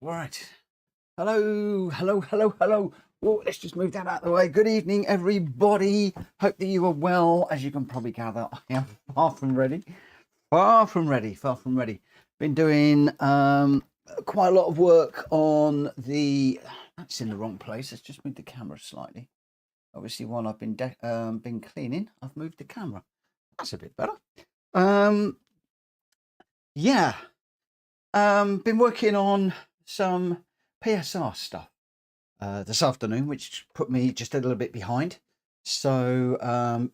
Right. Hello, hello, hello, hello. Oh, let's just move that out of the way. Good evening, everybody. Hope that you are well. As you can probably gather, I am far from ready. Far from ready. Far from ready. Been doing quite a lot of work on the. That's in the wrong place. Let's just move the camera slightly. Obviously, while I've been cleaning, I've moved the camera. That's a bit better. Yeah. Been working on some PSR stuff this afternoon, which put me just a little bit behind. So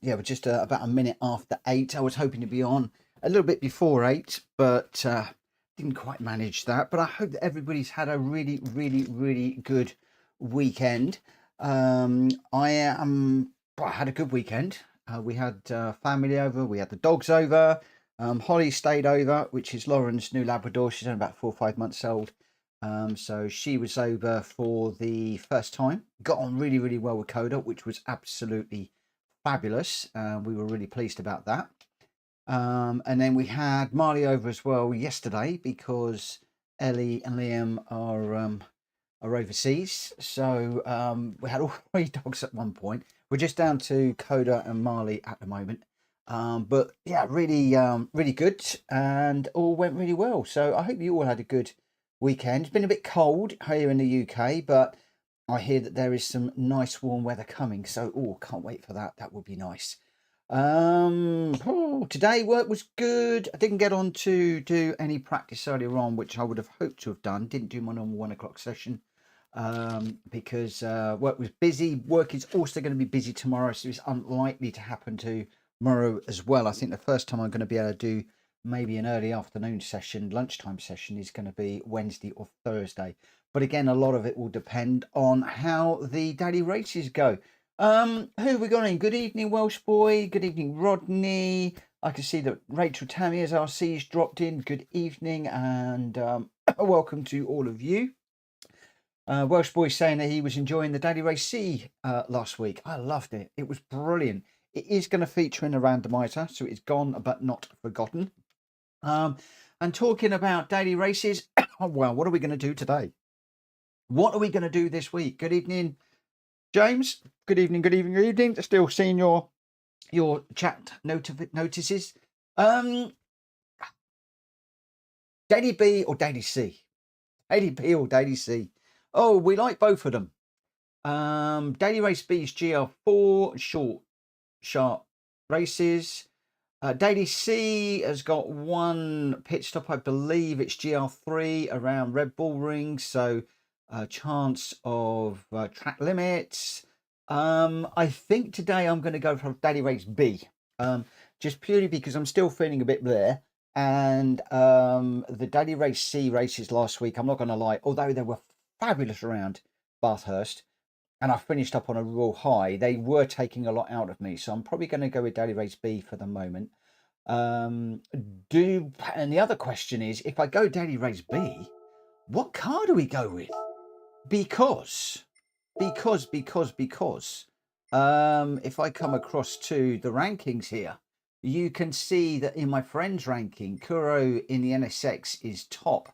yeah, we're just about a minute after 8. I was hoping to be on a little bit before 8, but didn't quite manage that. But I hope that everybody's had a really, really, really good weekend. I had a good weekend. We had family over. We had the dogs over. Holly stayed over, which is Lauren's new Labrador. She's only about 4 or 5 months old. So she was over for the first time. Got on really, really well with Coda, which was absolutely fabulous. We were really pleased about that. And then we had Marley over as well yesterday because Ellie and Liam are overseas. So we had all 3 dogs at one point. We're just down to Coda and Marley at the moment. But yeah, really, really good, and all went really well. So I hope you all had a good weekend. It's been a bit cold here in the UK, but I hear that there is some nice warm weather coming. So can't wait for that. That would be nice. Today work was good. I didn't get on to do any practice earlier on, which I would have hoped to have done. Didn't do my normal 1 o'clock session because work was busy. Work is also going to be busy tomorrow, so it's unlikely to happen tomorrow as well. I think the first time I'm going to be able to do maybe an early afternoon session, lunchtime session, is going to be Wednesday or Thursday. But again, a lot of it will depend on how the daily races go. Who have we got in? Good evening, Welsh Boy. Good evening, Rodney. I can see that Rachel Tammy as RC's dropped in. Good evening, and welcome to all of you. Welsh Boy saying that he was enjoying the Daily Race C last week. I loved it. It was brilliant. It is going to feature in the randomizer, so it's gone but not forgotten. And talking about daily races, well, what are we going to do today? What are we going to do this week? Good evening, James. Good evening, good evening, good evening. Still seeing your chat notices. Daily B or Daily C? Daily B or Daily C? Oh, we like both of them. Daily Race B is GR4, short, sharp races. Daily C has got 1 pit stop, I believe it's GR3 around Red Bull Ring, so chance of track limits. I think today I'm going to go for Daily Race B, just purely because I'm still feeling a bit bleh. And the Daily Race C races last week, I'm not going to lie, although they were fabulous around Bathurst, and I finished up on a real high, they were taking a lot out of me. So I'm probably going to go with Daily Race B for the moment. And the other question is, if I go Daily Race B, what car do we go with? Because if I come across to the rankings here, you can see that in my friends ranking, Kuro in the NSX is top.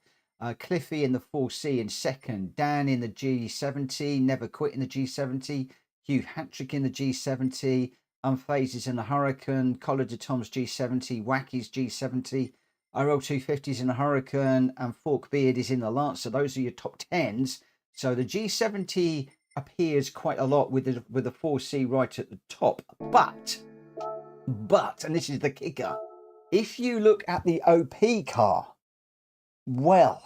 Cliffy in the 4C in second, Dan in the G70, Never Quit in the G70, Hugh Hattrick in the G70, Unphases in the Hurricane, Collar de Tom's G70, Wacky's G70, RL250's in the Hurricane, and Fork Beard is in the Lancer. Those are your top 10s. So the G70 appears quite a lot with the 4C right at the top. But, and this is the kicker, if you look at the OP car, well,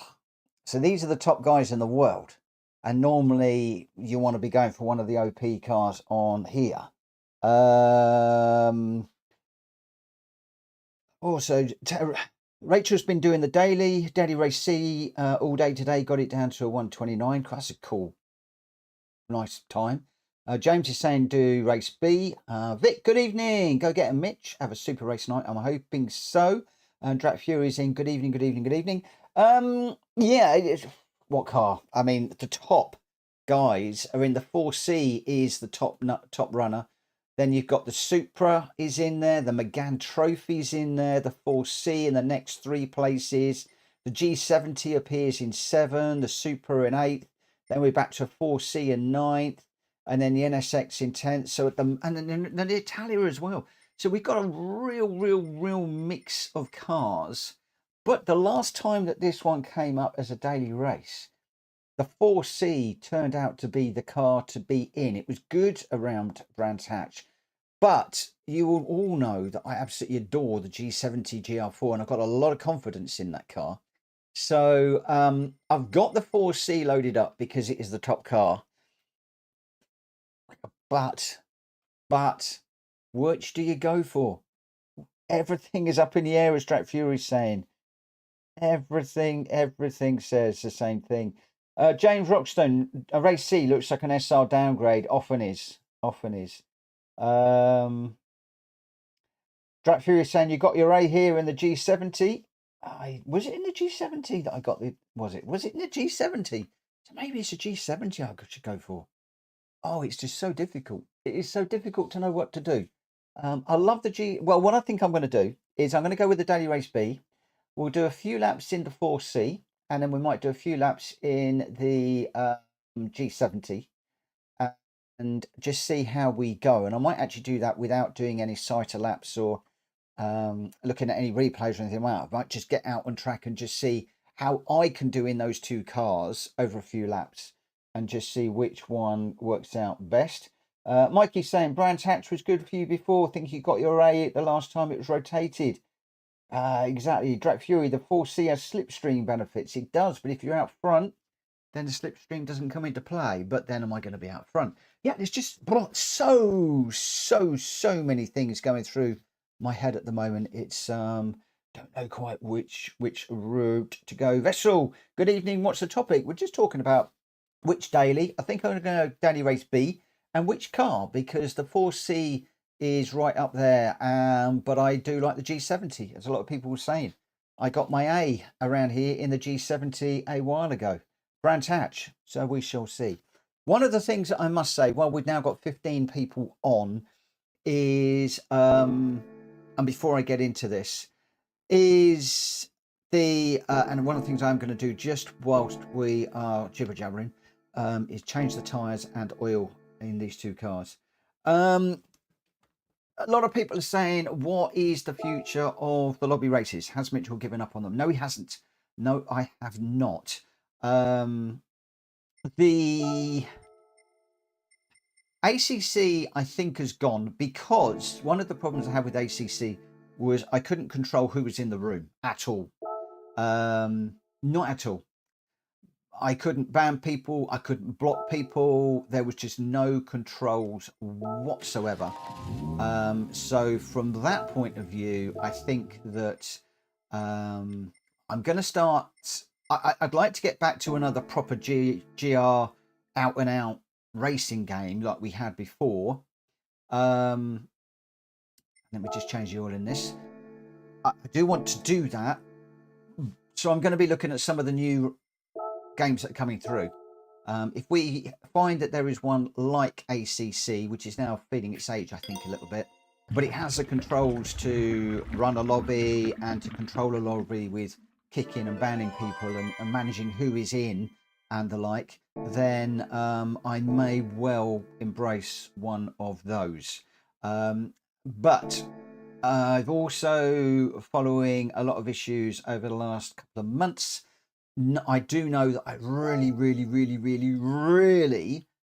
so these are the top guys in the world, and normally you want to be going for one of the OP cars on here. Also, Rachel's been doing the daily race C all day today, got it down to a 129. That's a cool, nice time. James is saying do race B. Vic, good evening. Go get a Mitch. Have a super race night. I'm hoping so. And Drat Fury's in. Good evening, good evening, good evening. Yeah, what car? I mean, the top guys are in the 4C is the top runner. Then you've got the Supra is in there. The McGann Trophy's in there. The 4C in the next 3 places. The G70 appears in 7, the Super in 8th, then we're back to 4C in 9th, and then the NSX in 10th. So and then the Italia as well. So we've got a real mix of cars. But the last time that this one came up as a daily race, the 4C turned out to be the car to be in. It was good around Brands Hatch, but you will all know that I absolutely adore the G70 GR4, and I've got a lot of confidence in that car. So I've got the 4C loaded up because it is the top car. But which do you go for? Everything is up in the air, as Track Fury's saying. Everything says the same thing. James Rockstone, a race C looks like an SR downgrade. Often is. Track Fury saying you got your A here in the G70. Was it in the G70 that I got the? Was it in the G70? So maybe it's a G70 I should go for. Oh, it's just so difficult. It is so difficult to know what to do. I love the G. Well, what I think I'm going to do is I'm going to go with the Daily Race B. We'll do a few laps in the 4C, and then we might do a few laps in the G70, and just see how we go. And I might actually do that without doing any sighter laps or looking at any replays or anything like that. I might just get out on track and just see how I can do in those two cars over a few laps, and just see which one works out best. Mikey's saying Brands Hatch was good for you before. I think you got your A the last time it was rotated. Exactly. Drac Fury, the 4C has slipstream benefits. It does, but if you're out front, then the slipstream doesn't come into play. But then am I going to be out front? Yeah, there's just so many things going through my head at the moment. It's don't know quite which route to go. Vessel, good evening. What's the topic? We're just talking about which daily. I think I'm going to go daily race B, and which car, because the 4C is right up there, but I do like the G70, as a lot of people were saying. I got my A around here in the G70 a while ago. Brands Hatch, so we shall see. One of the things that I must say, well, we've now got 15 people on, is and before I get into this, is the and one of the things I'm going to do just whilst we are jibber jabbering is change the tires and oil in these two cars. A lot of people are saying, what is the future of the lobby races? Has Mitchell given up on them? No, he hasn't. No, I have not. The ACC, I think, has gone, because one of the problems I had with ACC was I couldn't control who was in the room at all. Not at all. I couldn't ban people. I couldn't block people. There was just no controls whatsoever. So from that point of view, I think that I'm going to start. I'd like to get back to another proper GR out and out racing game like we had before. Let me just change the oil in this. I do want to do that. So I'm going to be looking at some of the new games that are coming through. If we find that there is one like ACC, which is now feeding its age, I think, a little bit, but it has the controls to run a lobby and to control a lobby with kicking and banning people and managing who is in and the like, then I may well embrace one of those. But I've also, following a lot of issues over the last couple of months, I do know that I really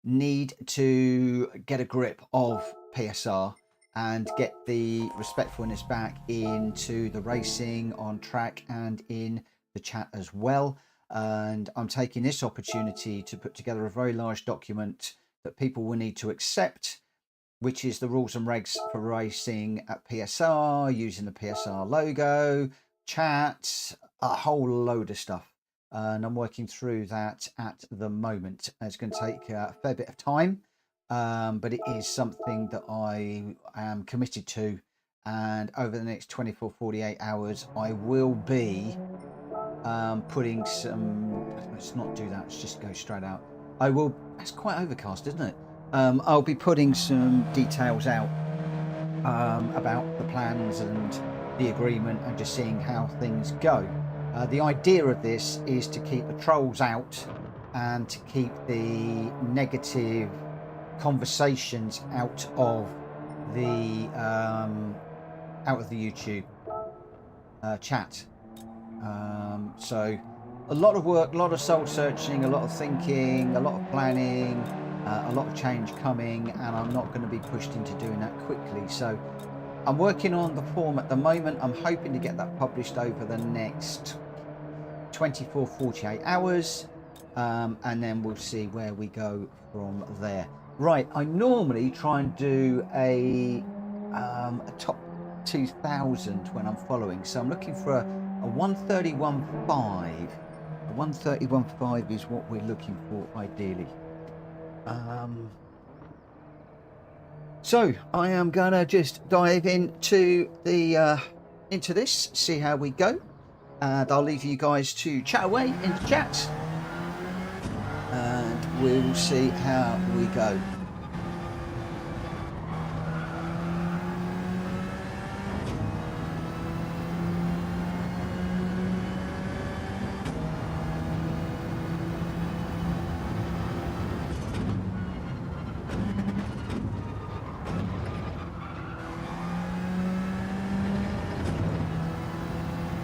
need to get a grip of PSR and get the respectfulness back into the racing on track and in the chat as well. And I'm taking this opportunity to put together a very large document that people will need to accept, which is the rules and regs for racing at PSR, using the PSR logo, chat, a whole load of stuff. And I'm working through that at the moment. It's going to take a fair bit of time, but it is something that I am committed to. And over the next 24, 48 hours, I will be putting some... Let's not do that. Let's just go straight out. I will... That's quite overcast, isn't it? I'll be putting some details out about the plans and the agreement and just seeing how things go. The idea of this is to keep the trolls out and to keep the negative conversations out of the YouTube chat. So a lot of work, a lot of soul searching, a lot of thinking, a lot of planning, a lot of change coming, and I'm not going to be pushed into doing that quickly. So I'm working on the form at the moment. I'm hoping to get that published over the next 24-48 hours, and then we'll see where we go from there. Right, I normally try and do a top 2000 when I'm following, so I'm looking for a 131.5. A 131.5 is what we're looking for ideally. So I am gonna just dive into the into this, see how we go, and I'll leave you guys to chat away in the chat, and we'll see how we go.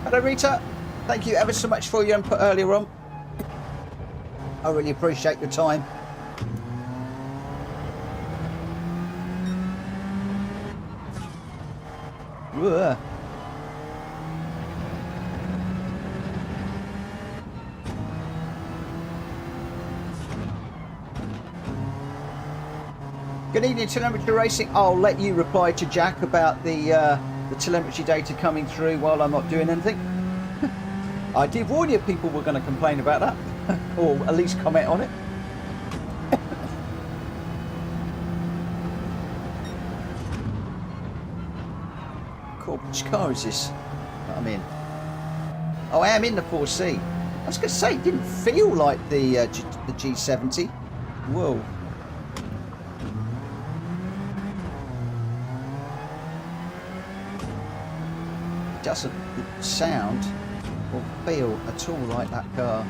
Hello Rita, thank you ever so much for your input earlier on. I really appreciate your time. Whoa. Good evening, telemetry racing. I'll let you reply to Jack about the telemetry data coming through while I'm not doing anything. I did warn you people were going to complain about that, or at least comment on it. Cool. Which car is this that I'm in? Oh, I am in the 4C. I was going to say, it didn't feel like the G70. Whoa. Doesn't sound or feel at all like that car.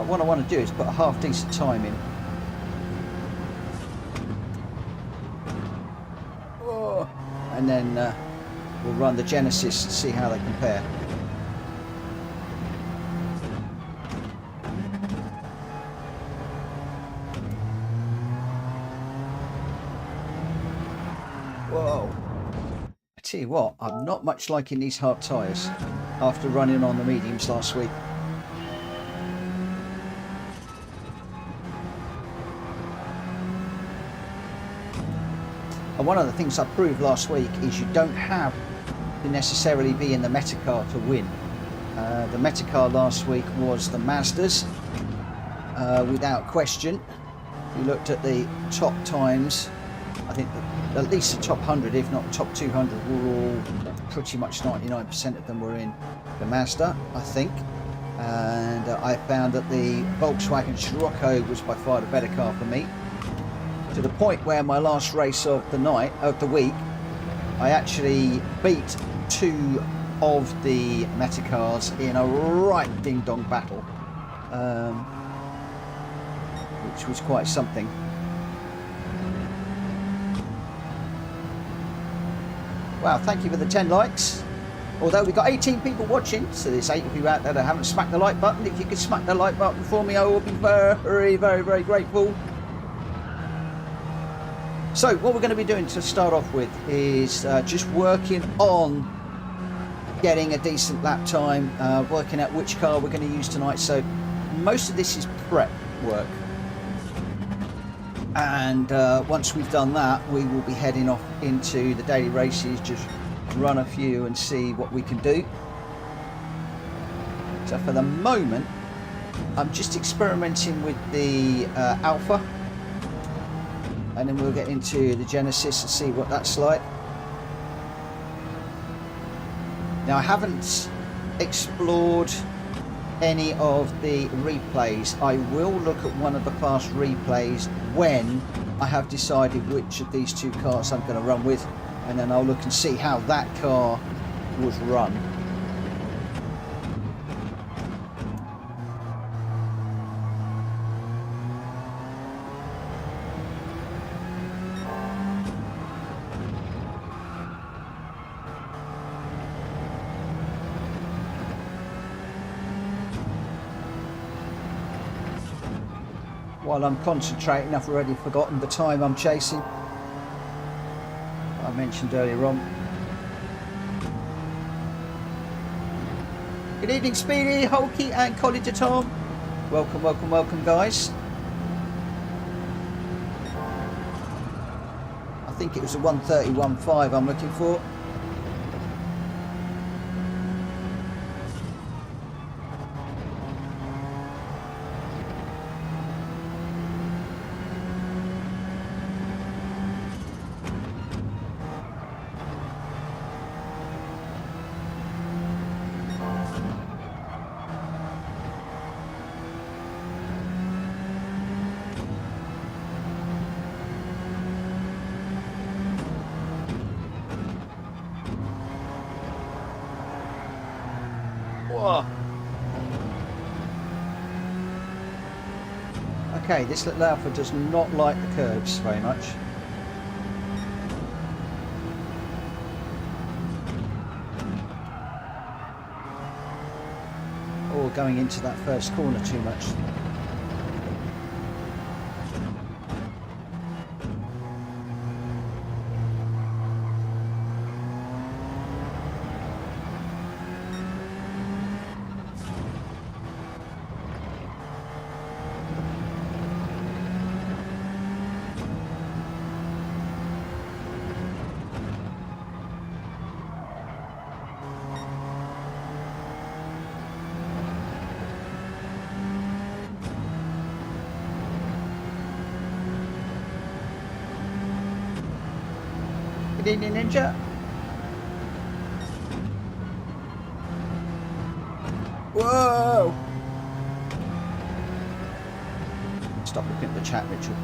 What I want to do is put a half decent time in. Oh, and then we'll run the Genesis and see how they compare. Whoa. I tell you what, I'm not much liking these hard tyres after running on the mediums last week. And one of the things I proved last week is you don't have to necessarily be in the Metacar to win. The Metacar last week was the Mazdas, without question. If you looked at the top times, I think at least the top 100, if not the top 200, were all pretty much 99% of them were in the Mazda, I think. And I found that the Volkswagen Scirocco was by far the better car for me. To the point where my last race of the week, I actually beat two of the Metacars in a right ding-dong battle, which was quite something. Wow, thank you for the 10 likes. Although we've got 18 people watching, so there's 8 of you out there that haven't smacked the like button. If you could smack the like button for me, I will be very, very, very grateful. So what we're going to be doing to start off with is just working on getting a decent lap time, working out which car we're going to use tonight. So most of this is prep work, and once we've done that, we will be heading off into the daily races, just run a few and see what we can do. So for the moment, I'm just experimenting with the Alpha, and then we'll get into the Genesis and see what that's like. Now, I haven't explored any of the replays. I will look at one of the past replays when I have decided which of these two cars I'm going to run with, and then I'll look and see how that car was run. While I'm concentrating, I've already forgotten the time I'm chasing. I mentioned earlier on. Good evening, Speedy, Hulky, and Collie to Tom. Welcome, welcome, welcome, guys. I think it was a 1:31.5 I'm looking for. Whoa. Okay, this little Alpha does not like the curves very much. Or going into that first corner too much. Good evening, Ninja. Whoa! Stop looking at the chat, Mitchell.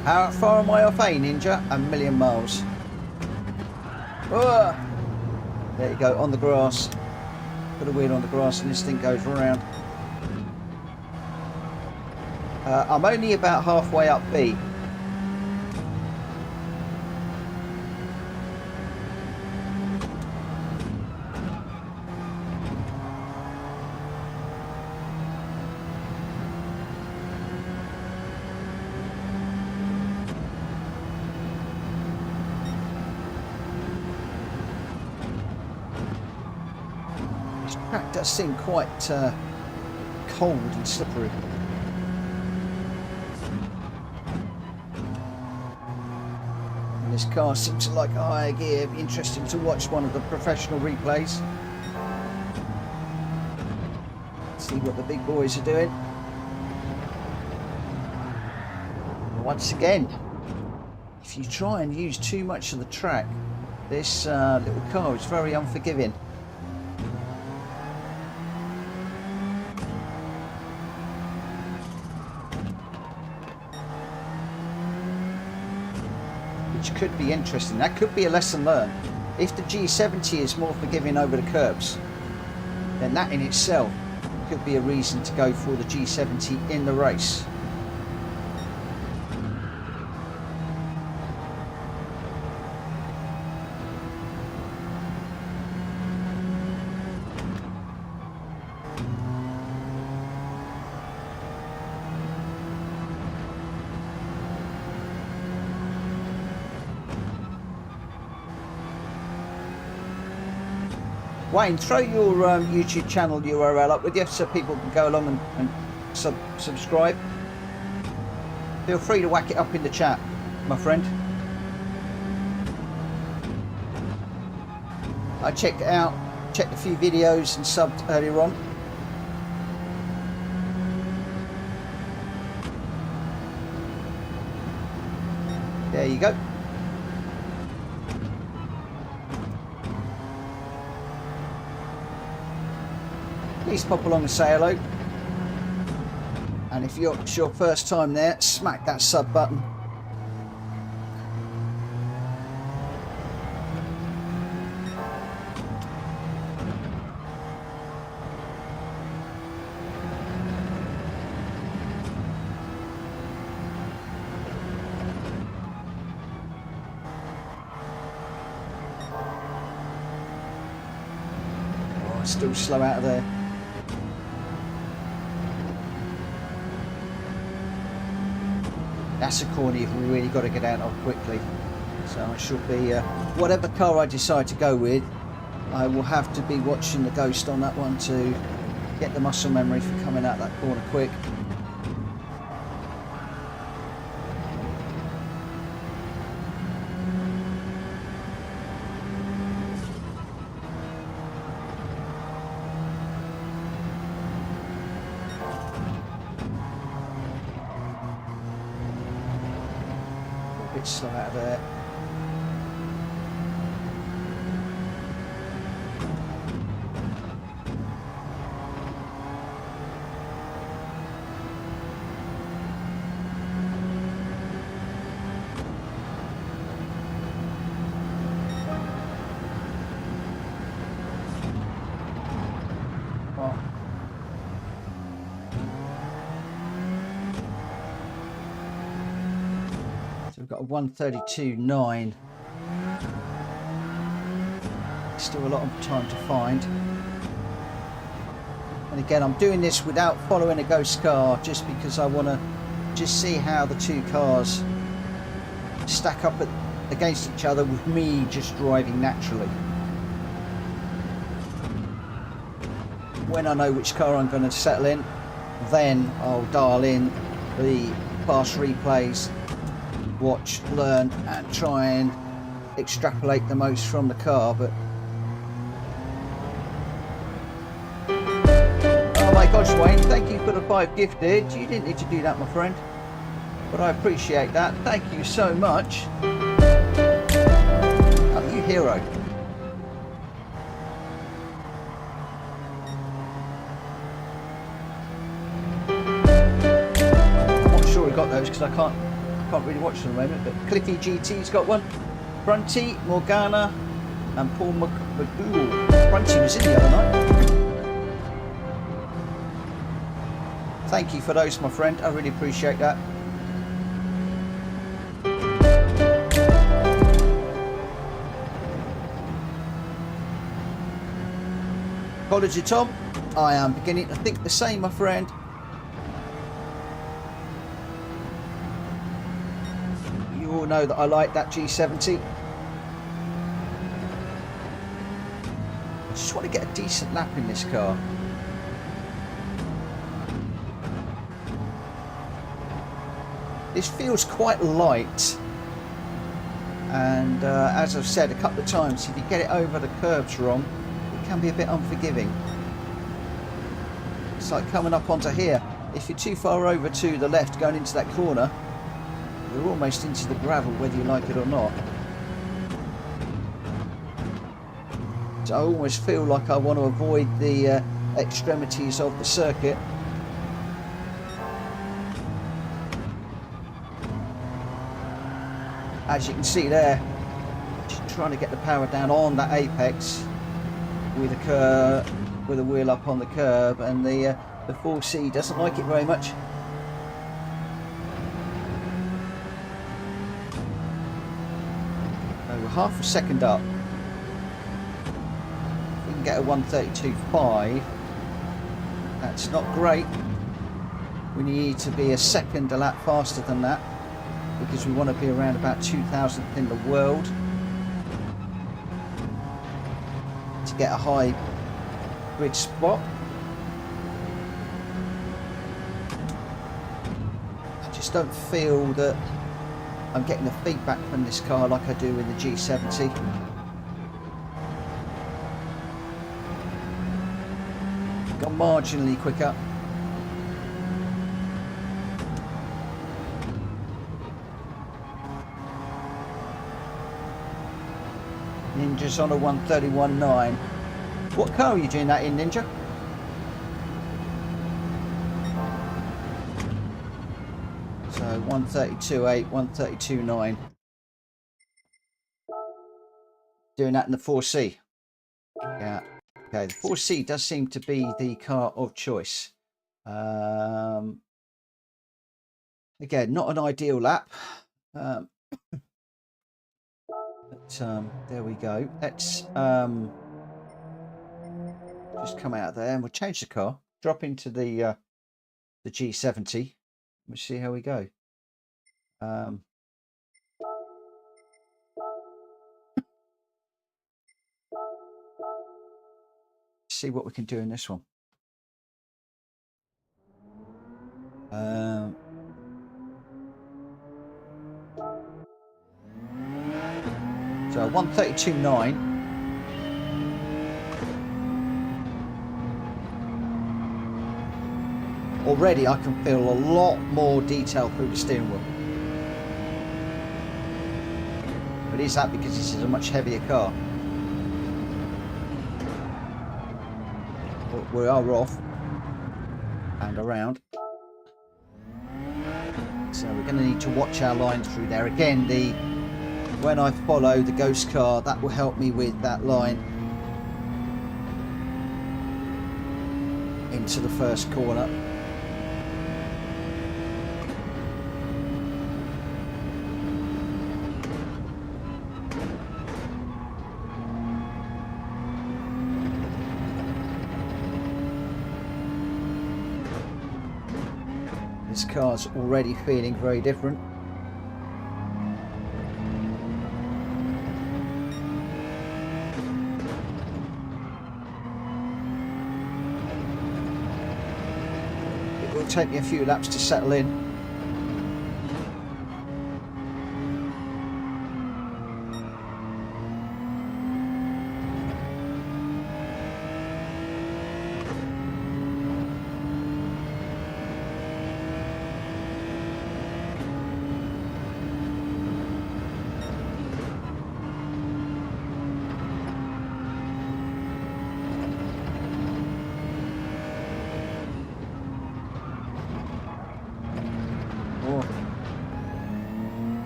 How far am I off A, Ninja? 1,000,000 miles. Oh, there you go, on the grass. Put a wheel on the grass and this thing goes around. I'm only about halfway up B. track does seem quite cold and slippery. And this car seems to like higher gear. It'd be interesting to watch one of the professional replays. See what the big boys are doing. Once again, if you try and use too much of the track, this little car is very unforgiving. Which could be interesting. That could be a lesson learned. If the G70 is more forgiving over the curbs, then that in itself could be a reason to go for the G70 in the race. Wayne, throw your YouTube channel URL up with you so people can go along and subscribe. Feel free to whack it up in the chat, my friend. I checked it out, checked a few videos and subbed earlier on. There you go. Please pop along and say hello. And if it's your first time there, smack that sub button. Oh, still slow out of there. That's a corner you've really got to get out of quickly. So I should be, whatever car I decide to go with, I will have to be watching the ghost on that one to get the muscle memory for coming out that corner quick. Slow out of there. We've got a 1:32.9. Still a lot of time to find. And again, I'm doing this without following a ghost car, just because I want to just see how the two cars stack up against each other with me just driving naturally. When I know which car I'm going to settle in, then I'll dial in the fast replays, watch, learn and try and extrapolate the most from the car. But oh my gosh, Wayne, thank you for the 5 gifted. You didn't need to do that, my friend, but I appreciate that. Thank you so much. Oh, you hero. I'm not sure we got those because I can't really watch them at the moment, but Cliffy GT's got one. Brunty, Morgana and Paul McDougall. Brunty was in the other night. Thank you for those, my friend. I really appreciate that. Apology, Tom. I am beginning to think the same, my friend. All know that I like that G70. just want to get a decent lap in this car. This feels quite light, and as I've said a couple of times, if you get it over the curbs wrong, it can be a bit unforgiving. It's like coming up onto here. If you're too far over to the left going into that corner, you're almost into the gravel whether you like it or not. So I almost feel like I want to avoid the extremities of the circuit. As you can see there, just trying to get the power down on that apex with a wheel up on the curb, and the 4C doesn't like it very much. So we're half a second up. If we can get a 1:32.5, that's not great. We need to be a second a lap faster than that, because we want to be around about 2000th in the world to get a high grid spot. I just don't feel that I'm getting the feedback from this car like I do in the G70. Got marginally quicker. Ninja's on a 1:31.9. What car are you doing that in, Ninja? So 1:32.8, 1:32.9. Doing that in the 4C. Yeah. Okay, the 4C does seem to be the car of choice. Again, not an ideal lap. But there we go. Let's just come out there and we'll change the car, drop into the G70. We'll see how we go. See what we can do in this one. So 1:32.9. Already I can feel a lot more detail through the steering wheel. But is that because this is a much heavier car? But we are off and around. So we're going to need to watch our line through there. Again, when I follow the ghost car, that will help me with that line into the first corner. This car's already feeling very different. It will take me a few laps to settle in.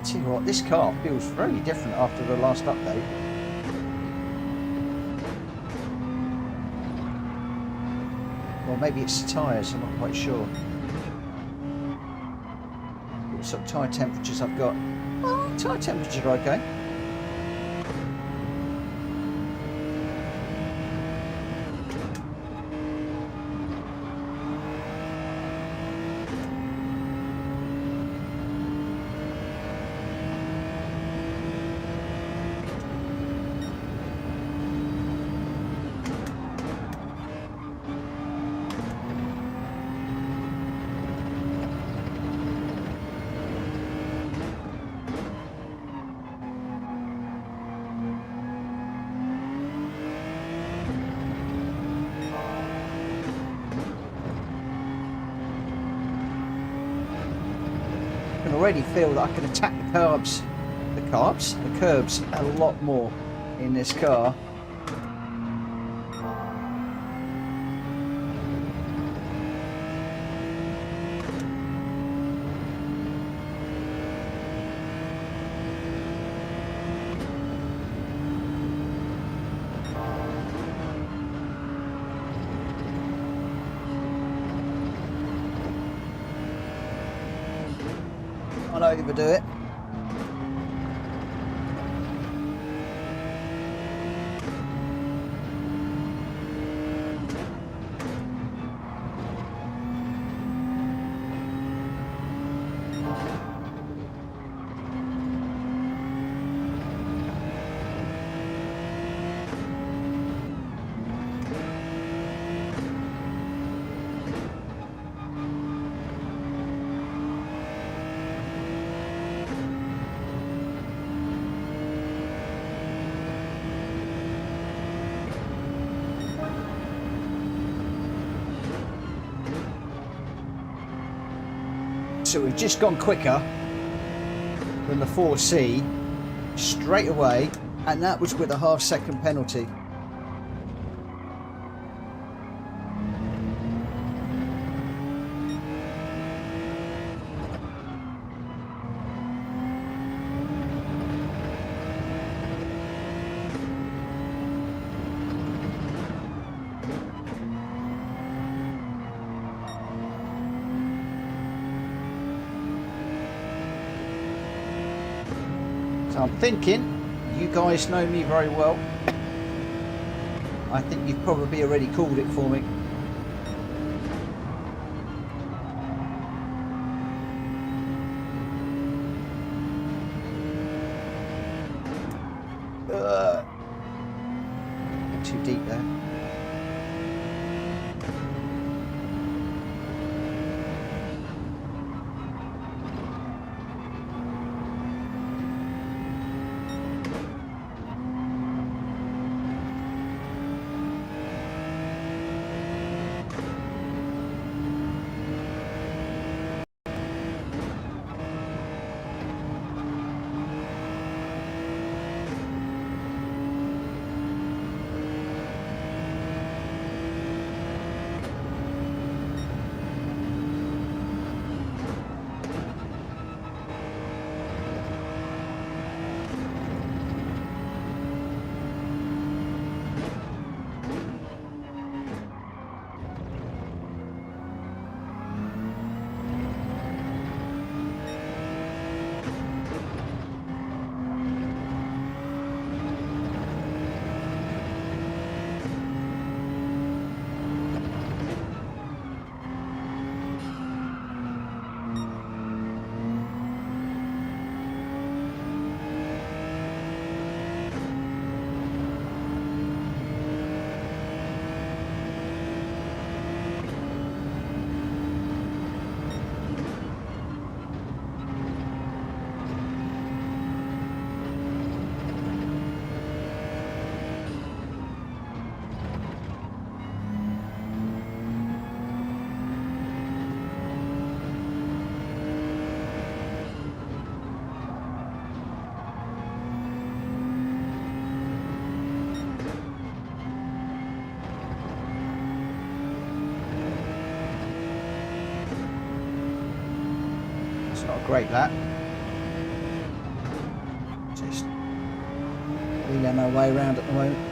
Tell you what, this car feels very different after the last update. Well, maybe it's the tyres, I'm not quite sure. What sort of tyre temperatures I've got? Oh, tyre temperatures are okay. already feel that I can attack the curbs a lot more in this car. I'll overdo it. So we've just gone quicker than the 4C straight away, and that was with a half-second penalty. So I'm thinking, you guys know me very well. I think you've probably already called it for me. Too deep there. Not a great lap. Just wheeling my way around at the moment.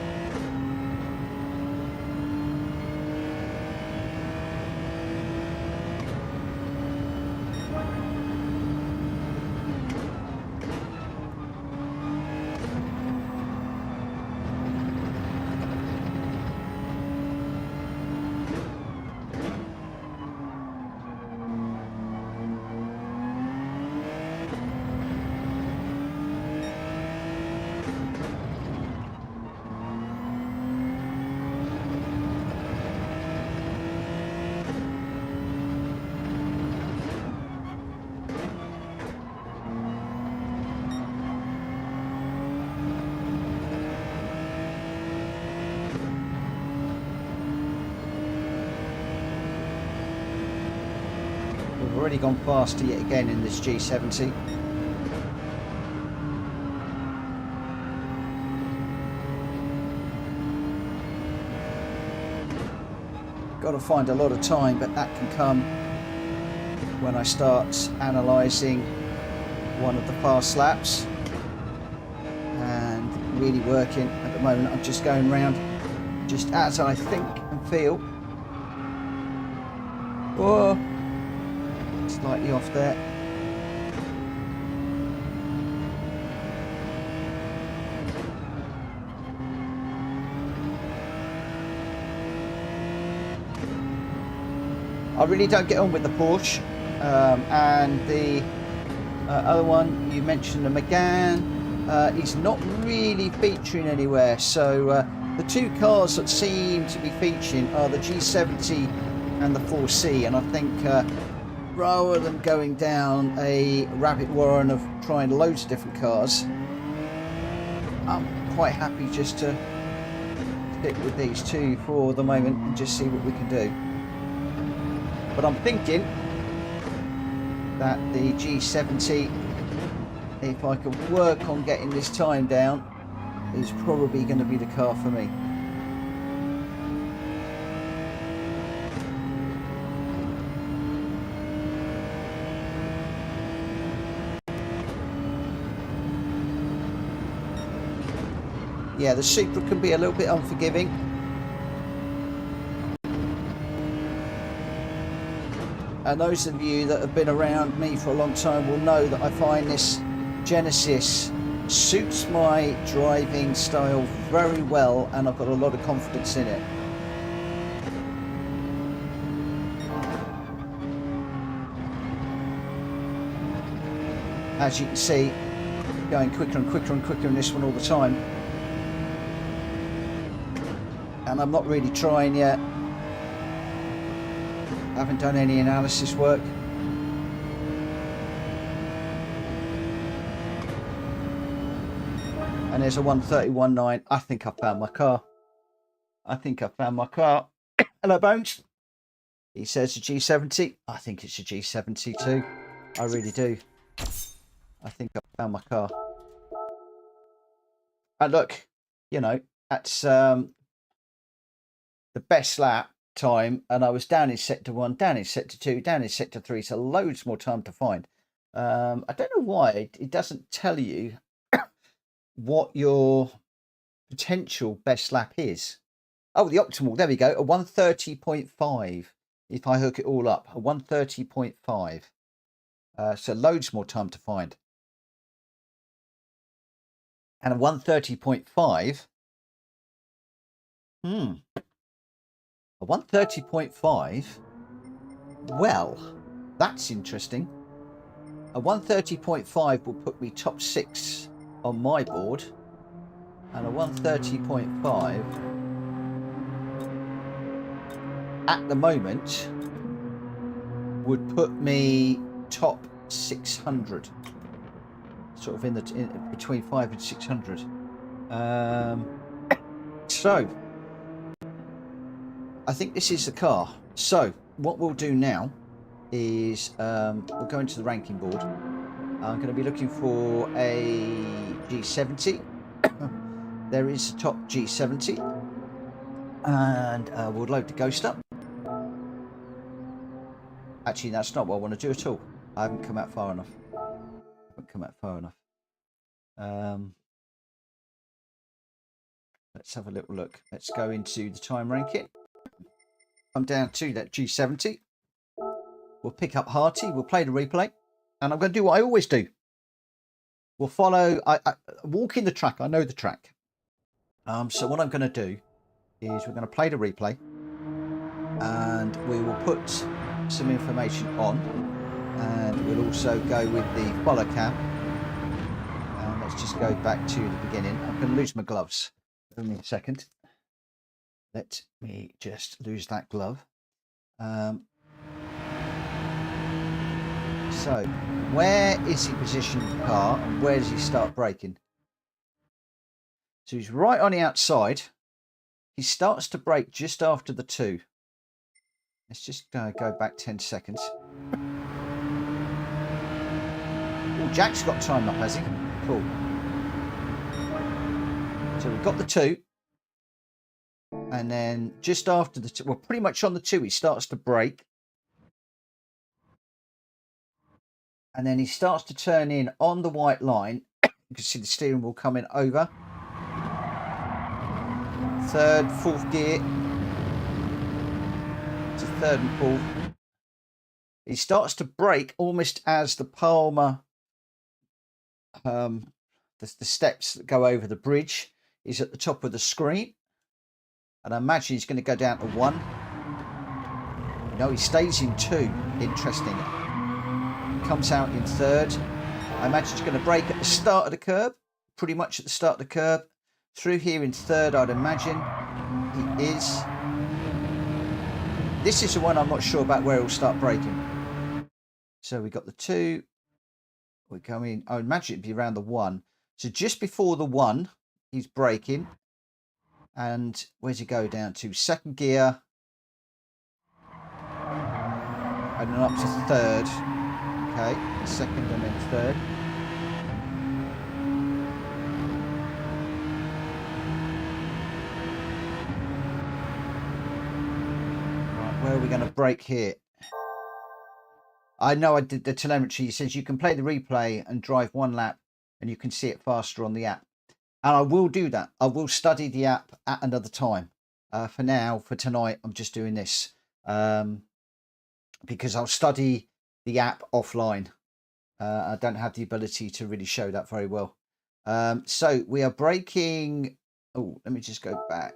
already gone faster yet again in this G70. Got to find a lot of time, but that can come when I start analysing one of the fast laps and really working. At the moment I'm just going round just as I think and feel. Whoa, slightly off there. I really don't get on with the Porsche, and the other one you mentioned, the Megane, is not really featuring anywhere. So the two cars that seem to be featuring are the G70 and the 4C, and I think rather than going down a rabbit warren of trying loads of different cars, I'm quite happy just to stick with these two for the moment and just see what we can do. But I'm thinking that the G70, if I can work on getting this time down, is probably going to be the car for me. Yeah, the Supra can be a little bit unforgiving. And those of you that have been around me for a long time will know that I find this Genesis suits my driving style very well, and I've got a lot of confidence in it. As you can see, going quicker and quicker and quicker in this one all the time. And I'm not really trying yet. Haven't done any analysis work. And there's a 131.9. I think I found my car. I think I found my car. Hello, Bones. He says a G70. I think it's a G70 too. I really do. I think I found my car. And look, you know, that's the best lap time, and I was down in sector 1, down in sector 2, down in sector 3, so loads more time to find. I don't know why it doesn't tell you what your potential best lap is. Oh, the optimal, there we go, a 130.5 if I hook it all up, a 130.5. So loads more time to find. And a 130.5, a 130.5, well, that's interesting. A 130.5 will put me top 6 on my board, and a 130.5 at the moment would put me top 600, sort of in between 5 and 600. So I think this is the car. So what we'll do now is we'll go into the ranking board. I'm going to be looking for a G70. There is a top G70, and we'll load the Ghost up. Actually, that's not what I want to do at all. I haven't come out far enough. Let's have a little look. Let's go into the time ranking. I'm down to that G70. We'll pick up Hearty. We'll play the replay. And I'm going to do what I always do. We'll follow. I walk in the track. I know the track. So what I'm going to do is we're going to play the replay. And we will put some information on. And we'll also go with the follow cam. And let's just go back to the beginning. I'm going to lose my gloves. Give me a second. Let me just lose that glove. So, where is he positioned the car, and where does he start braking? So he's right on the outside. He starts to brake just after the 2. Let's just go back 10 seconds. Jack's got time up, has he? Cool. So we've got the 2. And then just after the 2, well, pretty much on the 2, he starts to brake. And then he starts to turn in on the white line. You can see the steering wheel coming over. 3rd, 4th gear. To 3rd and 4th. He starts to brake almost as the Palmer, the steps that go over the bridge is at the top of the screen. And I imagine he's going to go down to 1. No, he stays in 2. Interesting. Comes out in 3rd. I imagine he's going to brake at the start of the curb. Pretty much at the start of the curb. Through here in 3rd, I'd imagine. He is. This is the one I'm not sure about where he'll start braking. So we got the 2. We're coming. I imagine it'd be around the 1. So just before the 1, he's braking. And where's he go down to? 2nd gear. And then up to 3rd. Okay, 2nd and then 3rd. Right, where are we going to brake here? I know I did the telemetry. It says you can play the replay and drive 1 lap and you can see it faster on the app. And I will do that. I will study the app at another time. For now, for tonight, I'm just doing this. Because I'll study the app offline. I don't have the ability to really show that very well. So we are braking. Oh, let me just go back.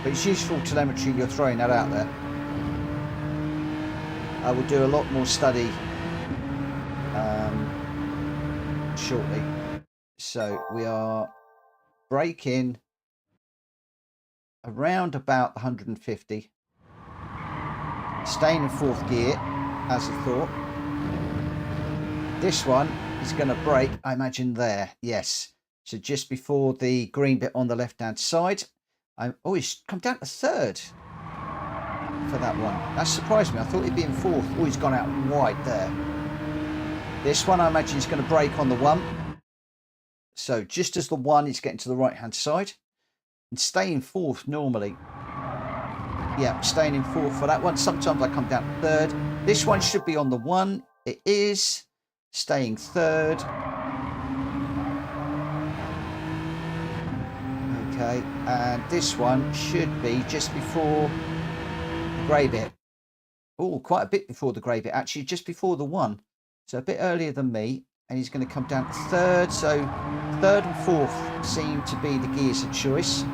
But it's useful telemetry. You're throwing that out there. I will do a lot more study shortly. So we are braking around about 150. Staying in 4th gear, as I thought. This one is going to brake, I imagine, there. Yes. So just before the green bit on the left-hand side. Oh, he's come down to 3rd for that one. That surprised me. I thought he'd be in 4th. Oh, he's gone out wide there. This one, I imagine, is going to brake on the 1. So just as the 1 is getting to the right-hand side. And staying 4th normally. Yeah, staying in 4th for that one. Sometimes I come down to 3rd. This one should be on the 1. It is. Staying 3rd. Okay, and this one should be just before the grey bit. Oh, quite a bit before the grey bit. Actually, just before the 1. So a bit earlier than me. And he's going to come down to 3rd. So 3rd and 4th seem to be the gears of choice.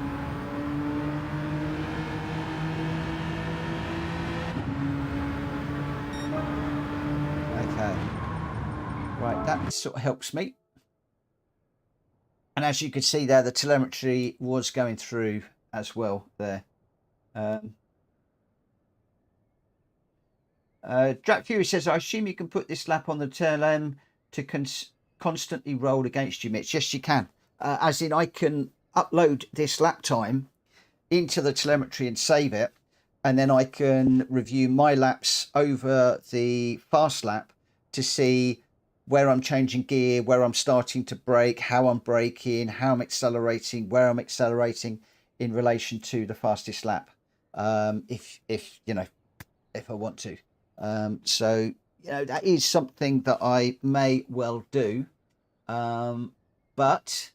Okay. Right, that sort of helps me. And as you can see there, the telemetry was going through as well there. Jack Fury says, I assume you can put this lap on the TLM to constantly roll against you, Mitch. Yes, you can. As in, I can upload this lap time into the telemetry and save it. And then I can review my laps over the fast lap to see where I'm changing gear, where I'm starting to brake, how I'm braking, how I'm accelerating, where I'm accelerating in relation to the fastest lap. If you know, if I want to. So, you know, that is something that I may well do. But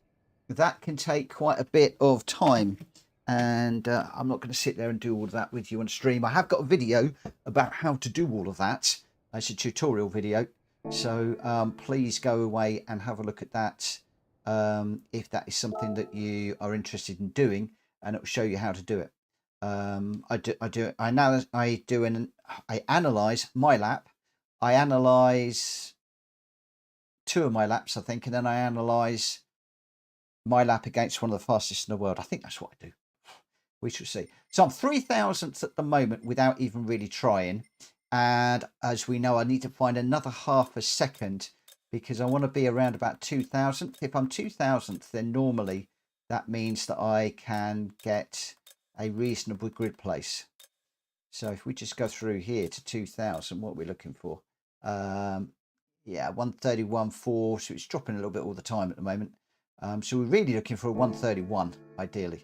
that can take quite a bit of time. And I'm not going to sit there and do all of that with you on stream. I have got a video about how to do all of that. It's a tutorial video. So please go away and have a look at that if that is something that you are interested in doing, and it will show you how to do it. I analyze my lap. I analyze 2 of my laps, I think, and then I analyze my lap against one of the fastest in the world. I think that's what I do. We shall see. So I'm 3,000th at the moment without even really trying. And as we know, I need to find another half a second because I want to be around about 2,000th. If I'm 2,000th, then normally that means that I can get a reasonable grid place. So if we just go through here to 2,000, what are we looking for? yeah, 131.4, so it's dropping a little bit all the time at the moment. So we're really looking for a 131, ideally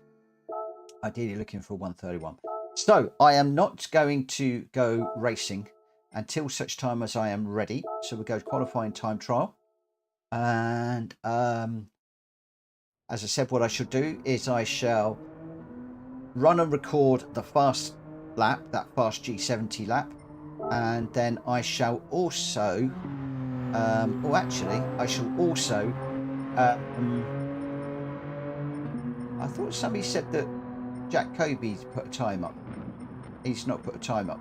looking for a 131. So I am not going to go racing until such time as I am ready. So we'll go qualifying time trial, and as I said, what I should do is I shall run and record the fast lap, that fast G70 lap, and then I shall also I shall also I thought somebody said that Jack Kobe's put a time up. He's not put a time up.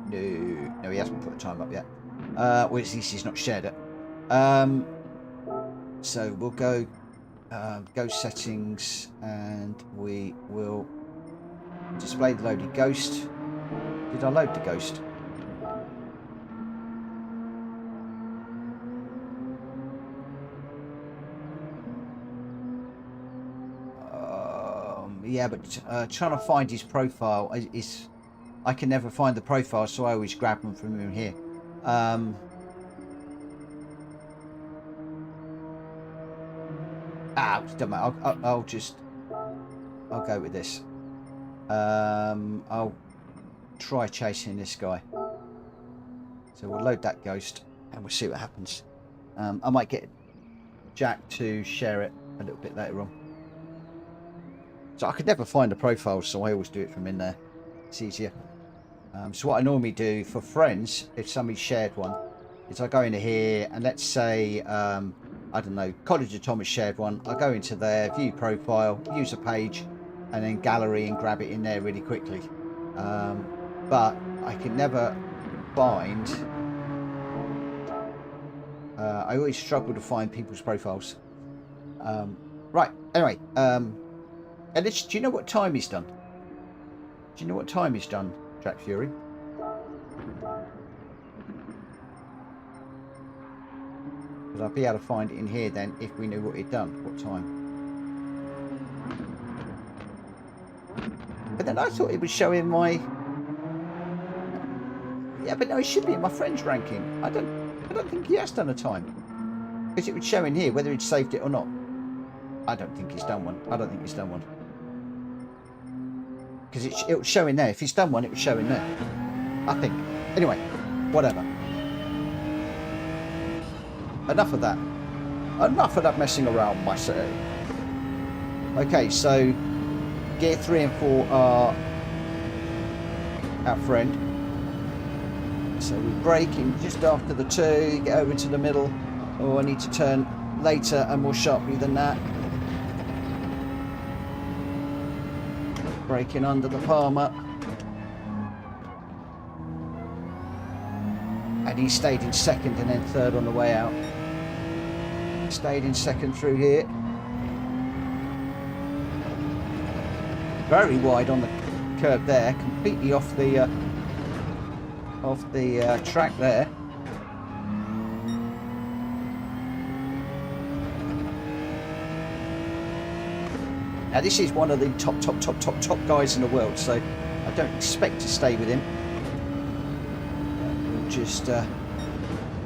No, he hasn't put a time up yet. Well, at least he's not shared it. So we'll go settings, and we will display the loaded ghost. Did I load the ghost? Yeah, but trying to find his profile is I can never find the profile, so I always grab them from him here. Don't matter. I'll go with this. I'll try chasing this guy. So we'll load that ghost and we'll see what happens. I might get Jack to share it a little bit later on. So I could never find the profile, so I always do it from in there. It's easier. So what I normally do for friends, if somebody shared one, is I go into here and let's say, I don't know, College of Thomas shared one. I go into there, view profile, use a page, and then gallery and grab it in there really quickly. But I can never find... I always struggle to find people's profiles. Right, anyway, and do you know what time he's done? Do you know what time he's done, Jack Fury? Because I'll be able to find it in here then if we knew what he'd done, what time. But then I thought it was showing my... Yeah, but no, it should be in my friends ranking. I don't think he has done a time. Because it would show in here whether he'd saved it or not. I don't think he's done one. I don't think he's done one. Because it would show in there. If he's done one, it would show in there. I think. Anyway, whatever. Enough of that. Enough of that messing around, myself. Okay, so gear 3 and 4 are our friend. So we brake in just after the 2, get over into the middle. Oh, I need to turn later and more sharply than that. Braking under the Palmer. And he stayed in second and then third on the way out. Stayed in second through here. Very wide on the curb there, completely off the track there. Now this is one of the top guys in the world, so I don't expect to stay with him. We'll just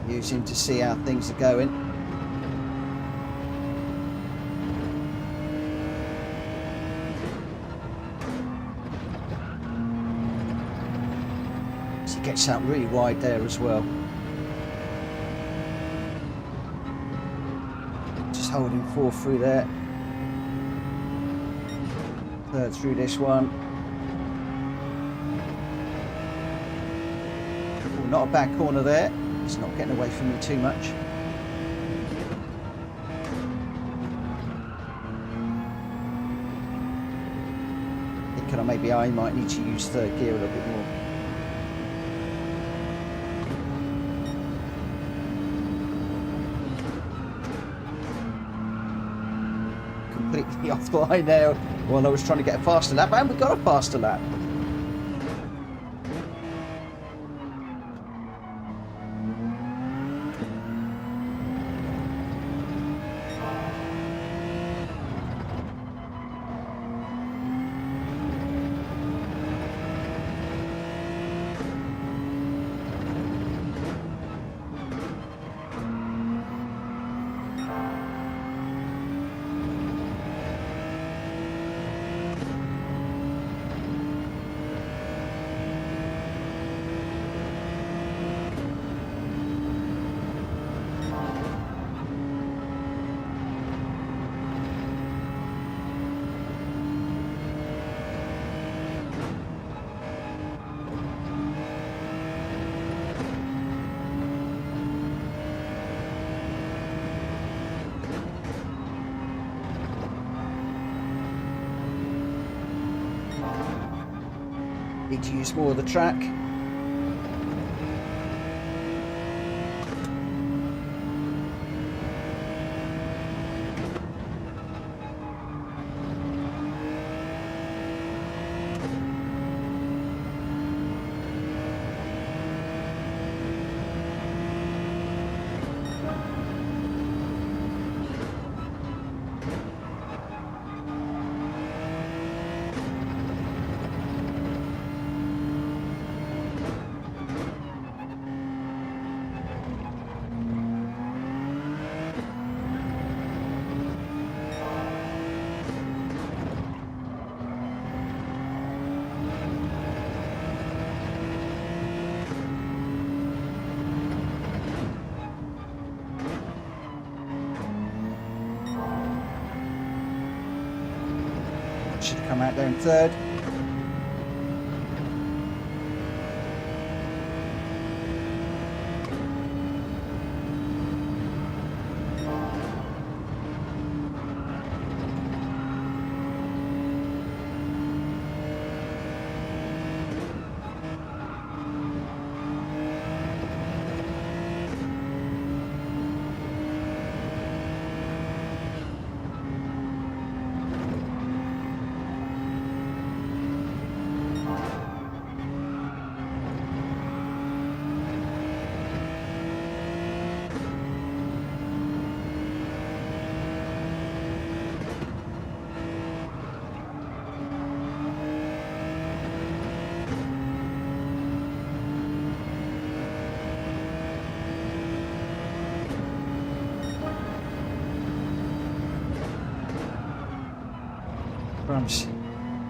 use him to see how things are going. So he gets out really wide there as well. Just holding 4 through there. Third through this one. Ooh, not a bad corner there. It's not getting away from me too much. Thinking maybe I might need to use third gear a little bit more. Completely off the line there. Well, I was trying to get a faster lap, and we got a faster lap. Need to use more of the track. Should have come out there in third.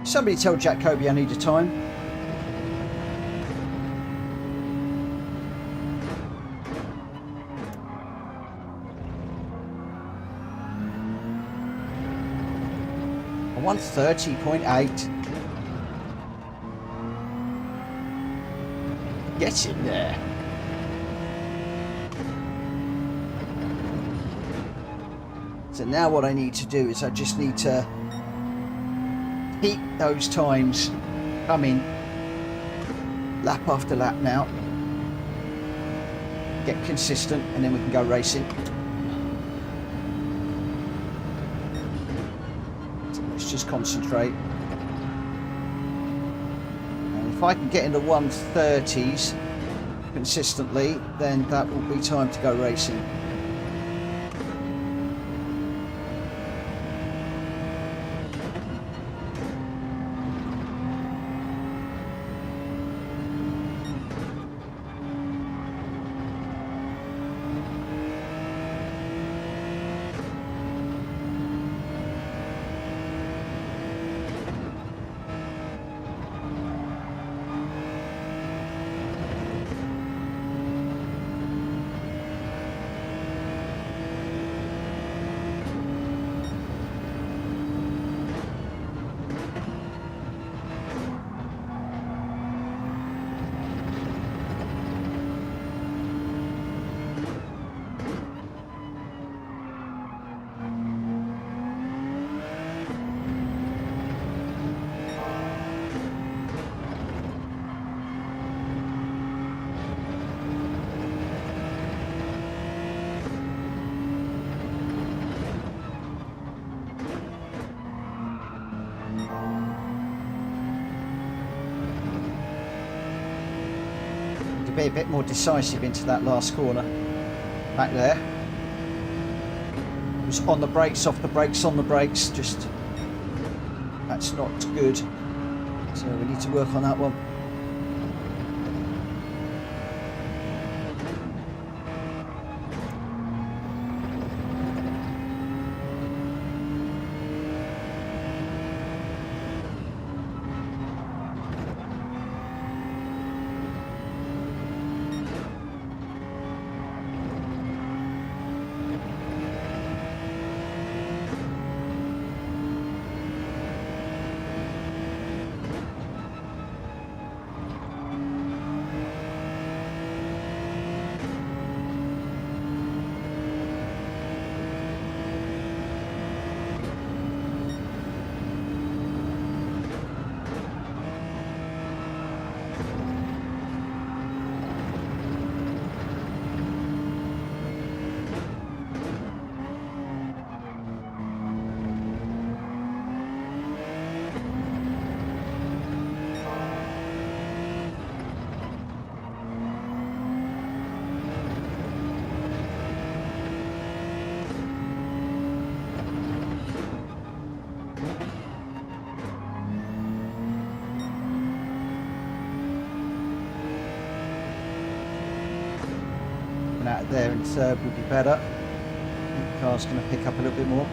Somebody tell Jack Kobe I need a time. A 1:30.8. Get in there. So now what I need to do is I just need to keep those times coming lap after lap now. Get consistent and then we can go racing. So let's just concentrate. And if I can get in the 1:30s consistently, then that will be time to go racing. Be a bit more decisive into that last corner back there. It was on the brakes, off the brakes, on the brakes, just that's not good, so we need to work on that one. there in third would be better. I think the car's going to pick up a little bit more.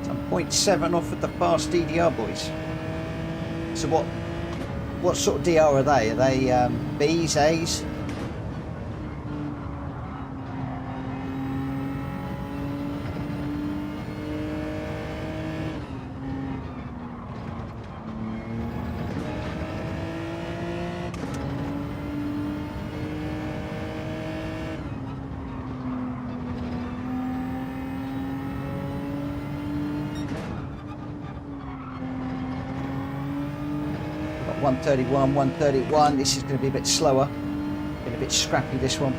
I'm 0.7 off at the fast DDR, boys. So what sort of DR are they? Are they B's, A's? We've got 131, 131. This is going to be a bit slower. Been a bit scrappy, this one.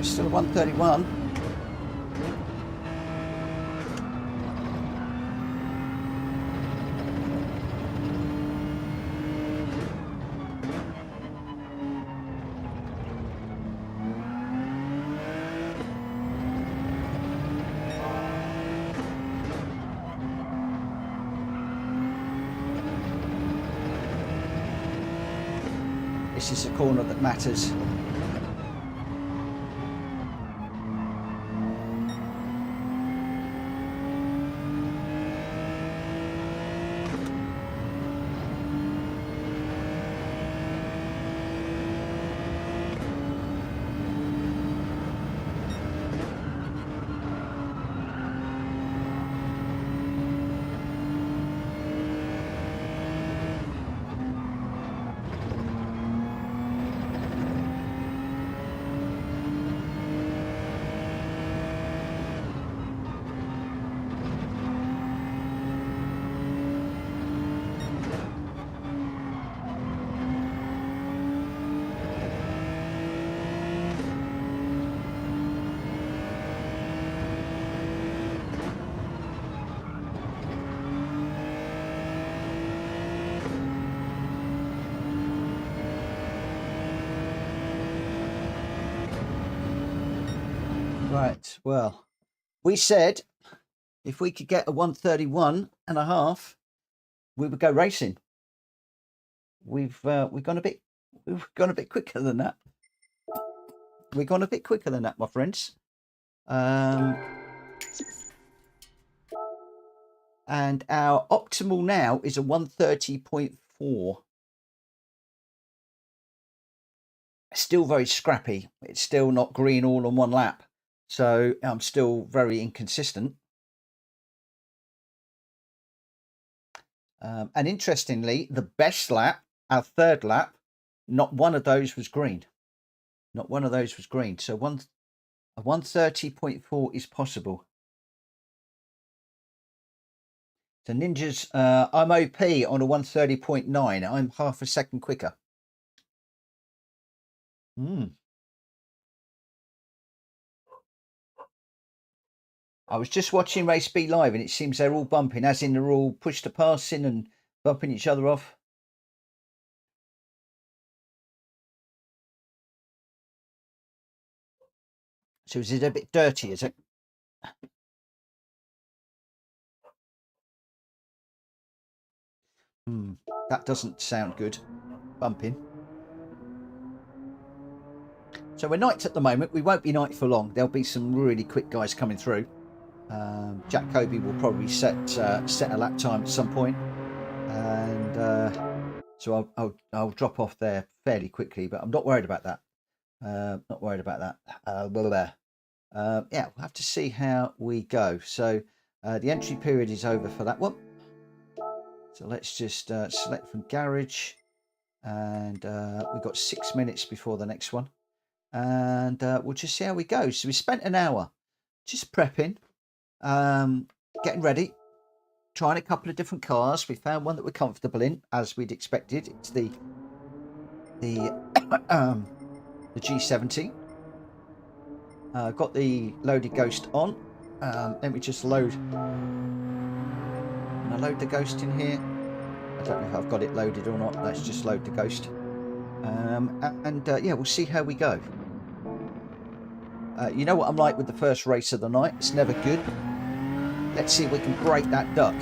Still 131. This is the corner that matters. Right, well, we said if we could get a 131.5, we would go racing. We've gone a bit quicker than that. We've gone a bit quicker than that, my friends. And our optimal now is a 130.4. Still very scrappy. It's still not green all on one lap. So I'm still very inconsistent. And interestingly, the best lap, our third lap, not one of those was green. Not one of those was green. So a 130.4 is possible. So Ninja's, I'm OP on a 130.9. I'm half a second quicker. I was just watching Race B live, and it seems they're all bumping, as in they're all push to passing and bumping each other off. So is it a bit dirty, is it? That doesn't sound good. Bumping. So we're night at the moment. We won't be night for long. There'll be some really quick guys coming through. Jack Kobe will probably set a lap time at some point, and so I'll drop off there fairly quickly. But I'm not worried about that. Not worried about that. Yeah, we'll have to see how we go. So the entry period is over for that one. So let's just select from garage, and we've got 6 minutes before the next one, and we'll just see how we go. So we spent an hour just prepping, getting ready, trying a couple of different cars. We found one that we're comfortable in, as we'd expected. It's the G70. Got the loaded Ghost on. Let me just load. Can I load the Ghost in here? I don't know if I've got it loaded or not. Let's just load the Ghost. Yeah, we'll see how we go. You know what I'm like with the first race of the night. It's never good. Let's see if we can break that duck.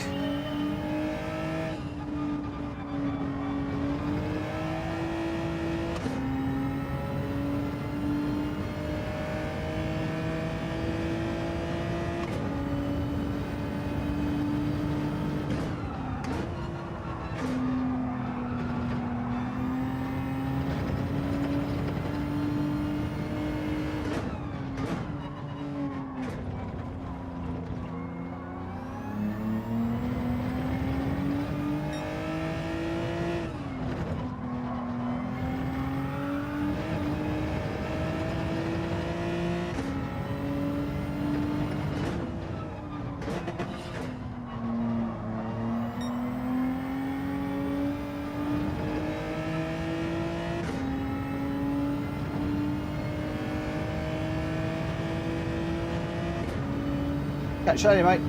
Catch you later, mate.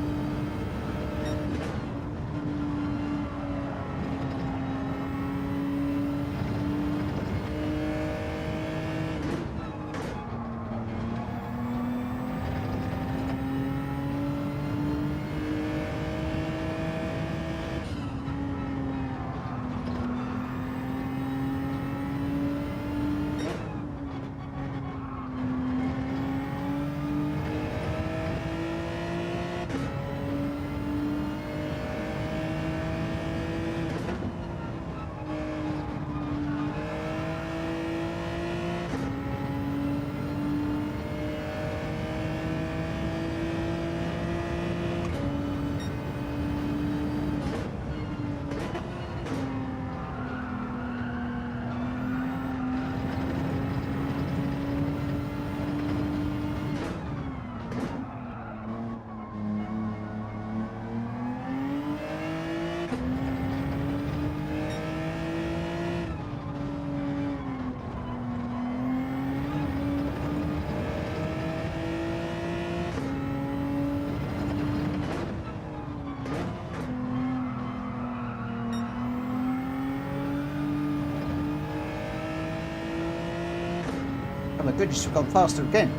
Oh my goodness, we've gone faster again.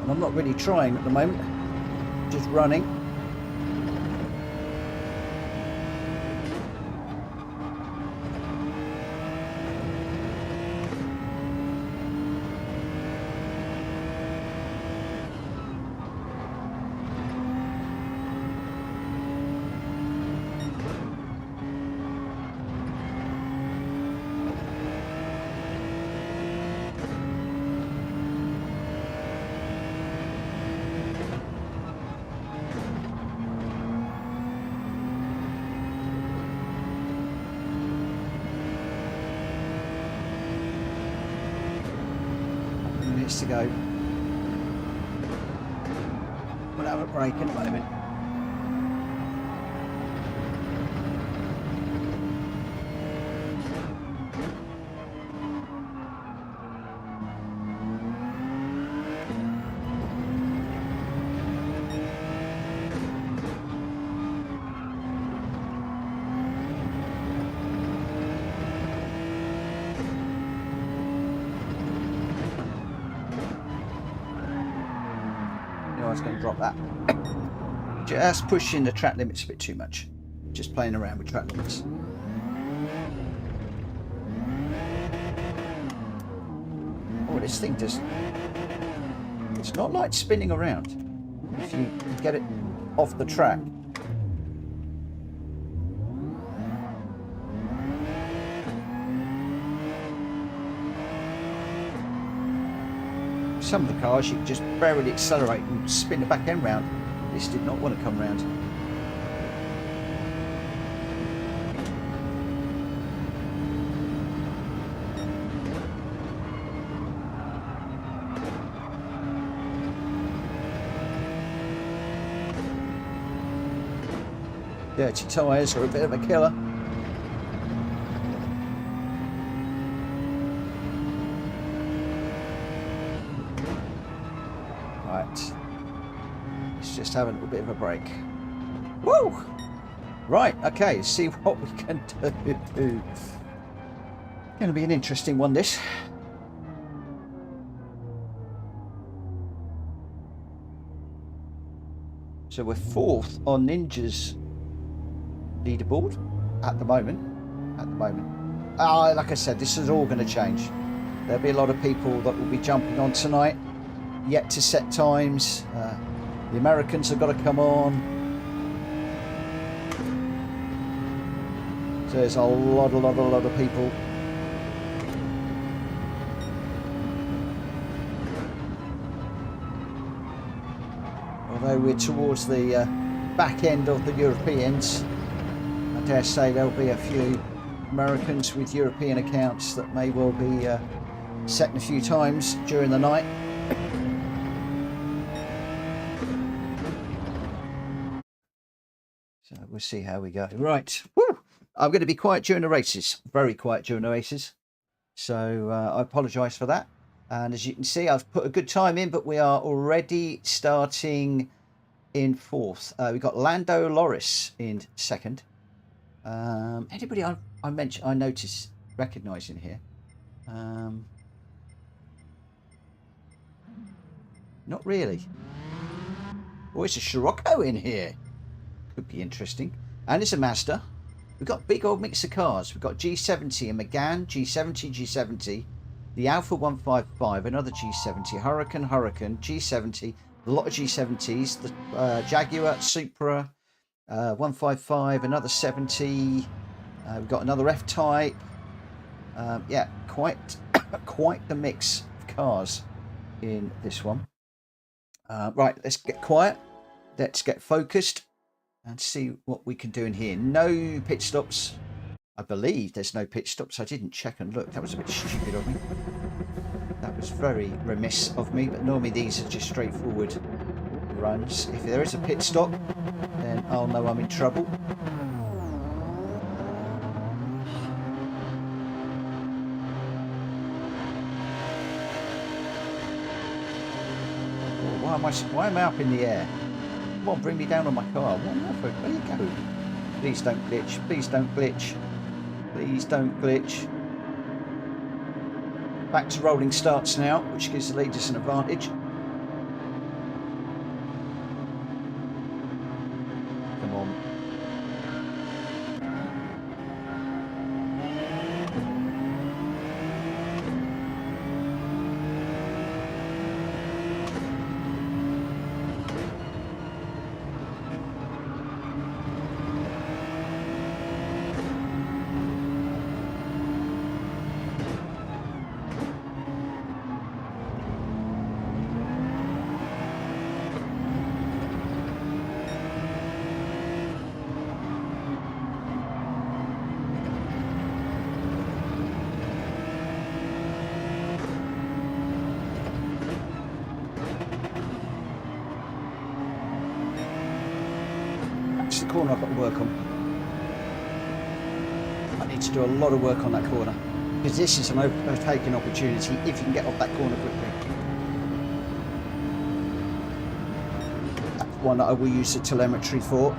And I'm not really trying at the moment, just running. To go. We'll have a break in a moment. going to drop that. Just pushing the track limits a bit too much. Just playing around with track limits. Oh, this thing does... It's not like spinning around. If you get it off the track. Some of the cars you can just barely accelerate and spin the back end round. This did not want to come round. Dirty tyres are a bit of a killer. Right. Let's just have a little bit of a break. Woo! Right, okay, let's see what we can do. Going to be an interesting one, this. So we're 4th on Ninja's leaderboard at the moment. Like I said, this is all going to change. There'll be a lot of people that will be jumping on tonight, yet to set times. The Americans have got to come on. So there's a lot of people. Although we're towards the back end of the Europeans, I dare say there'll be a few Americans with European accounts that may well be setting a few times during the night. So we'll see how we go. Right. Woo! I'm going to be quiet during the races. Very quiet during the races. So I apologise for that. And as you can see, I've put a good time in, but we are already starting in 4th. We've got Lando Loris in 2nd. Anybody I noticed recognising here? Not really. Oh, it's a Scirocco in here. Could be interesting. And it's a Mazda. We've got big old mix of cars. We've got G70 and Megane, G70, the Alpha 155, another G70, Huracan, G70, a lot of G70s, the Jaguar, Supra, 155, another 70. We've got another F-Type. Yeah, quite the mix of cars in this one. Right, let's get quiet. Let's get focused and see what we can do in here. No pit stops. I believe there's no pit stops. I didn't check and look. That was a bit stupid of me. That was very remiss of me, but normally these are just straightforward runs. If there is a pit stop, then I'll know I'm in trouble. Why am I up in the air? Come on, bring me down on my car. Where you go? Please don't glitch. Please don't glitch. Please don't glitch. Back to rolling starts now, which gives the leaders an advantage. Come on. That's the corner I've got to work on. I need to do a lot of work on that corner, because this is an overtaking opportunity if you can get off that corner quickly. That's one that I will use the telemetry for.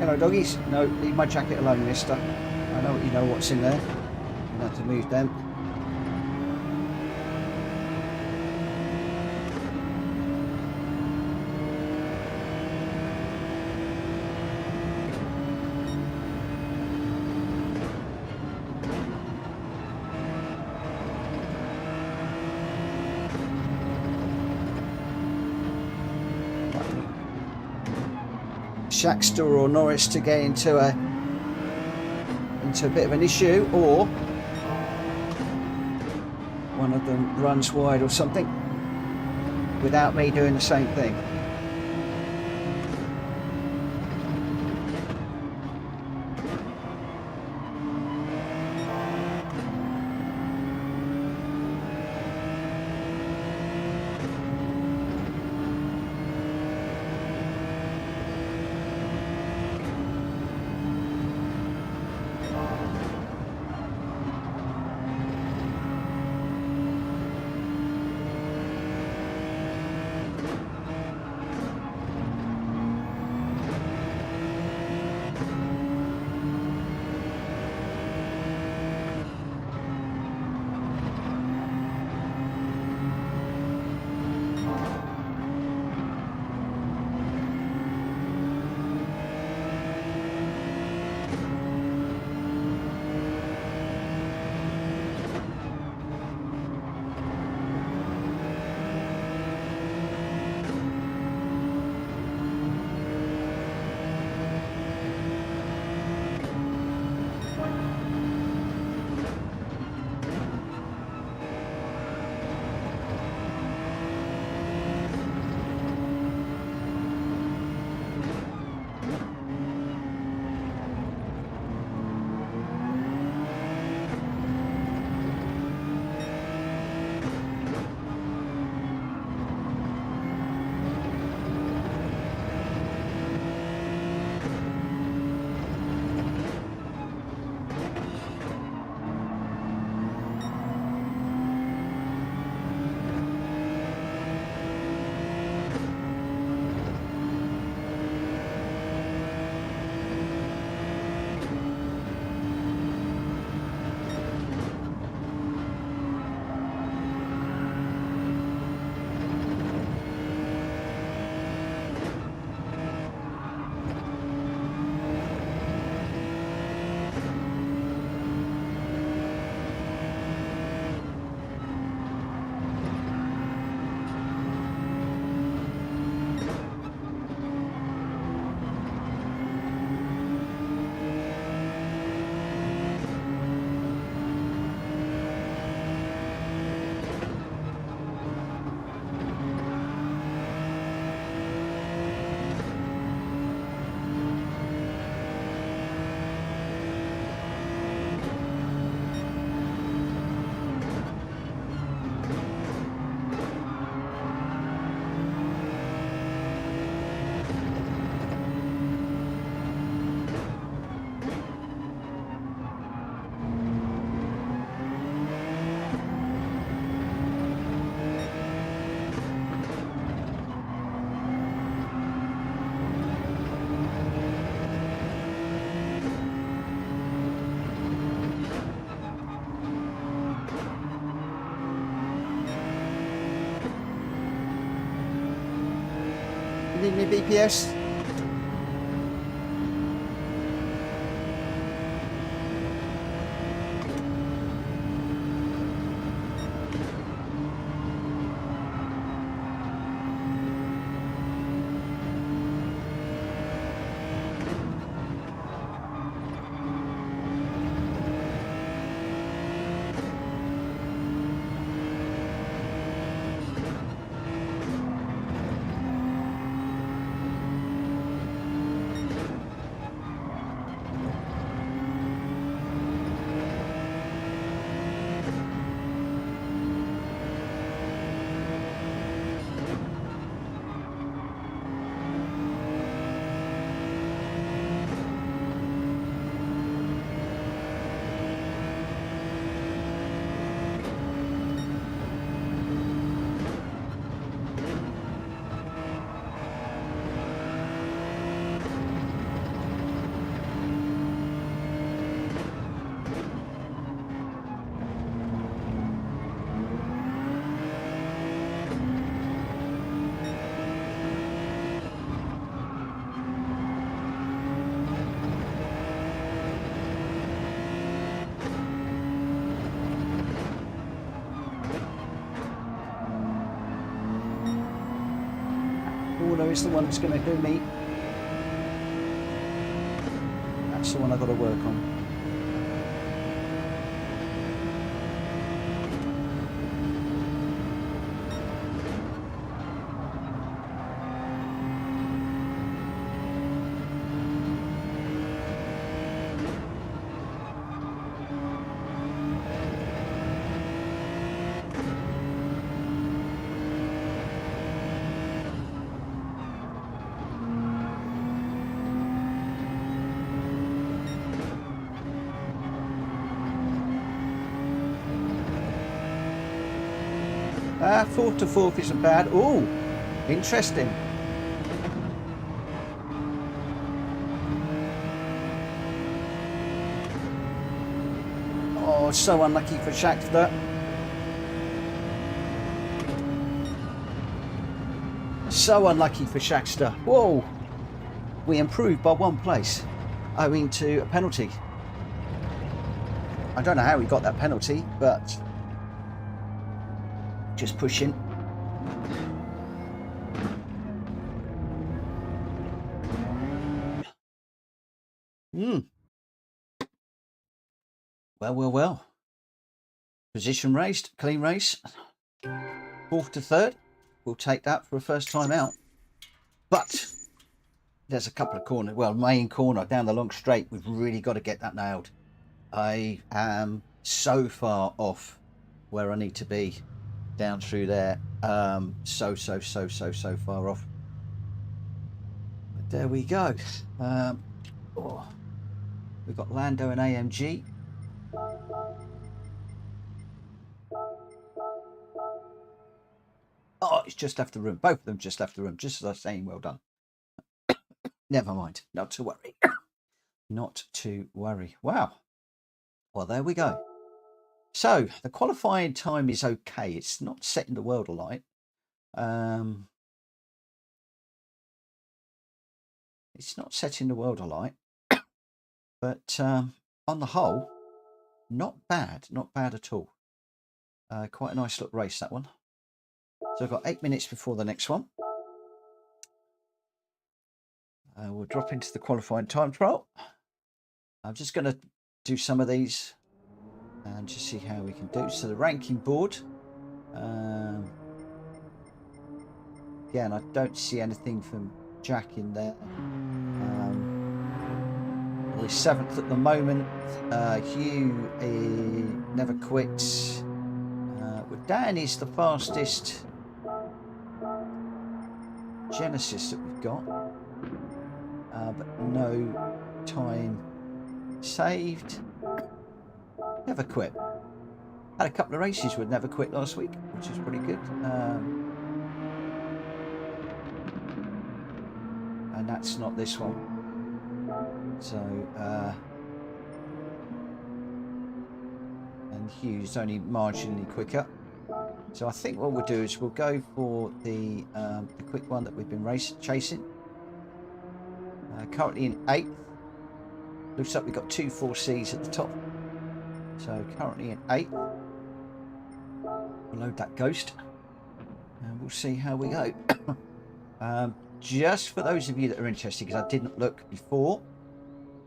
Hello, doggies. No, leave my jacket alone, mister. I know you know what's in there. You have to move them. Shaxter or Norris to get into a bit of an issue, or one of them runs wide or something without me doing the same thing. Need me BPS? corner is the one that's going to do me. That's the one I've got to work on. Fourth to fourth isn't bad. Oh, interesting. Oh, so unlucky for Shakhtar. So unlucky for Shakhtar. Whoa. We improved by 1 place owing to a penalty. I don't know how we got that penalty, but just pushing. Well. Position raised, clean race. 4th to 3rd. We'll take that for a first time out. But there's a couple of corners. Well, main corner down the long straight. We've really got to get that nailed. I am so far off where I need to be down through there. So far off. But there we go. We've got Lando and AMG. Oh, it's just left the room. Both of them just left the room. Just as I was saying, well done. Never mind. Not to worry. Not to worry. Wow. Well, there we go. So the qualifying time is okay. It's not setting the world alight. It's not setting the world alight. But on the whole, not bad. Not bad at all. Quite a nice little race, that one. So I've got 8 minutes before the next one. We'll drop into the qualifying time trial. I'm just going to do some of these and just see how we can do. So the ranking board. Again, I don't see anything from Jack in there. We're 7th at the moment. Hugh never quits. Well, Dan is the fastest Genesis that we've got, but no time saved. Never quit. Had a couple of races with never quit last week, which is pretty good. And that's not this one. So, and Hugh's only marginally quicker. So I think what we'll do is we'll go for the quick one that we've been chasing. Currently in 8th. Looks like we've got 2 4Cs at the top. So currently in 8th. We'll load that Ghost and we'll see how we go. Just for those of you that are interested, because I didn't look before,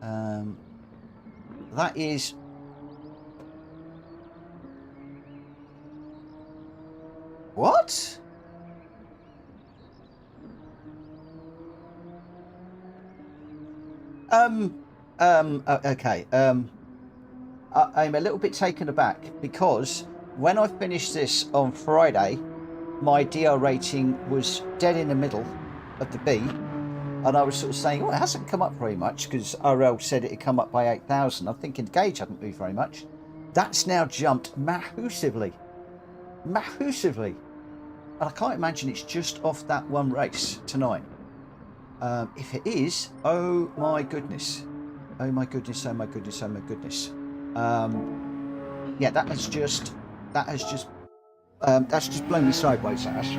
that is what? Okay. I'm a little bit taken aback because when I finished this on Friday, my DR rating was dead in the middle of the B, and I was sort of saying, well, it hasn't come up very much because RL said it had come up by 8,000. I'm thinking gauge hadn't moved very much. That's now jumped massively. And I can't imagine it's just off that one race tonight. If it is, oh my goodness. Yeah, that's just blown me sideways, Ash.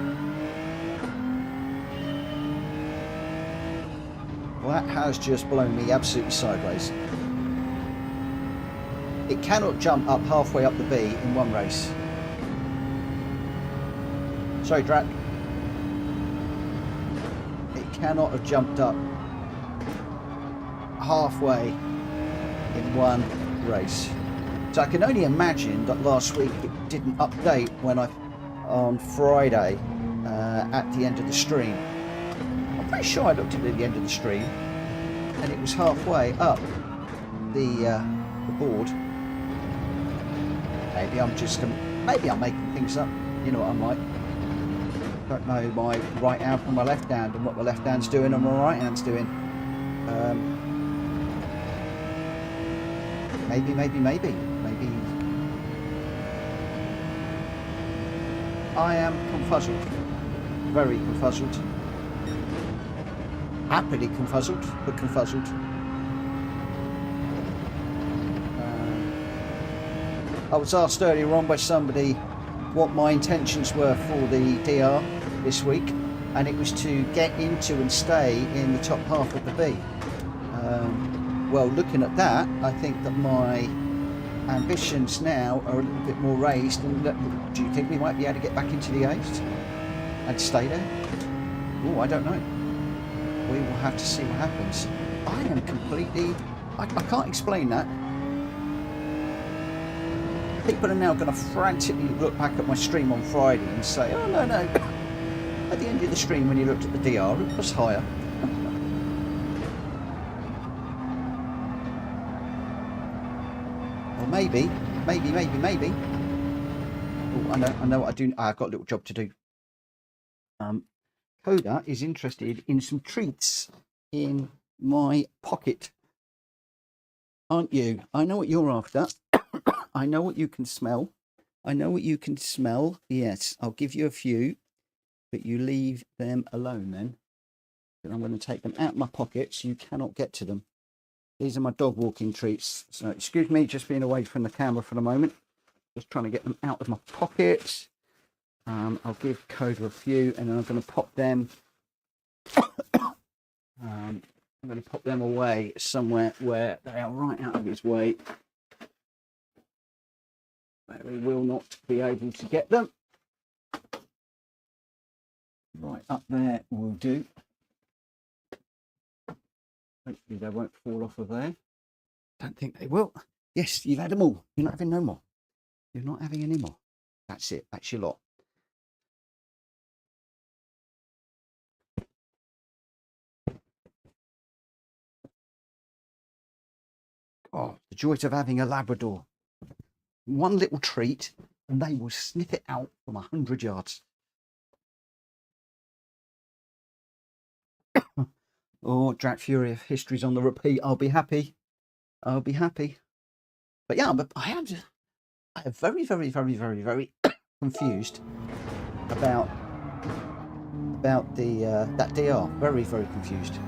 Well, that has just blown me absolutely sideways. It cannot jump up halfway up the B in one race. Sorry, Drac. cannot have jumped up halfway in one race. So I can only imagine that last week it didn't update when on Friday at the end of the stream. I'm pretty sure I looked at it at the end of the stream and it was halfway up the board. Maybe I'm making things up. You know what I'm like. Don't know my right hand from my left hand and what my left hand's doing and my right hand's doing. Maybe. I am confuzzled. Very confuzzled. Happily confuzzled, but confuzzled. I was asked earlier on by somebody what my intentions were for the DR this week, and it was to get into and stay in the top half of the B. Well, looking at that, I think that my ambitions now are a little bit more raised. And do you think we might be able to get back into the A's and stay there? Oh, I don't know. We will have to see what happens. I am completely... I can't explain that. People are now going to frantically look back at my stream on Friday and say, oh, no. At the end of the stream, when you looked at the DR, it was higher. Or maybe. Oh, I know what I do. I've got a little job to do. Coda is interested in some treats in my pocket. Aren't you? I know what you're after. I know what you can smell. Yes, I'll give you a few, but you leave them alone then. And I'm going to take them out of my pocket so you cannot get to them. These are my dog walking treats. So excuse me, just being away from the camera for the moment. Just trying to get them out of my pocket. I'll give Coda a few, and then I'm going to pop them. I'm going to pop them away somewhere where they are right out of his way, where he will not be able to get them. Right up there will do. Hopefully they won't fall off of there. Don't think they will. Yes, you've had them all. You're not having no more. You're not having any more. That's it. That's your lot. Oh, the joys of having a Labrador. One little treat and they will sniff it out from 100 yards. Oh, Drat Fury, if history's on the repeat, I'll be happy. But yeah, but I am very confused about the that DR. Very confused.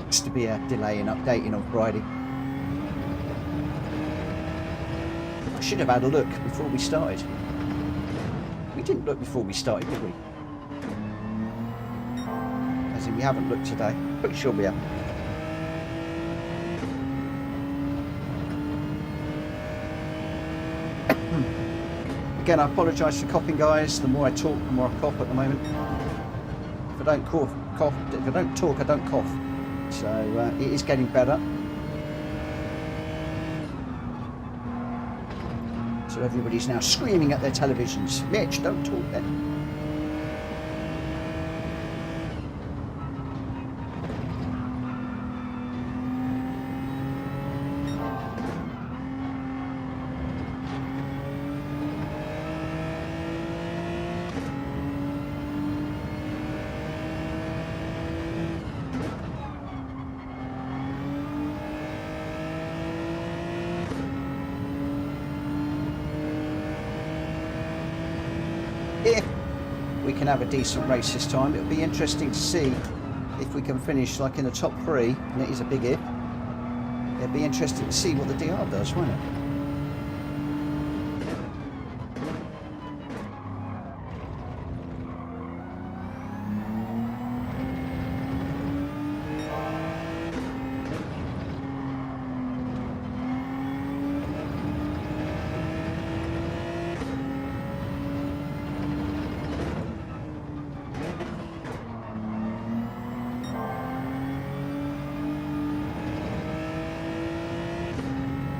It's to be a delay in updating on Friday. I should have had a look before we started. We didn't look before we started, did we? As in, we haven't looked today. Pretty sure we haven't. Again, I apologise for coughing, guys. The more I talk, the more I cough at the moment. If I don't cough, if I don't talk, I don't cough. So it is getting better. So everybody's now screaming at their televisions. Mitch, don't talk then. If we can have a decent race this time, it'll be interesting to see if we can finish like in the top 3, and it is a big if. It'll be interesting to see what the DR does, won't it?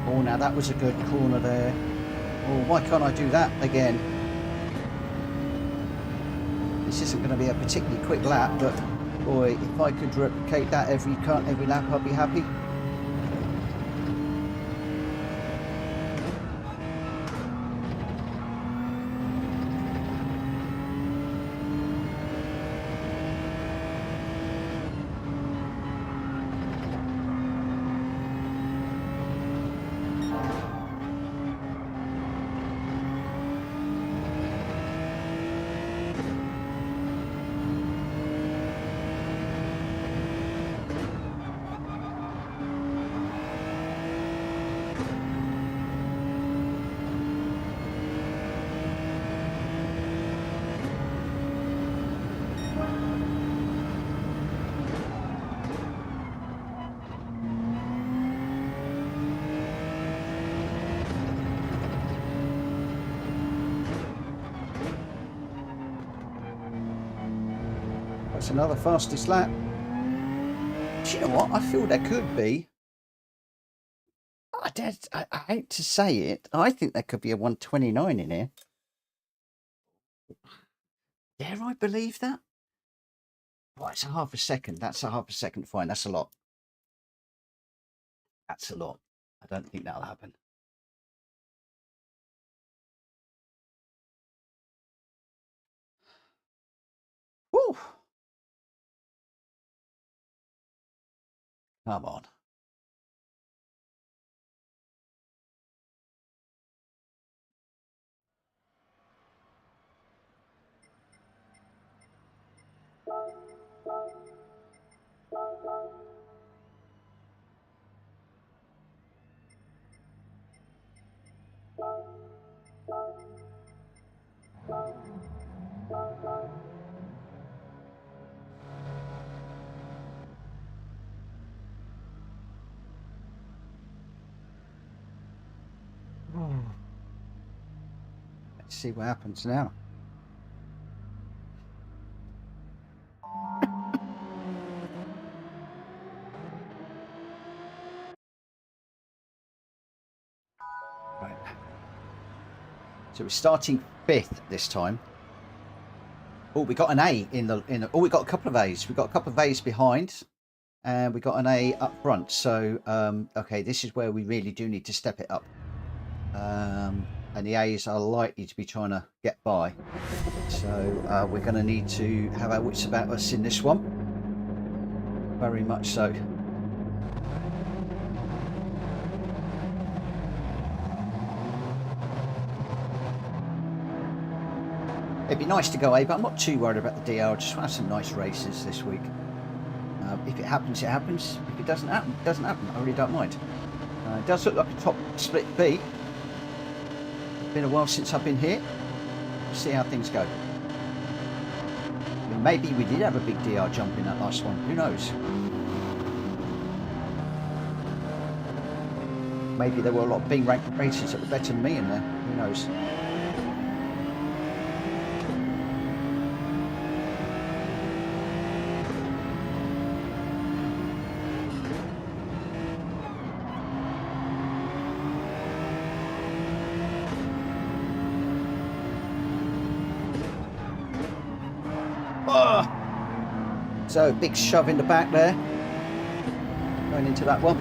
Oh, now that was a good corner there. Oh, why can't I do that again? This isn't going to be a particularly quick lap, but boy, if I could replicate that every lap, I'd be happy. That's another fastest lap. Do you know what? I feel there could be. I hate to say it. I think there could be a 129 in here. Dare I believe that? Well, it's a half a second. That's a half a second fine. That's a lot. That's a lot. I don't think that'll happen. Woo! Come on. Let's see what happens now. Right. So we're starting 5th this time. Oh, we got an A in the. Oh, we got a couple of A's. We got a couple of A's behind, and we got an A up front. So, okay, this is where we really do need to step it up. And the A's are likely to be trying to get by. So we're going to need to have our wits about us in this one. Very much so. It'd be nice to go A, but I'm not too worried about the DR. I just want to have some nice races this week. If it happens, it happens. If it doesn't happen, it doesn't happen. I really don't mind. It does look like a top split B. It's been a while since I've been here. Let's see how things go. I mean, maybe we did have a big DR jump in that last one. Who knows? Maybe there were a lot of B-ranked races that were better than me in there. Who knows? So big shove in the back there, going into that one.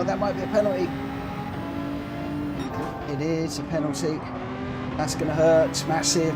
that might be a penalty. It is a penalty. That's going to hurt. It's massive.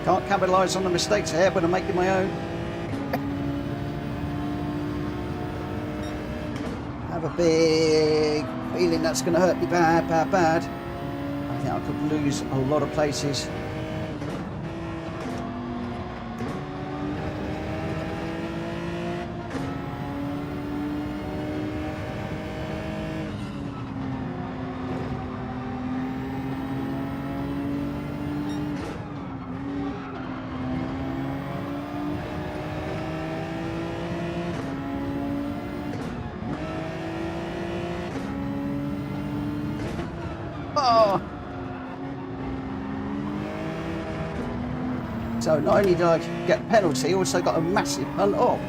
Can't capitalise on the mistakes here when I'm making my own. I have a big feeling that's going to hurt me bad. I think I could lose a lot of places. Oh. So not only did I get a penalty, I also got a massive punt off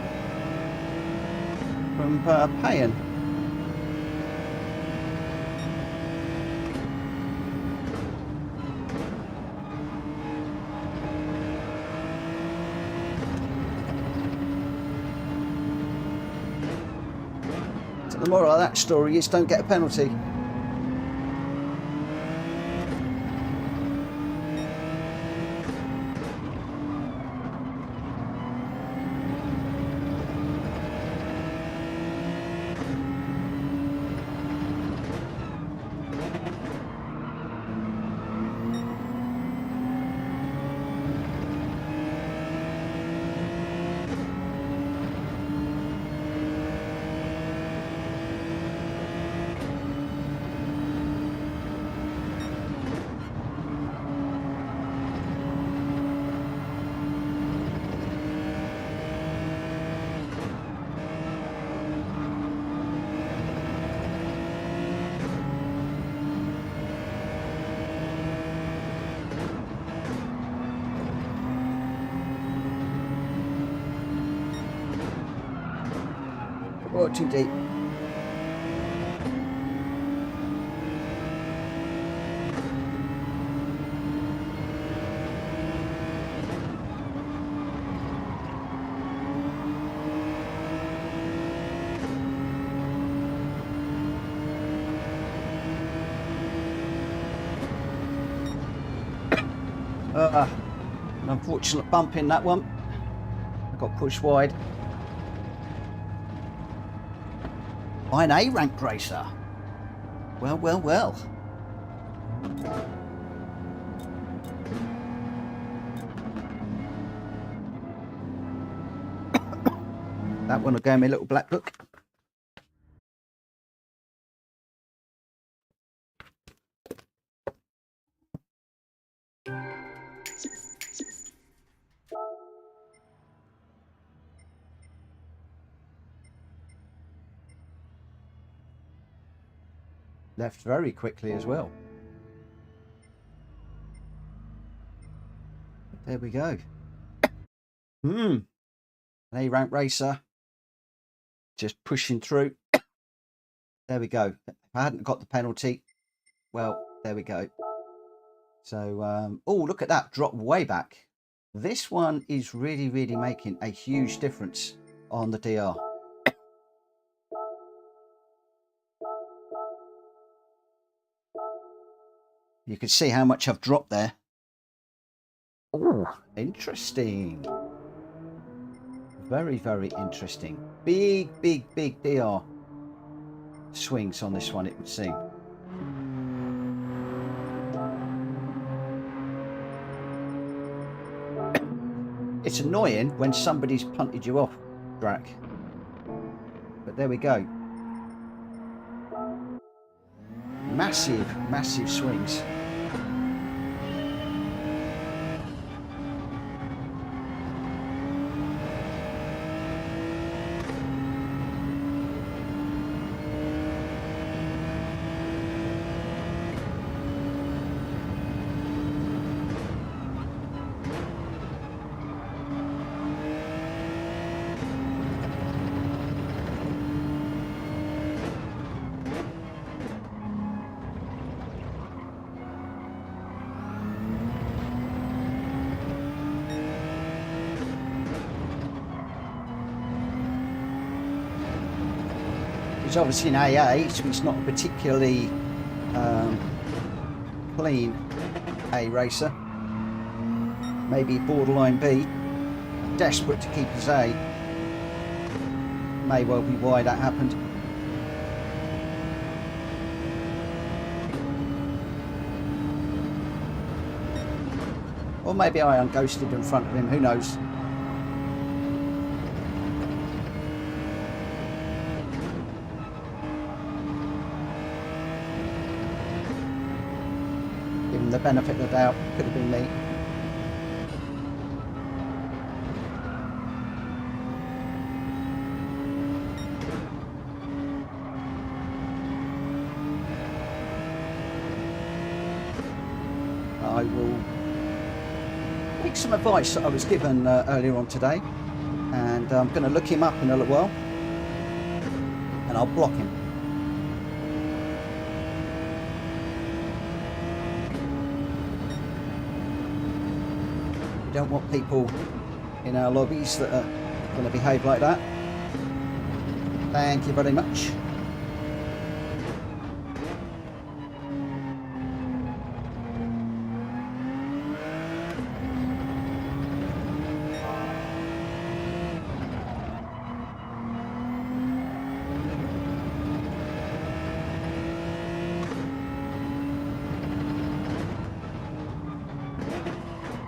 from paying. So the moral of that story is don't get a penalty. Oh, too deep. An unfortunate bump in that one. I got pushed wide. By an A-rank racer. Well. That one will give me a little black book. Left very quickly as well. There we go. An A-rank racer. Just pushing through. There we go. If I hadn't got the penalty, well, there we go. So, oh, look at that. Drop way back. This one is really making a huge difference on the DR. You can see how much I've dropped there. Oh, interesting. Very interesting. Big DR swings on this one, it would seem. It's annoying when somebody's punted you off track. But there we go. Massive, massive swings. It's obviously an AA, so it's not a particularly clean A racer. Maybe borderline B. Desperate to keep his A. May well be why that happened. Or maybe I unghosted in front of him, who knows. The benefit of the doubt, could have been me. I will take some advice that I was given earlier on today, and I'm going to look him up in a little while and I'll block him. Don't want people in our lobbies that are going to behave like that. Thank you very much.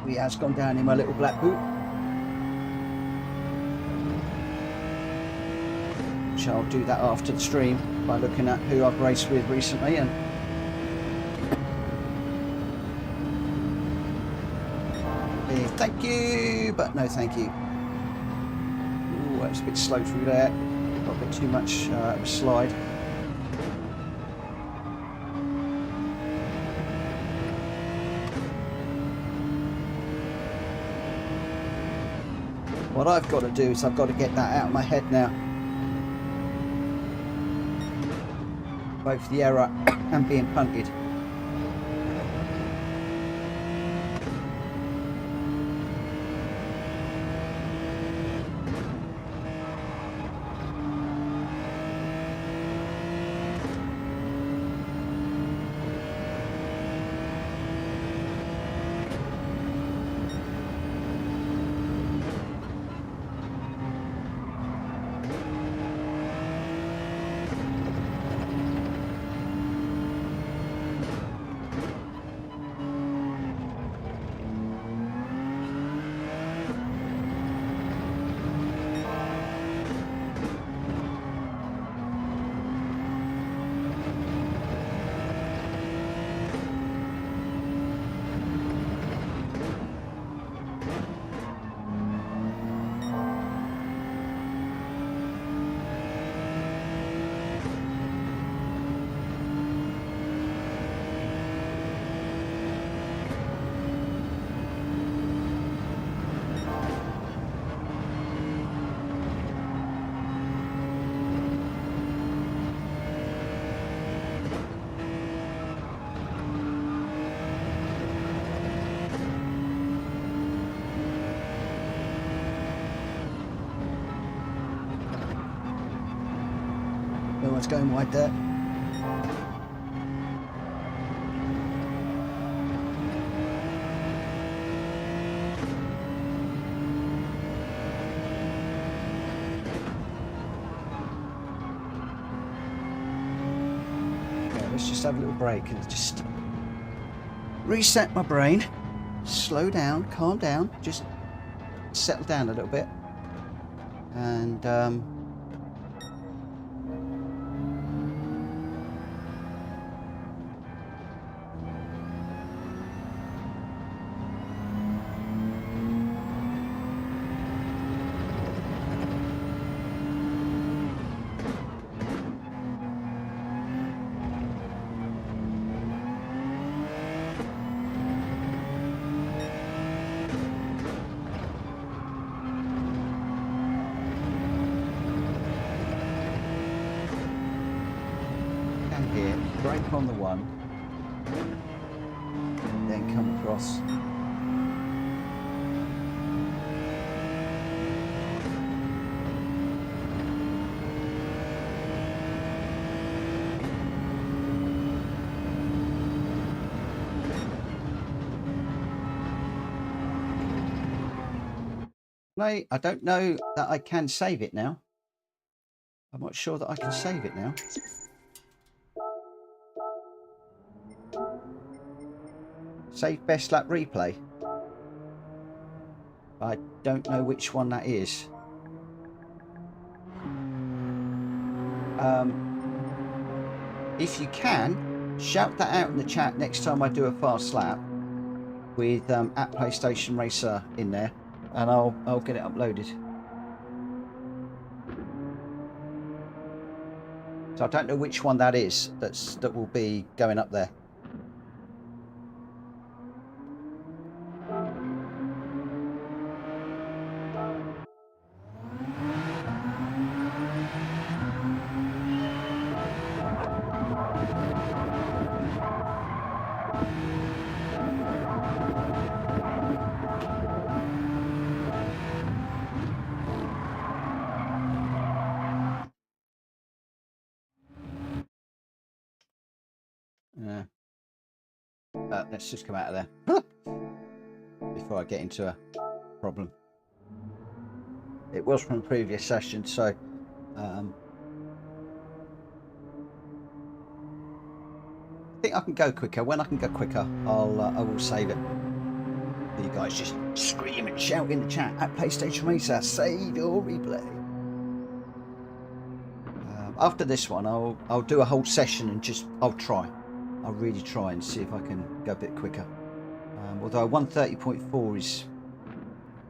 He has gone down in my little black boot. So I'll do that after the stream by looking at who I've raced with recently and thank you, but no thank you. Ooh, that was a bit slow through there. Got a bit too much of a slide. What I've got to do is I've got to get that out of my head now. Both the error and being punted. Everyone's going wide there. Okay, let's just have a little break and just reset my brain. Slow down, calm down, just settle down a little bit, and here, brake on the one, then come across. No, I don't know that I can save it now. I'm not sure that I can save it now. Save best lap replay. I don't know which one that is. If you can, shout that out in the chat next time I do a fast lap with at PlayStation Racer in there, and I'll get it uploaded. So I don't know which one that is that will be going up there. Let's just come out of there before I get into a problem. It was from a previous session, so I think I can go quicker. When I can go quicker, I will save it. You guys just scream and shout in the chat at PlayStation Racer, save your replay. After this one, I'll do a whole session and I'll really try and see if I can go a bit quicker. Although 130.4 is,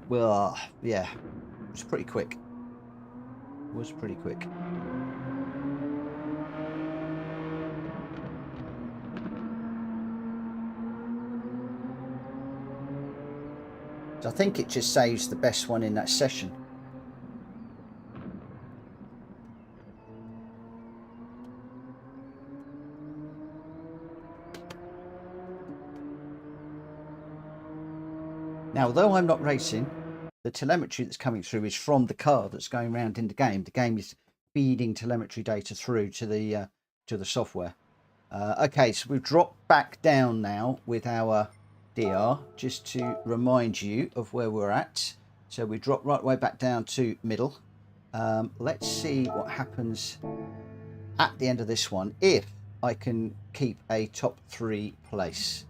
well, yeah, it was pretty quick. It was pretty quick. So I think it just saves the best one in that session. Now, although I'm not racing, the telemetry that's coming through is from the car that's going around in the game. The game is feeding telemetry data through to the software. Okay, so we've dropped back down now with our DR, just to remind you of where we're at. So we drop right way back down to middle. Let's see what happens at the end of this one if I can keep a top 3 place.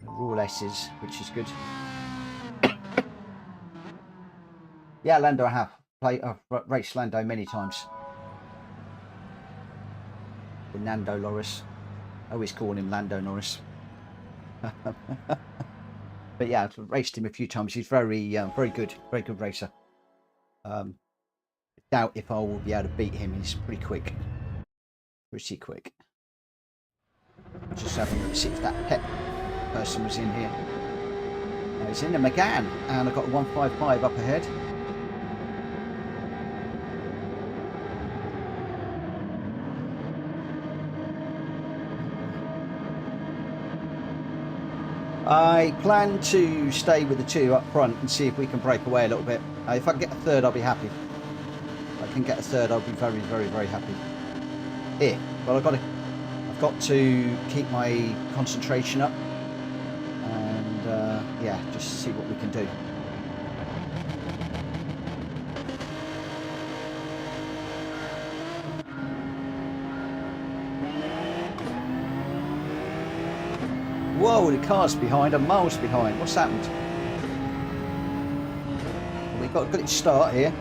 Rule S's, which is good. Yeah, Lando, I have raced Lando many times. With Nando Norris. I always call him Lando Norris. But yeah, I've raced him a few times. He's very good racer. Doubt if I will be able to beat him. He's pretty quick. Just having a look to see if that pet person was in here. He's in a McGann, and I've got a 155 up ahead. I plan to stay with the 2 up front and see if we can break away a little bit. If I can get a 3rd, I'll be happy. If I can get a 3rd, I'll be very, very, very happy. Here, but I've got to keep my concentration up, and yeah, just see what we can do. Whoa, the car's behind, and miles behind. What's happened? We've got a good start here.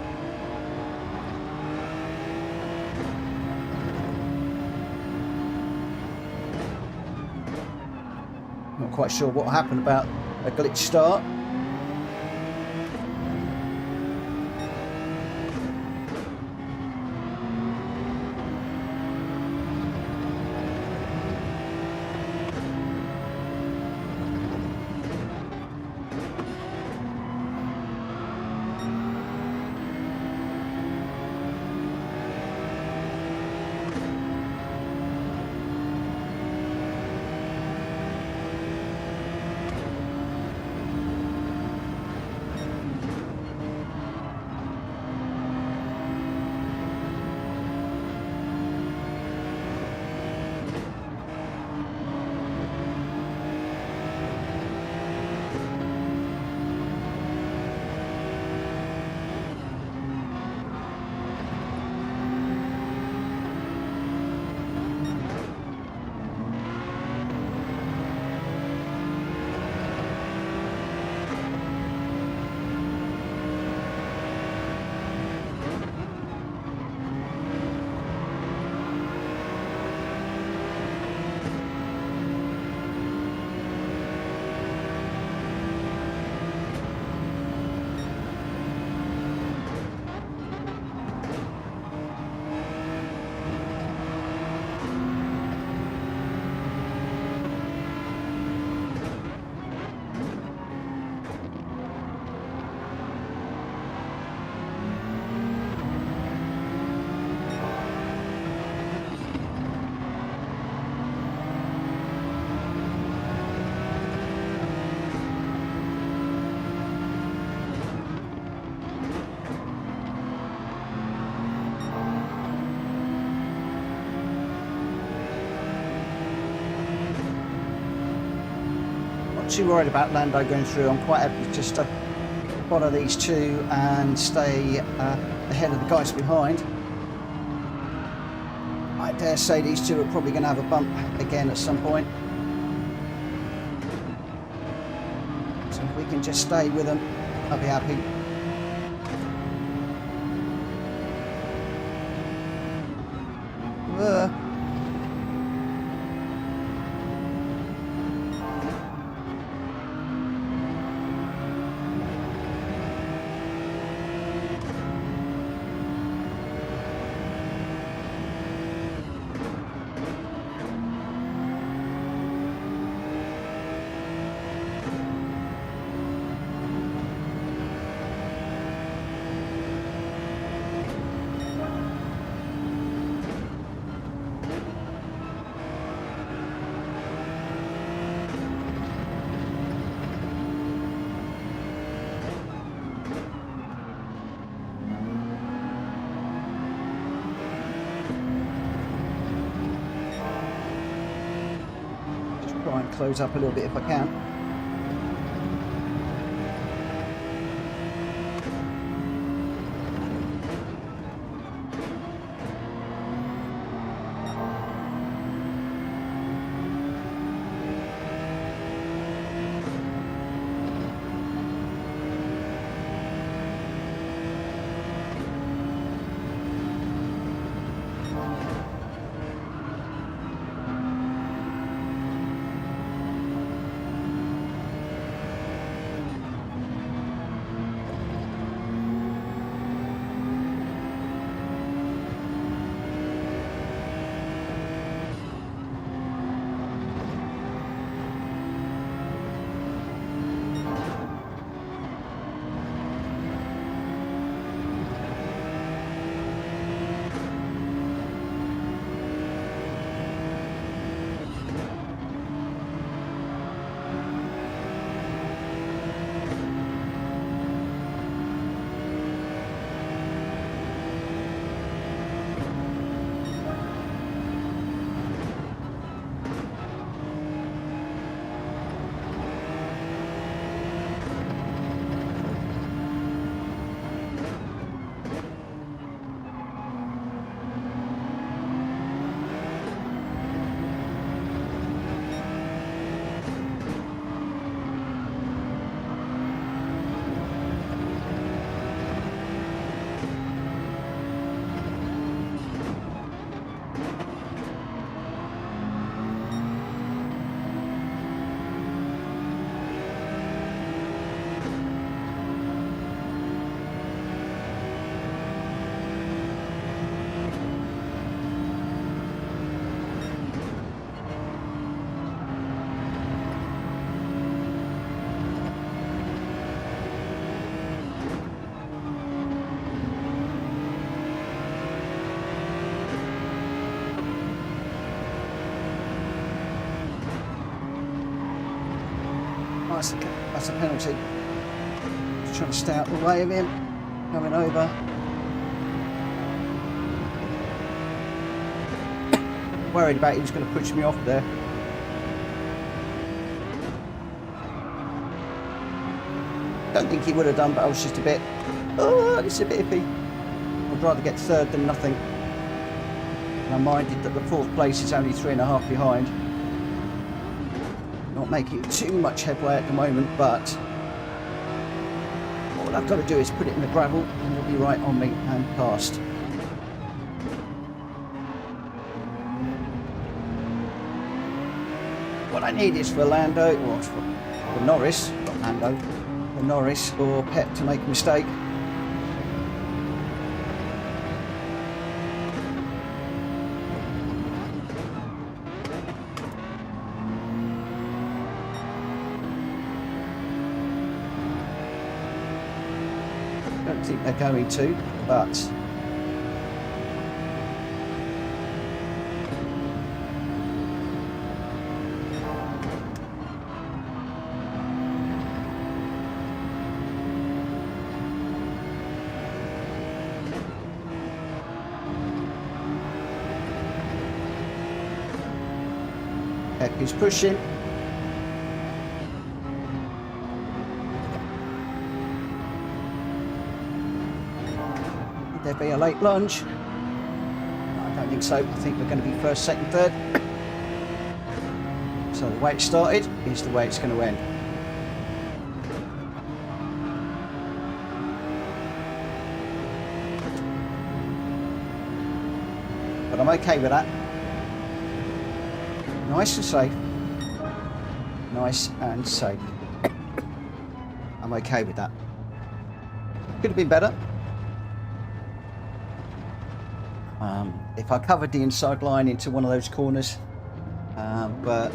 Not quite sure what happened about a glitch start. Too worried about Lando going through. I'm quite happy just to follow these two and stay ahead of the guys behind. I dare say these two are probably going to have a bump again at some point. So if we can just stay with them, I'll be happy. Try and close up a little bit if I can. that's a penalty. Just trying to stay out of the way of him. Coming over. Worried about he was going to push me off there. Don't think he would have done, but I was just a bit, oh, it's a bit iffy. I'd rather get third than nothing. And I'm minded that the fourth place is only 3.5 behind. Not making too much headway at the moment, but all I've got to do is put it in the gravel and it'll be right on me and past. What I need is for Lando, or for Norris, not Lando, for Norris or Pep to make a mistake. Don't think they're going to, but Pep is pushing. Would there be a late lunge? No, I don't think so. I think we're going to be first, second, third. So the way it started is the way it's going to end. But I'm okay with that. Nice and safe. Nice and safe. I'm okay with that. Could have been better. If I covered the inside line into one of those corners. But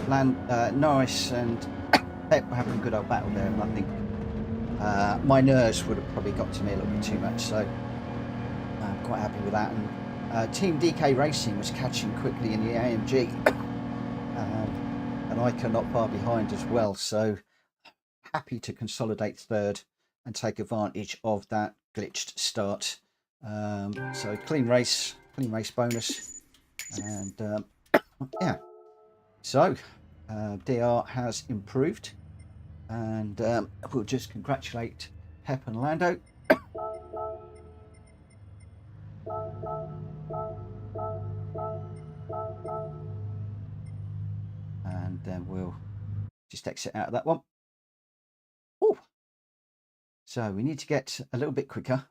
Norris and Pep were having a good old battle there. And I think my nerves would have probably got to me a little bit too much. So I'm quite happy with that. And Team DK Racing was catching quickly in the AMG. And Ica not far behind as well, so happy to consolidate third and take advantage of that glitched start. So clean race bonus, and yeah. So DR has improved, and we'll just congratulate Pep and Lando. And then we'll just exit out of that one. Ooh. So we need to get a little bit quicker.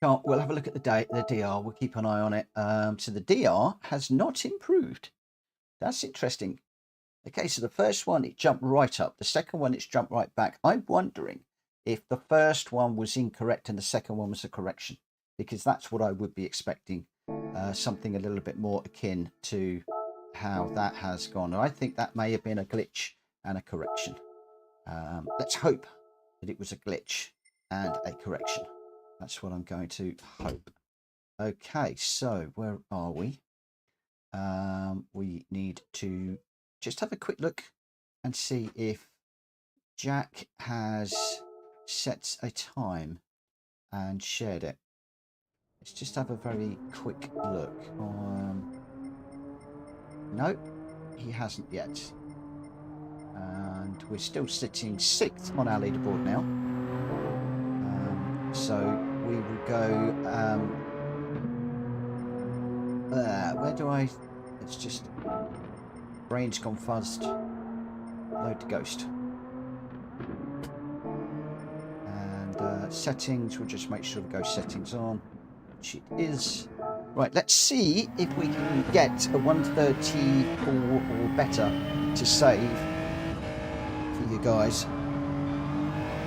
We'll have a look at the DR. We'll keep an eye on it. So the DR has not improved. That's interesting. Okay, so the first one, it jumped right up. The second one, it's jumped right back. I'm wondering if the first one was incorrect and the second one was a correction, because that's what I would be expecting. Something a little bit more akin to how that has gone. I think that may have been a glitch and a correction. Let's hope that it was a glitch and a correction. That's what I'm going to hope. Okay, so where are we? We need to just have a quick look and see if Jack has set a time and shared it. Let's just have a very quick look. No, he hasn't yet. And we're still sitting 6th on our leaderboard now. So we will go, where do I, it's just, brain's gone fuzzed, load to ghost. And settings, we'll just make sure the ghost settings on, which it is. Right, let's see if we can get a 134 or better to save for you guys.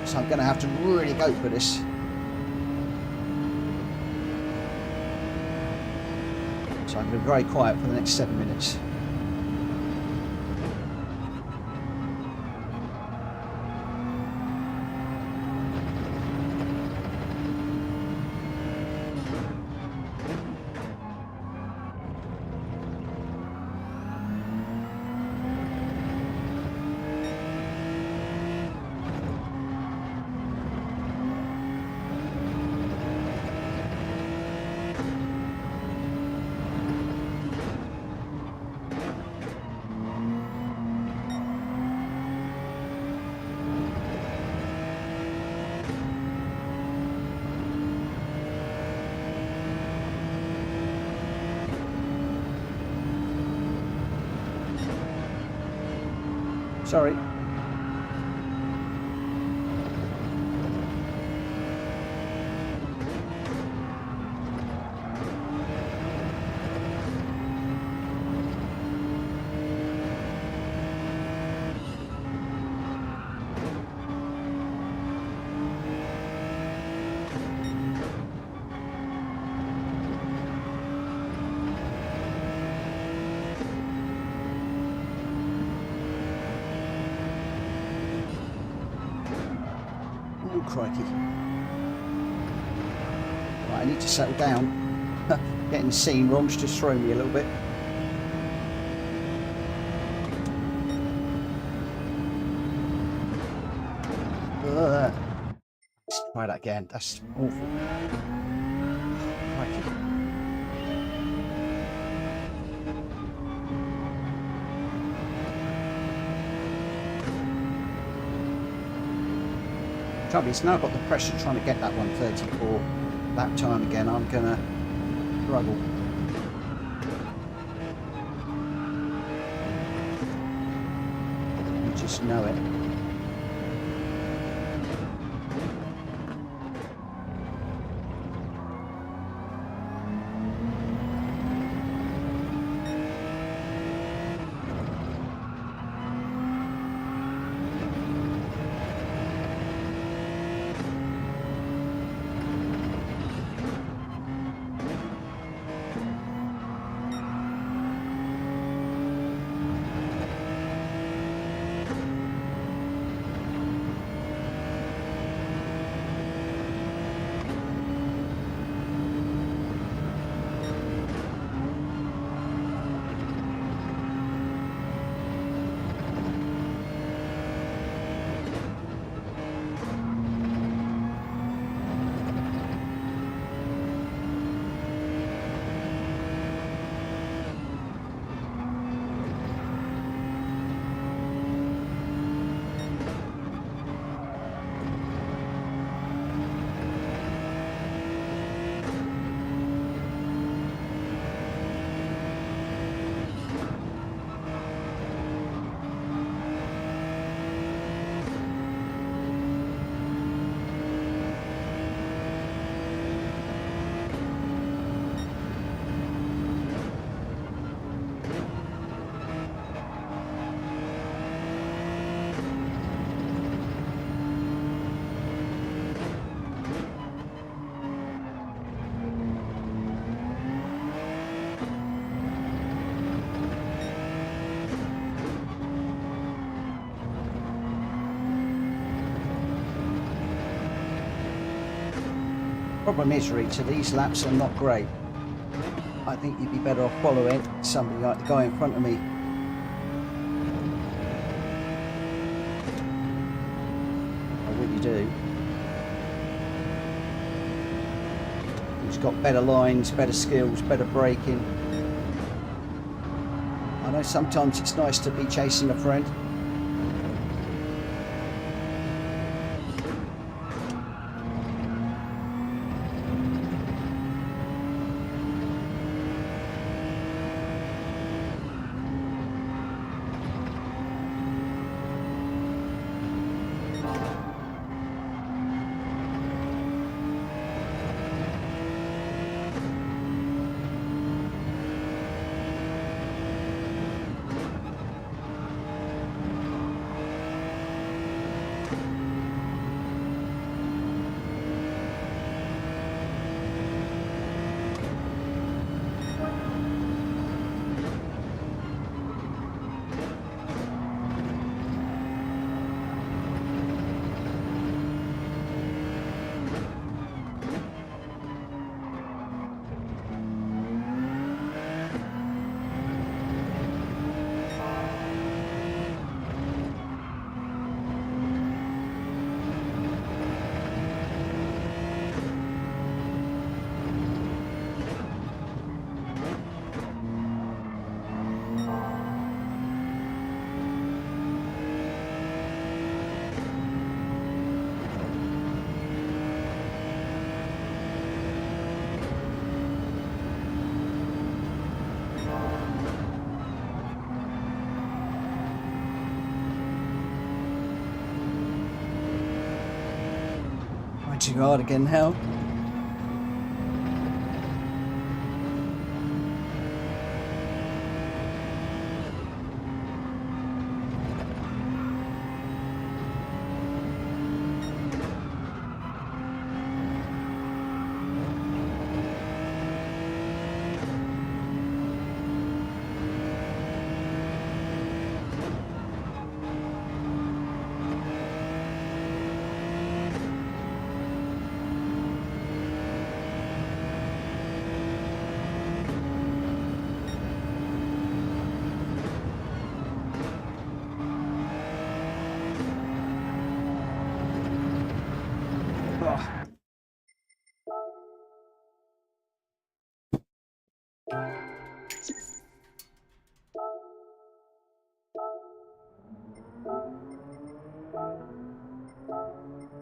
So I'm going to have to really go for this. So I'm going to be very quiet for the next 7 minutes. Sorry. Oh, crikey. Right, I need to settle down. Getting the scene wrong's just thrown me a little bit. Let's try that again. That's awful. Crikey. Trouble is, now I've got the pressure trying to get that 134 lap time again. I'm gonna struggle. You just know it. Problem is, Rita, these laps are not great. I think you'd be better off following somebody like the guy in front of me. I really do. He's got better lines, better skills, better braking. I know sometimes it's nice to be chasing a friend. too hard again now.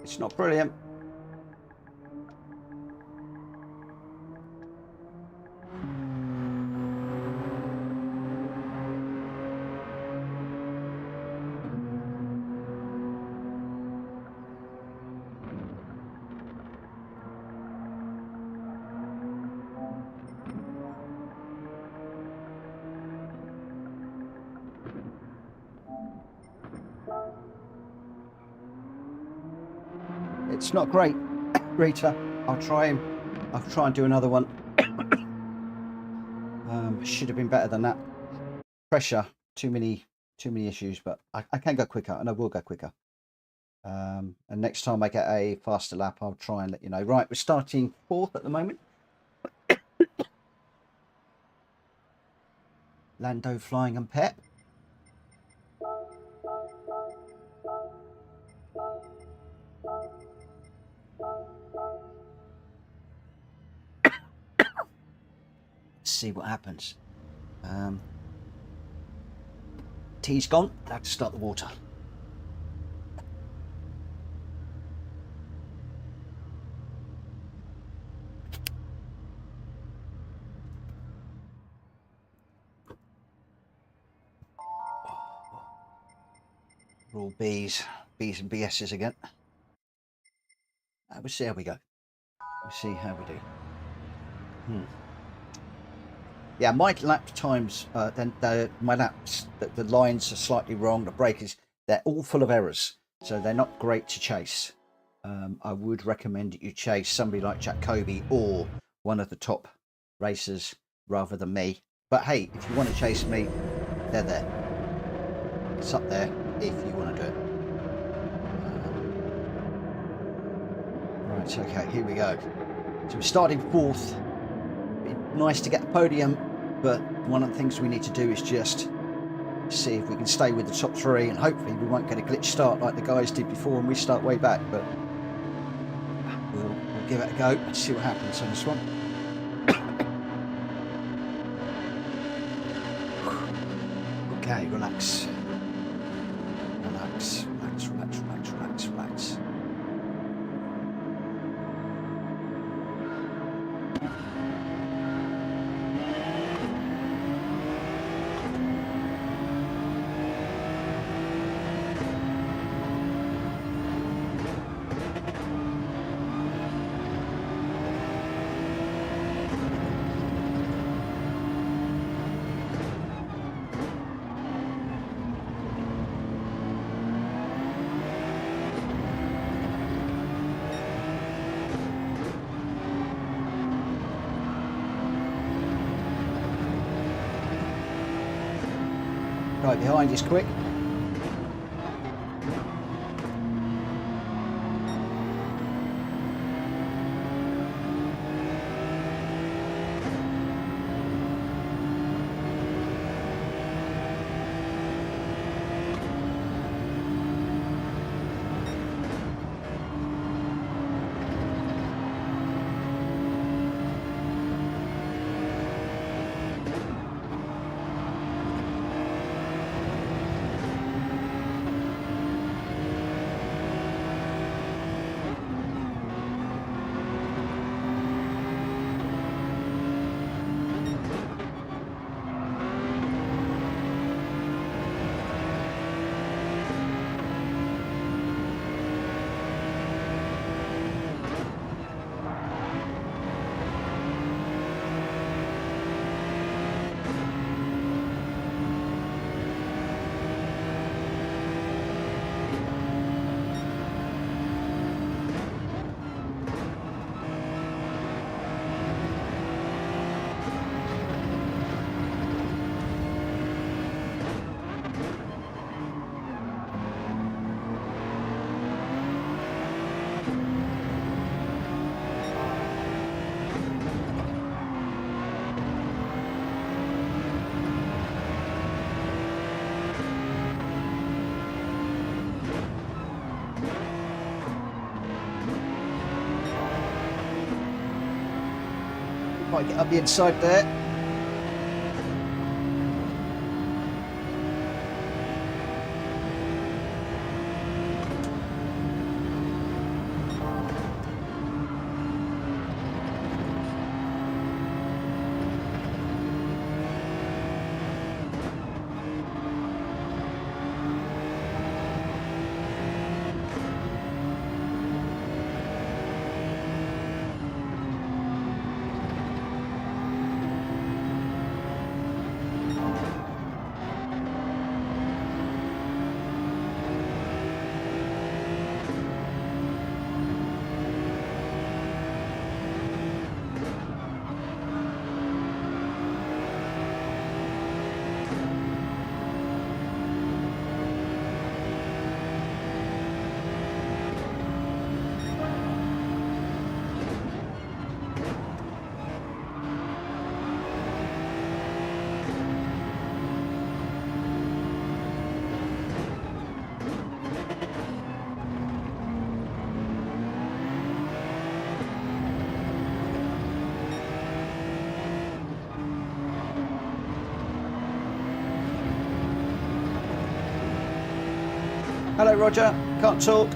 It's not brilliant. It's not great, Rita. I'll try and do another one. Should have been better than that. Pressure, too many issues, but I can go quicker, and I will go quicker. And next time I get a faster lap, I'll try and let you know. Right, we're starting 4th at the moment. Lando, Flying and Pep. See what happens. Tea's gone. I have to start the water. We're all B's and BS's again. We'll see how we go. We'll see how we do. Yeah, my lap times, my laps, the lines are slightly wrong. The breakers, they're all full of errors, so they're not great to chase. I would recommend that you chase somebody like Jacoby or one of the top racers rather than me. But hey, if you want to chase me, they're there. It's up there if you want to do it. Right, okay, here we go. So we're starting 4th. Nice to get a podium, but one of the things we need to do is just see if we can stay with the top 3, and hopefully we won't get a glitch start like the guys did before and we start way back, but we'll give it a go and see what happens on this one. Okay, relax. Relax, relax, relax, relax, relax, relax. Right behind is quick. Might get up the inside there. Hello, Roger. Can't talk.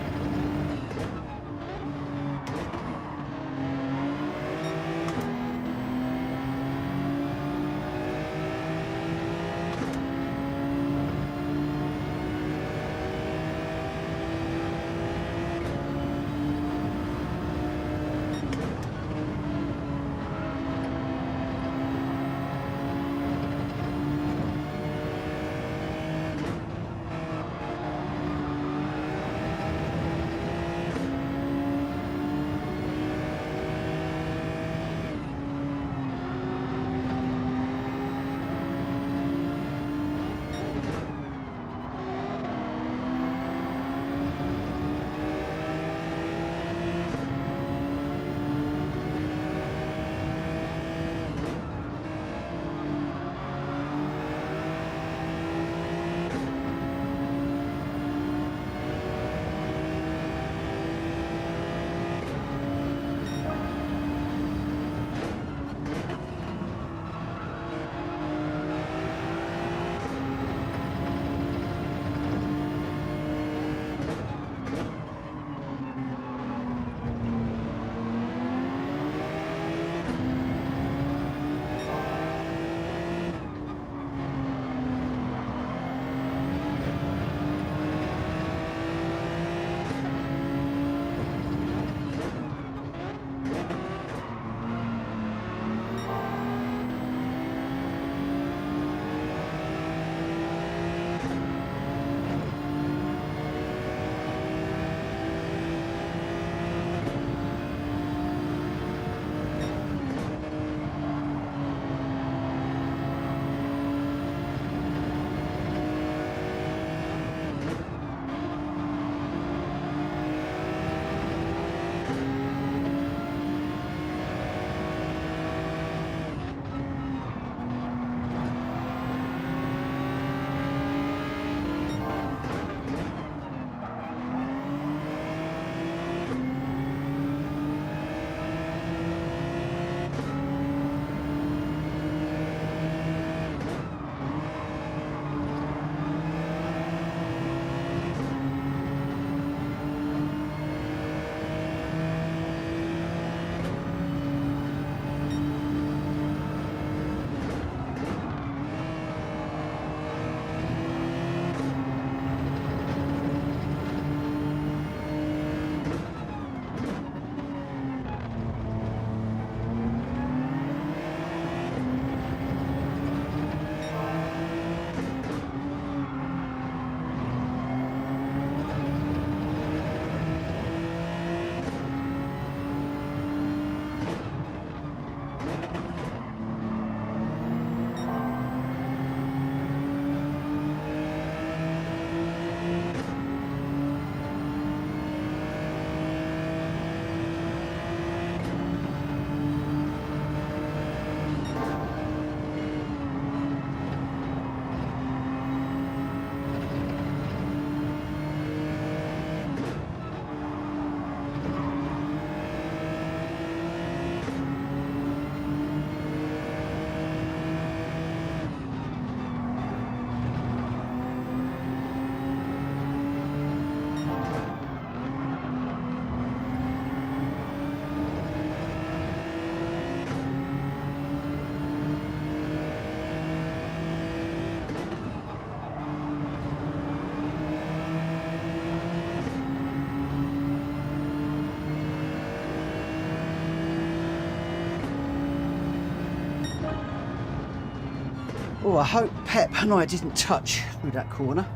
Oh, I hope Pep and I didn't touch through that corner.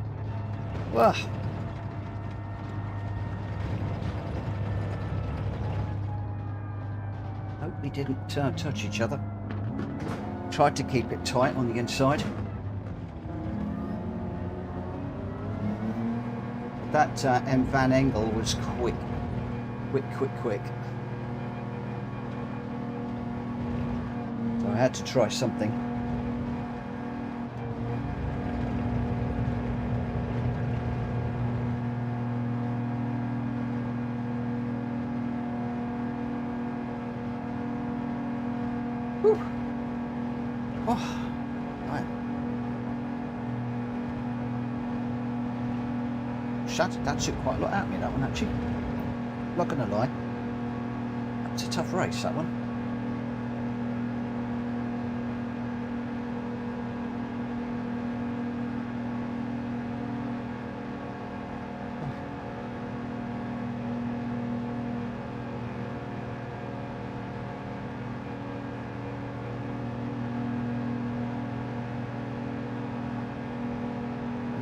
Well, hope we didn't touch each other. Tried to keep it tight on the inside. That M Van Engel was quick. Quick. So I had to try something. Whew. Oh, right. That took quite a lot out of me, that one, actually. Not gonna lie. It's a tough race, that one.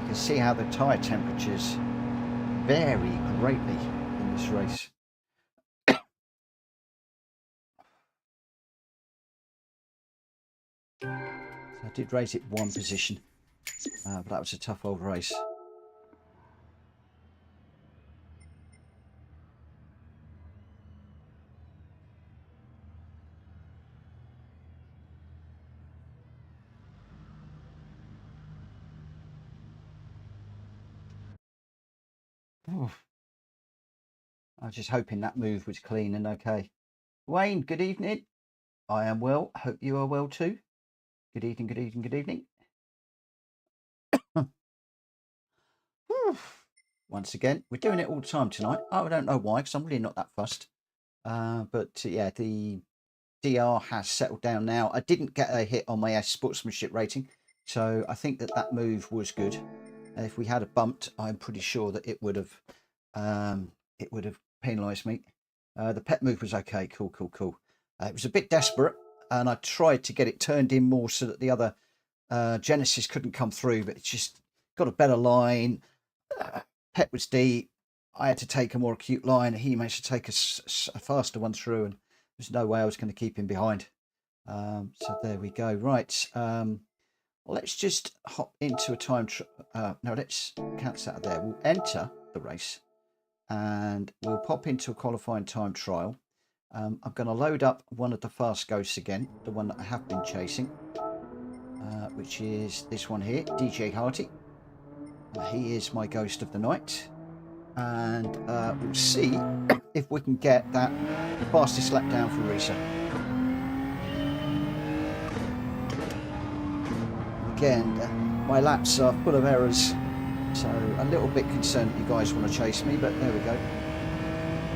You can see how the tyre temperatures vary greatly in this race. So I did raise it one position, but that was a tough old race. Oh. I was just hoping that move was clean and okay. Wayne, good evening. I am well. Hope you are well too. Good evening. Once again, we're doing it all the time tonight. I don't know why, because I'm really not that fussed. But yeah, the DR has settled down now. I didn't get a hit on my sportsmanship rating, so I think that move was good. If we had a bumped, I'm pretty sure that it would have penalised me. The pet move was okay. Cool. It was a bit desperate, and I tried to get it turned in more so that the other Genesis couldn't come through, but it's just got a better line. Pet was deep. I had to take a more acute line. He managed to take a faster one through, and there's no way I was going to keep him behind. So there we go. Right. Let's just hop into a time. No, let's cancel out of there. We'll enter the race, and we'll pop into a qualifying time trial. I'm going to load up one of the fast ghosts again, the one that I have been chasing, which is this one here, DJ Hardy. He is my ghost of the night, and we'll see if we can get that fastest lap down for Risa. Again, my laps are full of errors, so a little bit concerned that you guys want to chase me, but there we go.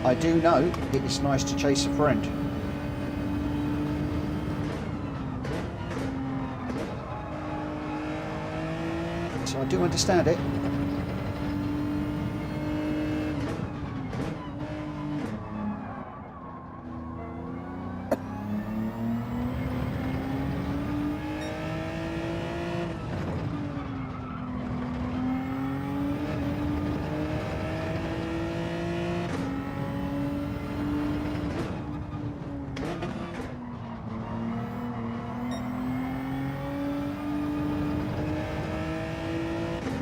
I do know it is nice to chase a friend. So I do understand it.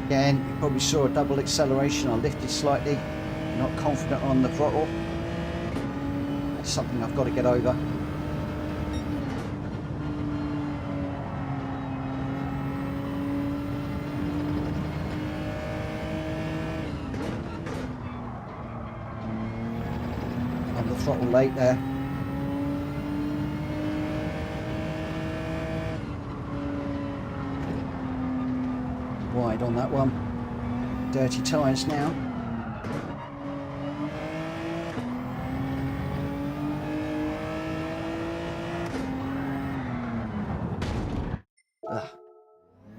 Again, you probably saw a double acceleration. I lifted slightly, not confident on the throttle. That's something I've got to get over. On the throttle late there. Wide on that one. Dirty tyres now.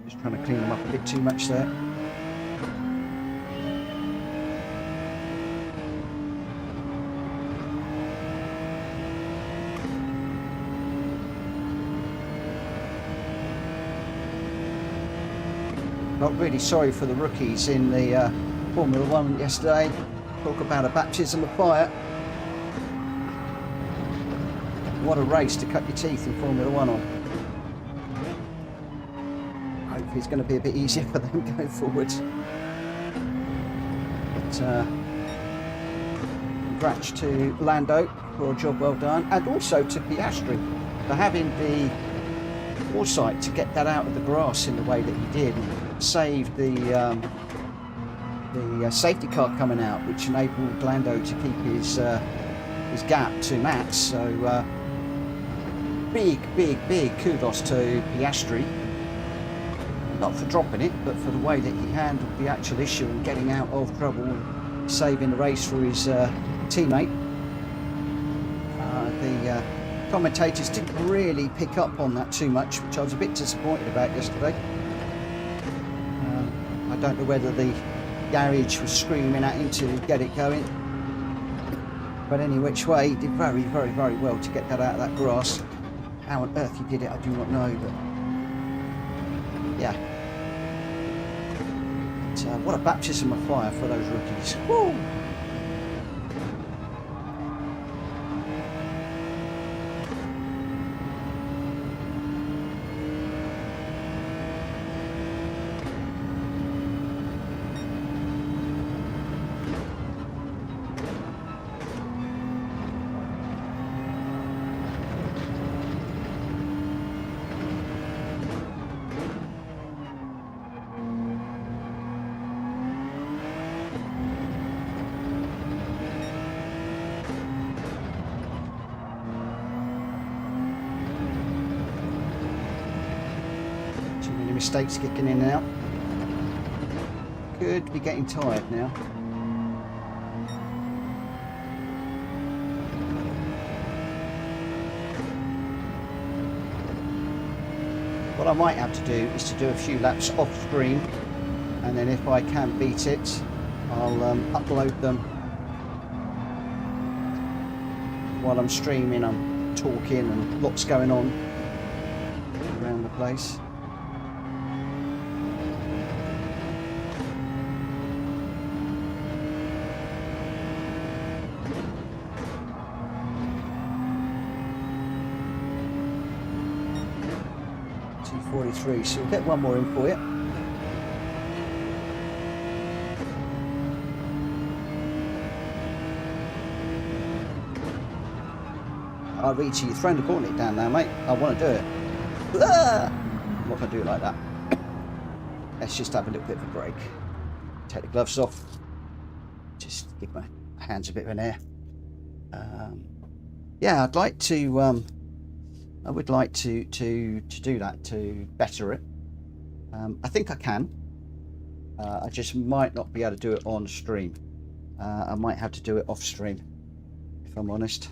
Just trying to clean them up a bit too much there. Not really sorry for the rookies in the Formula 1 yesterday. Talk about a baptism of fire. What a race to cut your teeth in Formula 1 on. Hopefully it's going to be a bit easier for them going forward. But congrats to Lando for a job well done, and also to Piastri for having the foresight to get that out of the grass in the way that he did, saved the safety car coming out, which enabled Lando to keep his gap to Max. So big kudos to Piastri, not for dropping it, but for the way that he handled the actual issue and getting out of trouble and saving the race for his teammate. The commentators didn't really pick up on that too much, which I was a bit disappointed about yesterday. I don't know whether the garage was screaming at him to get it going, but any which way, he did very well to get that out of that grass. How on earth he did it, I do not know, but yeah. So, what a baptism of fire for those rookies. Woo! Mistakes kicking in now. Could be getting tired now. What I might have to do is to do a few laps off screen, and then if I can beat it, I'll upload them while I'm streaming. I'm talking and lots going on around the place. T43, so we'll get one more in for you. I'll read to you, throwing the gauntlet down now, mate. I want to do it. I'm not going to do it like that. Let's just have a little bit of a break. Take the gloves off. Just give my hands a bit of an air. Yeah, I'd like to. I would like to do that, to better it. I think I can. I just might not be able to do it on stream. I might have to do it off stream, if I'm honest.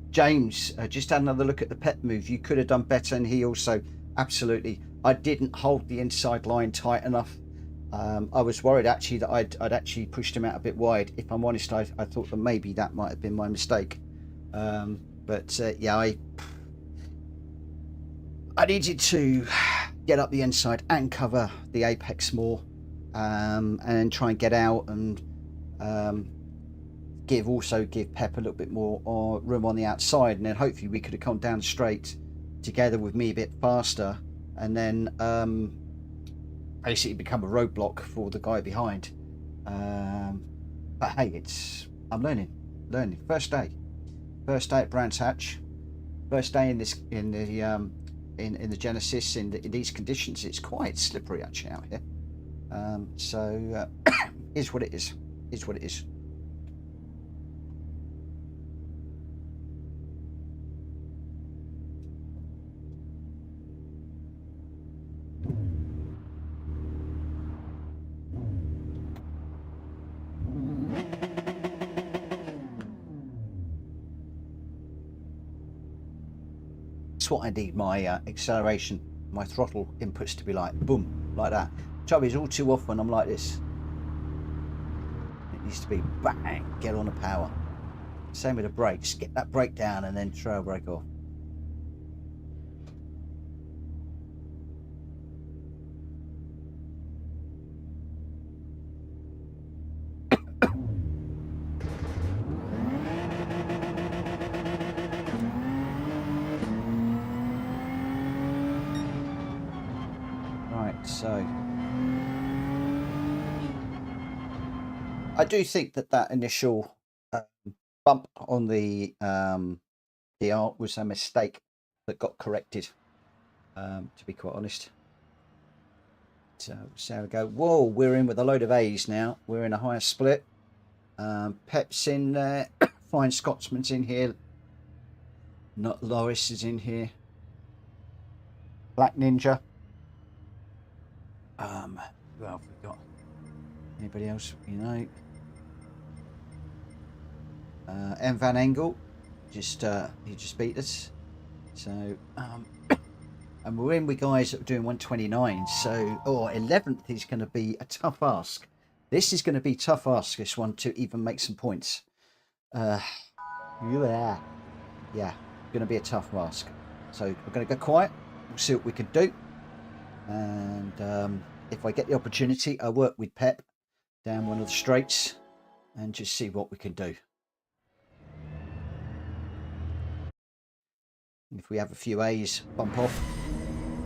James just had another look at the pet move. You could have done better, and he also, absolutely. I didn't hold the inside line tight enough. I was worried actually that I'd actually pushed him out a bit wide. If I'm honest, I thought that maybe that might have been my mistake. But yeah, I needed to get up the inside and cover the apex more, and try and get out and give Pep a little bit more room on the outside, and then hopefully we could have come down straight together with me a bit faster, and then basically become a roadblock for the guy behind. But hey, I'm learning. First day at Brands Hatch, first day in the Genesis in these conditions. It's quite slippery actually out here. So is what it is. Is what it is. What I need my acceleration, my throttle inputs to be like boom, like that. Trouble is, all too often I'm like this. It needs to be bang, get on the power. Same with the brakes. Get that brake down and then trail brake off. Right, so I do think that initial bump on the DR was a mistake that got corrected, to be quite honest. So we go. Whoa, we're in with a load of A's now. We're in a higher split. Pep's in there. Fine Scotsman's in here. Not Loris is in here. Black Ninja. Who else have we got? Anybody else you know? M Van Engel. He just beat us. So and we're in with guys that are doing 129. So 11th is going to be a tough ask. This is going to be tough ask, this one, to even make some points. Yeah, going to be a tough ask. So we're going to go quiet. We'll see what we can do. And if I get the opportunity, I'll work with Pep down one of the straights and just see what we can do. And if we have a few A's bump off,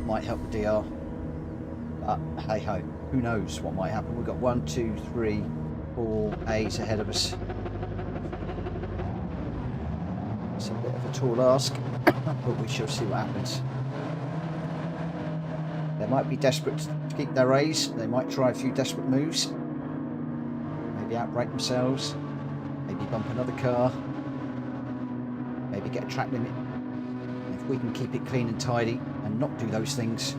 might help the DR. But hey ho, who knows what might happen. We've got 1, 2, 3, 4 A's ahead of us. It's a bit of a tall ask, but we shall see what happens. They might be desperate to keep their A's. They might try a few desperate moves. Maybe outbrake themselves. Maybe bump another car. Maybe get a track limit. And if we can keep it clean and tidy and not do those things,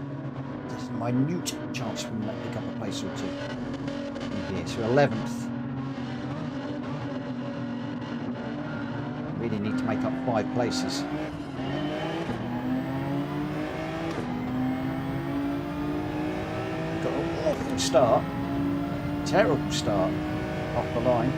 there's a minute chance we might pick up a place or two. Here, so 11th. Really need to make up 5 places. We've got an awful start. Terrible start off the line.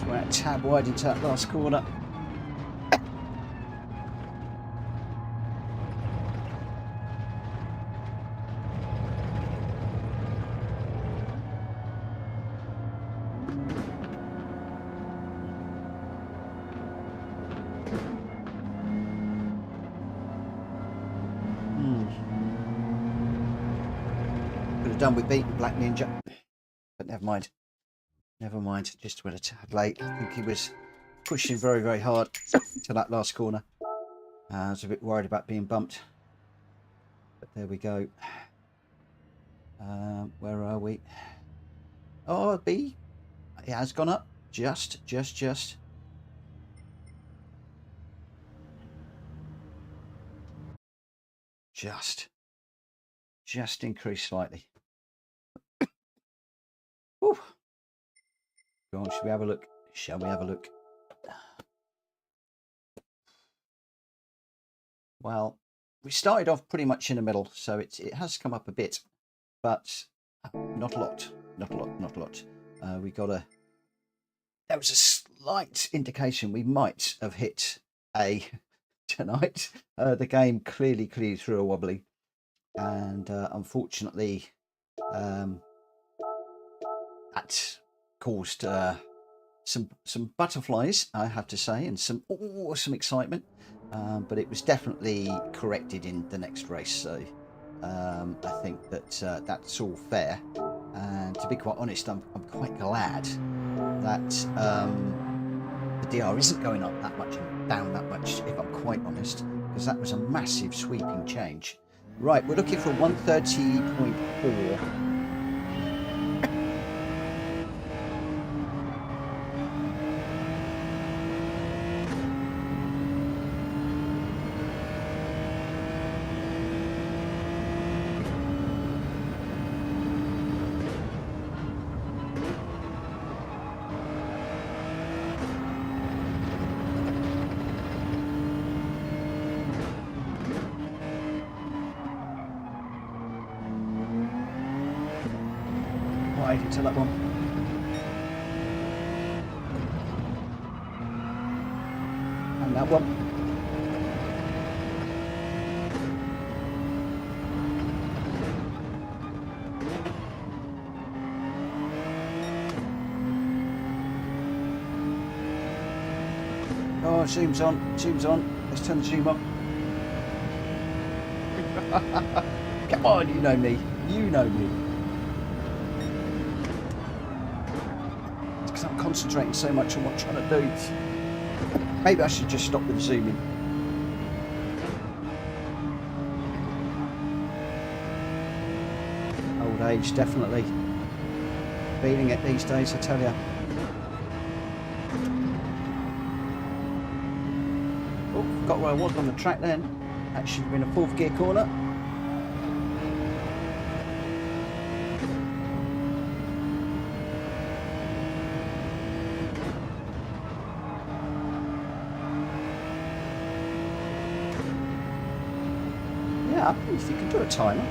We're at tab wide into that last corner. Could have done with beating Black Ninja, but never mind. Never mind, just went a tad late. I think he was pushing very, very hard to that last corner. I was a bit worried about being bumped. But there we go. Where are we? Oh, B. It has gone up. Just. Just increased slightly. Whew. Go on, shall we have a look? Shall we have a look? Well, we started off pretty much in the middle, so it has come up a bit, but not a lot. Not a lot. We got a. There was a slight indication we might have hit A tonight. The game clearly threw a wobbly, and unfortunately, that caused some butterflies, I have to say, and some awesome excitement. But it was definitely corrected in the next race, so I think that that's all fair. And to be quite honest, I'm quite glad that the DR isn't going up that much and down that much, if I'm quite honest, because that was a massive sweeping change. Right, we're looking for 130.4. Right into that one. And that one. Oh, zoom's on. Let's turn the zoom up. Come on, you know me. I'm concentrating so much on what I'm trying to do. Maybe I should just stop with the zooming. Old age, definitely. Feeling it these days, I tell you. Oh, forgot where I was on the track then. That should have been a fourth gear corner. Yeah, if you can do a timer.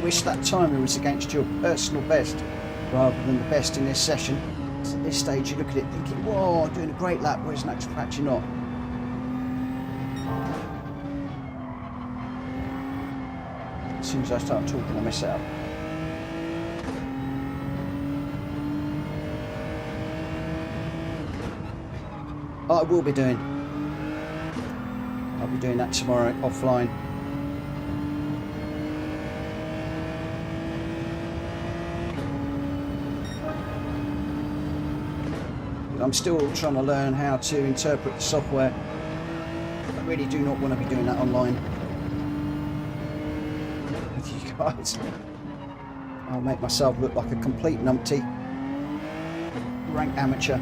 Wish that timer was against your personal best rather than the best in this session. So at this stage you look at it thinking, whoa, I'm doing a great lap, whereas in actual fact you're not. As soon as I start talking I mess it up. I will be doing. I'll be doing that tomorrow offline. I'm still trying to learn how to interpret the software. I really do not want to be doing that online with you guys. I'll make myself look like a complete numpty. Rank amateur.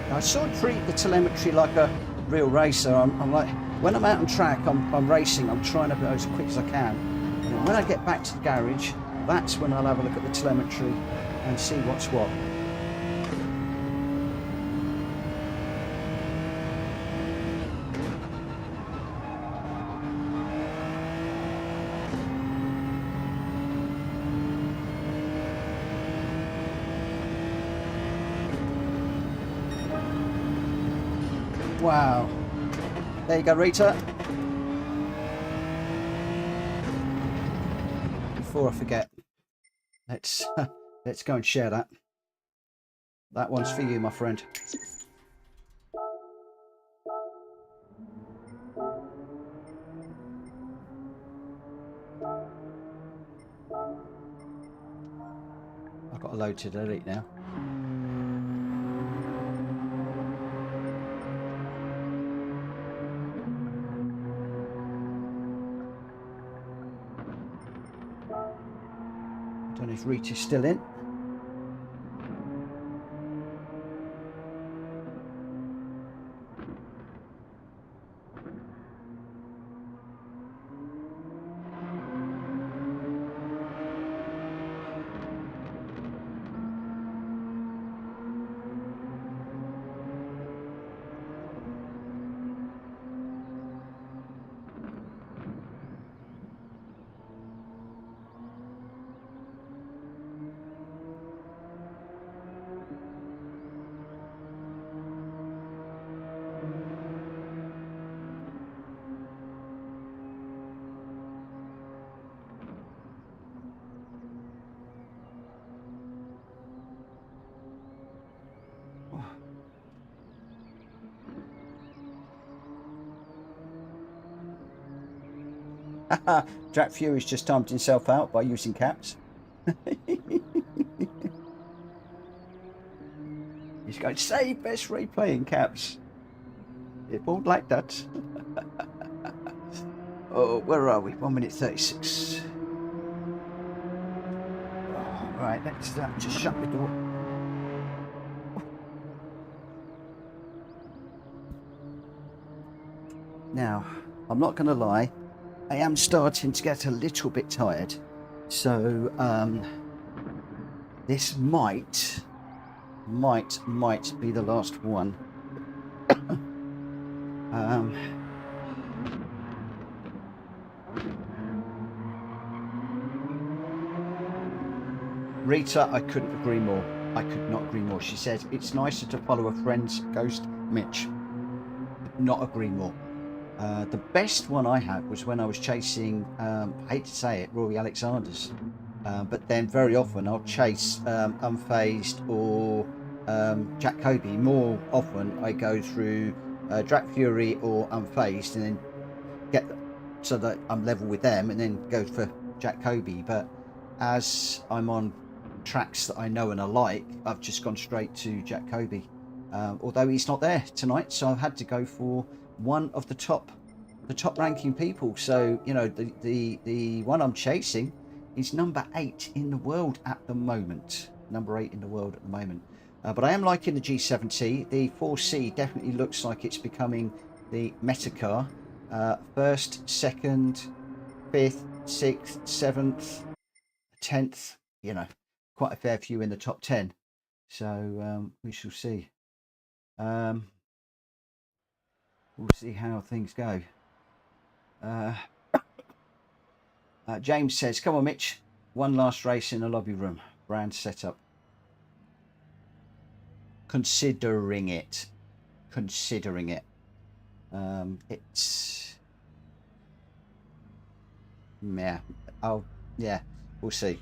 I sort of treat the telemetry like a real racer. I'm like, when I'm out on track, I'm racing, I'm trying to go as quick as I can. And then when I get back to the garage, that's when I'll have a look at the telemetry and see what's what. Wow. There you go, Rita. Before I forget, let's go and share that. That one's for you, my friend. I've got a load to delete now. I don't know if Rita's still in. Jack Fury's just timed himself out by using caps. He's going to say best replay in caps. It won't like that. Oh, where are we? 1 minute 36. Oh, right, let's just shut the door. Now, I'm not going to lie. I am starting to get a little bit tired, so this might be the last one. Rita, I couldn't agree more. I could not agree more. She said it's nicer to follow a friend's ghost, Mitch. Could not agree more. The best one I had was when I was chasing, I hate to say it, Rory Alexander's. But then very often I'll chase Unfazed or Jack Kobe. More often I go through Jack Fury or Unfazed and then get so that I'm level with them and then go for Jack Kobe. But as I'm on tracks that I know and I like, I've just gone straight to Jack Kobe. Although he's not there tonight, so I've had to go for one of the top ranking people. So you know, the one I'm chasing is number 8 in the world at the moment. Number 8 in the world at the moment. But I am liking the G70. The 4C definitely looks like it's becoming the meta car. First, second, 5th, 6th, 7th, 10th. You know, quite a fair few in the top 10. So we shall see. We'll see how things go. James says, come on, Mitch. One last race in the lobby room. Brand setup. considering it. It's yeah. Oh yeah, we'll see.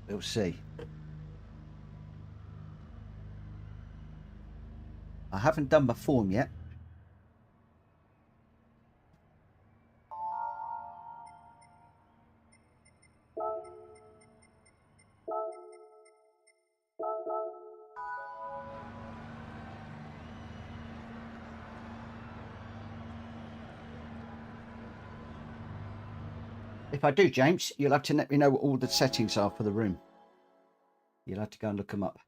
We'll see. I haven't done my form yet. If I do, James, you'll have to let me know what all the settings are for the room. You'll have to go and look them up.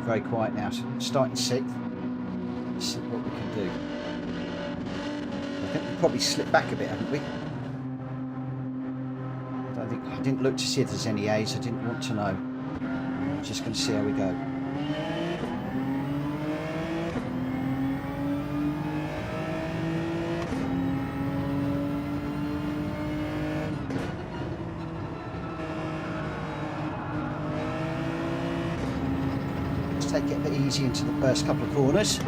Very quiet now, so starting 6th. Let's see what we can do. I think we've probably slipped back a bit, haven't we? I didn't look to see if there's any A's. I didn't want to know. I'm just going to see how we go. Take it a bit easy into the first couple of corners,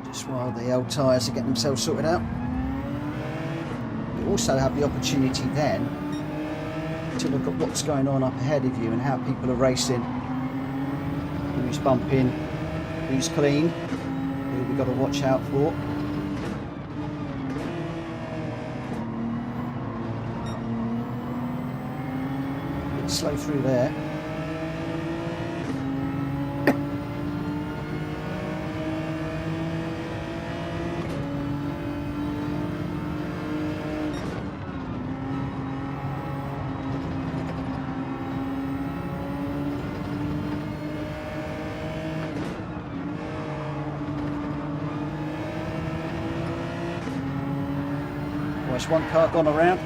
just while the old tyres are getting themselves sorted out. You also have the opportunity then to look at what's going on up ahead of you and how people are racing, who's bumping, who's clean, who we've got to watch out for. A bit slow through there. There's one car gone around.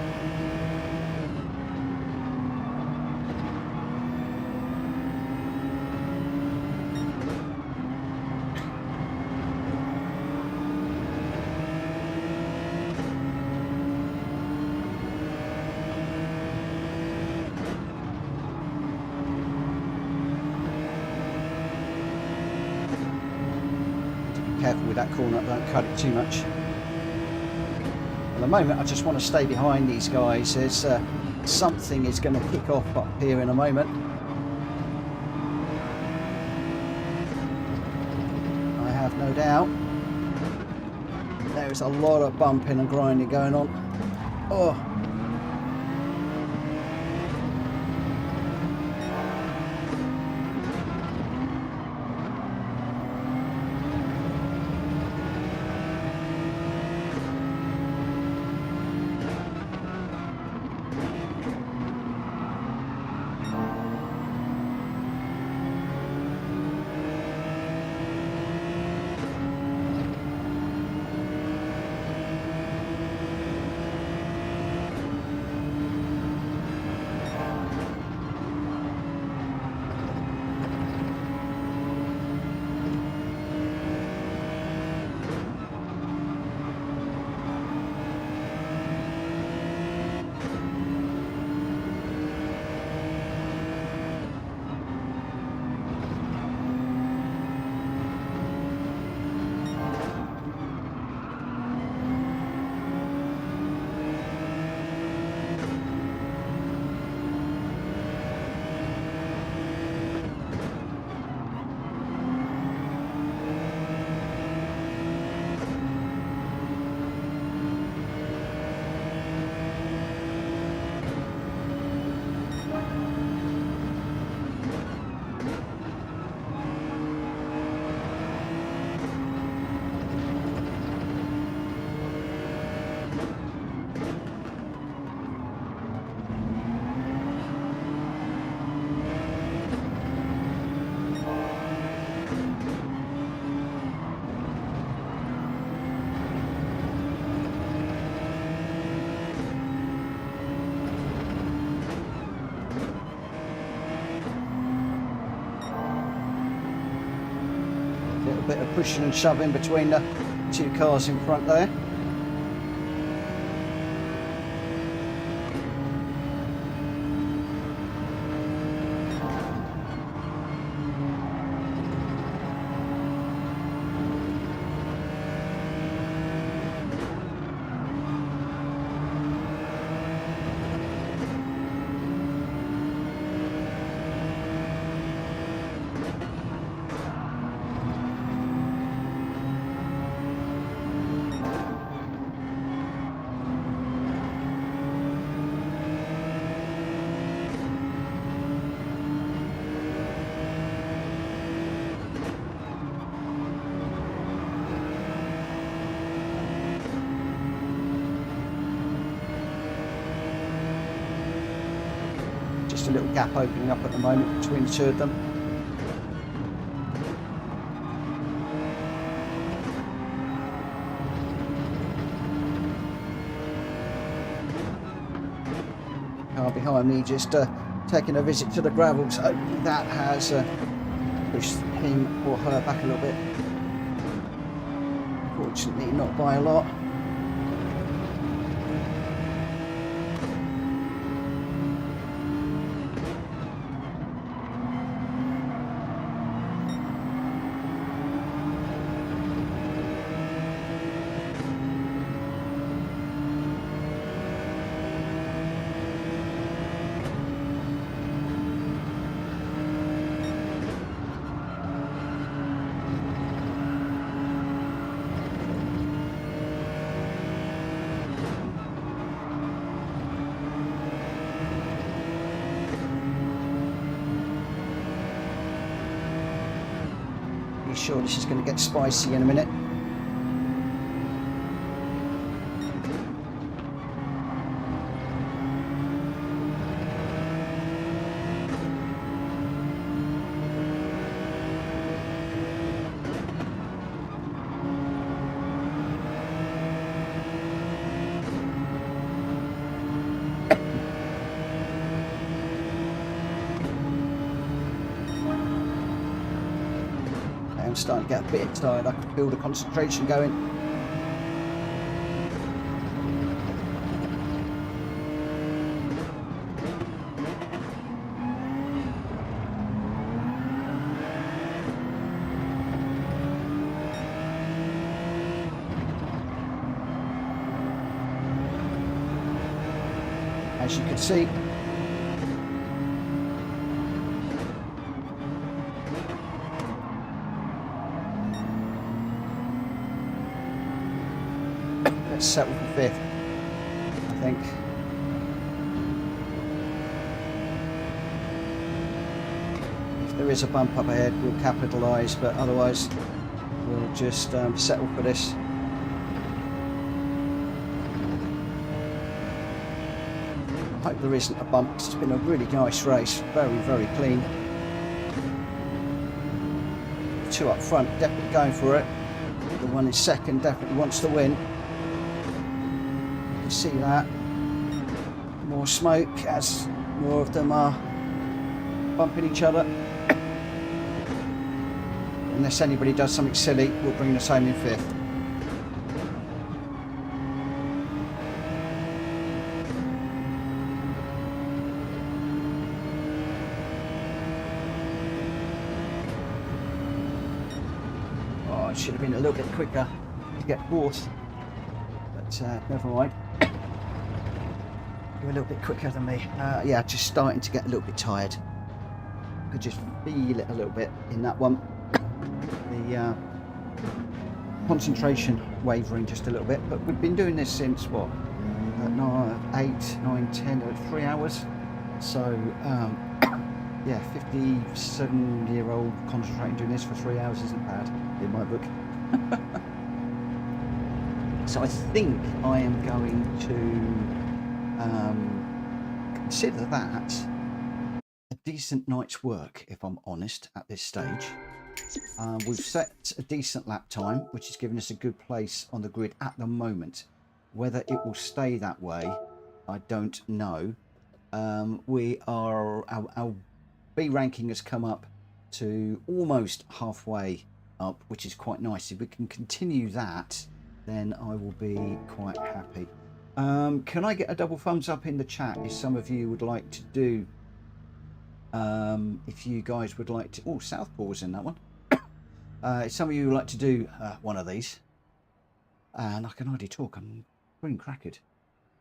Be careful with that corner, don't cut it too much. At the moment, I just want to stay behind these guys. There's something is going to kick off up here in a moment. I have no doubt. There's a lot of bumping and grinding going on. Oh. bit of pushing and shoving between the two cars in front there. Just a little gap opening up at the moment between the two of them. Car behind me just taking a visit to the gravel, so that has pushed him or her back a little bit. Fortunately, not by a lot. Sure, this is going to get spicy in a minute. I'm starting to get a bit tired. I can feel the concentration going. As you can see, settle for fifth, I think. If there is a bump up ahead, we'll capitalise, but otherwise we'll just settle for this. I hope there isn't a bump. It's been a really nice race, very clean. The two up front definitely going for it. The one in second definitely wants to win. See that, more smoke as more of them are bumping each other. Unless anybody does something silly, we'll bring us home in fifth. Oh, it should have been a little bit quicker to get fourth, but never mind. You're a little bit quicker than me. Yeah, just starting to get a little bit tired. Could just feel it a little bit in that one. The concentration wavering just a little bit, but we've been doing this since what? 8, 9, 10, 3 hours. So yeah, 57-year-old concentrating doing this for 3 hours isn't bad in my book. So I think I am going to consider that a decent night's work, if I'm honest, at this stage. We've set a decent lap time, which is giving us a good place on the grid at the moment. Whether it will stay that way, I don't know. Our B ranking has come up to almost halfway up, which is quite nice. If we can continue that, then I will be quite happy. Can I get a double thumbs up in the chat if some of you would like to do, if you guys would like to, oh, Southpaw was in that one. If some of you would like to do one of these, and I can hardly talk, I'm green crackered.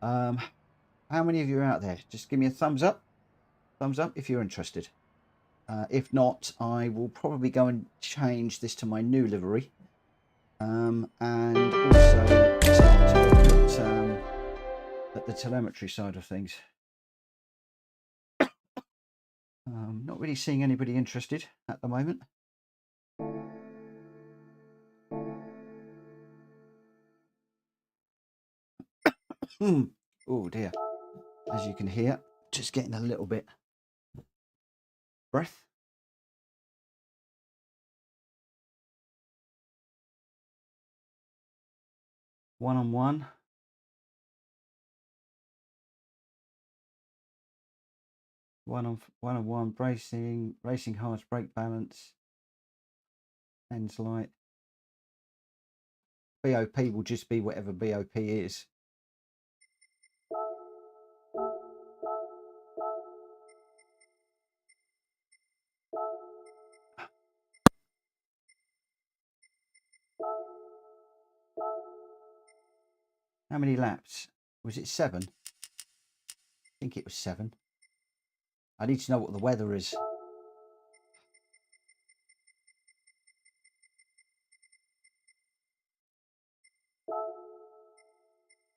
How many of you are out there? Just give me a thumbs up if you're interested. If not, I will probably go and change this to my new livery, and also start to look at the telemetry side of things. Not really seeing anybody interested at the moment. Oh dear, as you can hear, just getting a little bit breath. One-on-one. One-on-one, racing hard, brake balance, ends light. BOP will just be whatever BOP is. How many laps? Was it 7? I think it was 7. I need to know what the weather is.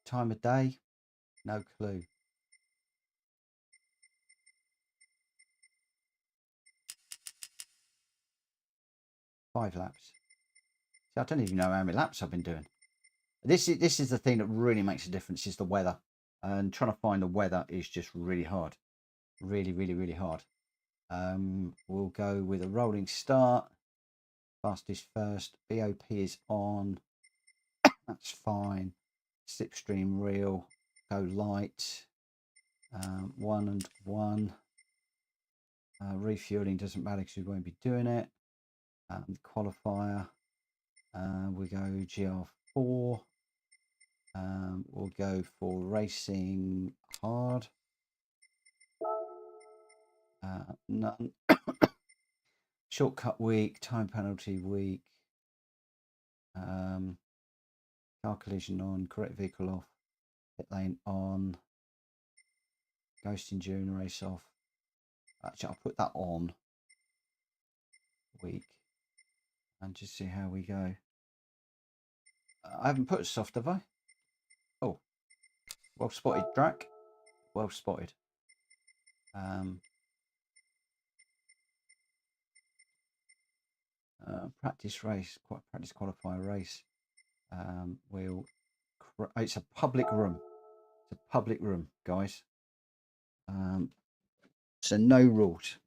Time of day? No clue. Five laps. See, I don't even know how many laps I've been doing. This is the thing that really makes a difference, is the weather. And trying to find the weather is just really hard. Really, really, really hard. We'll go with a rolling start. Fastest first. BOP is on. That's fine. Slipstream reel. Go light. 1 and 1. Refueling doesn't matter because we won't be doing it. Qualifier. We go GR4. We'll go for racing hard. None. Shortcut week, time penalty week. Car collision on, correct vehicle off, pit lane on, ghosting during race off. Actually, I'll put that on week and just see how we go. I haven't put soft, have I? Oh, well spotted, Drac. Well spotted. Practice race, practice qualifier race. It's a public room. It's a public room, guys. So no rules.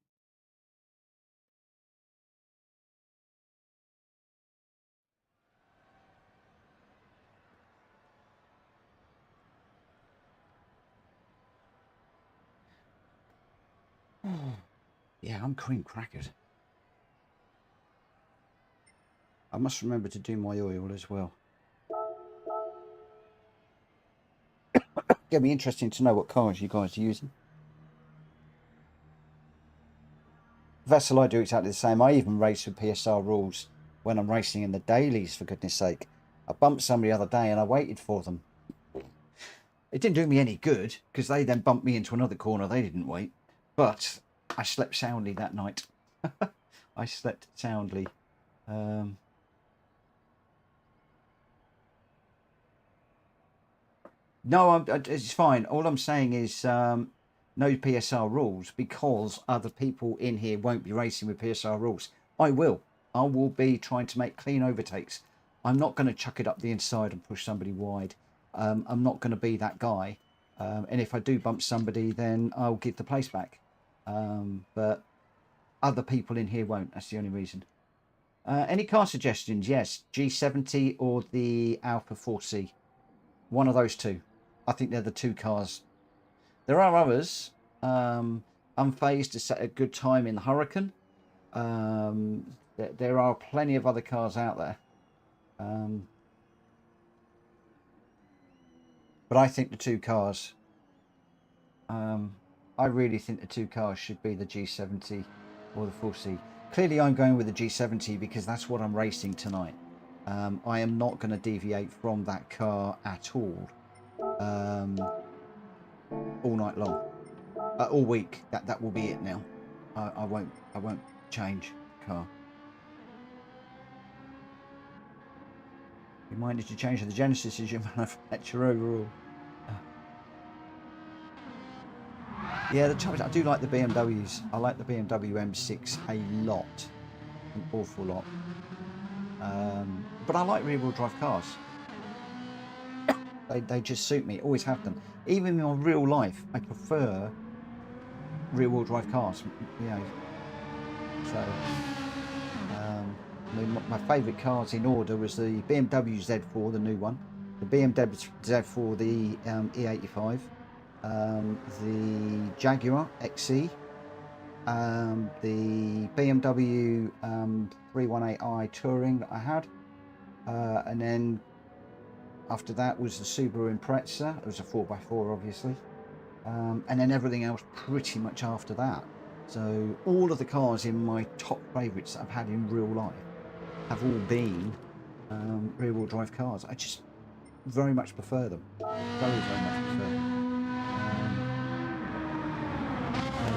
Yeah, I'm cream crackered. I must remember to do my oil as well. It'll be interesting to know what cars you guys are using. Vessel, I do exactly the same. I even race with PSR rules when I'm racing in the dailies, for goodness sake. I bumped somebody the other day and I waited for them. It didn't do me any good because they then bumped me into another corner. They didn't wait. But I slept soundly that night. I slept soundly. No, it's fine. All I'm saying is no PSR rules because other people in here won't be racing with PSR rules. I will. I will be trying to make clean overtakes. I'm not going to chuck it up the inside and push somebody wide. I'm not going to be that guy. And if I do bump somebody, then I'll give the place back. But other people in here won't. That's the only reason. Any car suggestions? Yes, G70 or the Alpha 4C. One of those two. I think they're the two cars. There are others. Unfazed to set a good time in Hurricane. There are plenty of other cars out there. But I think the two cars, I really think the two cars should be the G70 or the 4C. Clearly I'm going with the G70 because that's what I'm racing tonight. I am not going to deviate from that car at all, all night long, all week. That will be it now. I won't change the car. Reminded to change the Genesis as your manufacturer overall. Yeah, the trouble is I do like the BMWs. I like the BMW M6 a lot, an awful lot. But I like rear-wheel drive cars. They just suit me. Always have done. Even in my real life, I prefer rear-wheel drive cars. You know, so I mean, my favourite cars in order was the BMW Z4, the new one, the BMW Z4, the E85. The Jaguar XE, the BMW 318i Touring that I had, and then after that was the Subaru Impreza. It was a 4x4 obviously, and then everything else pretty much after that. So all of the cars in my top favourites that I've had in real life have all been rear-wheel drive cars. I just very much prefer them, very much prefer them.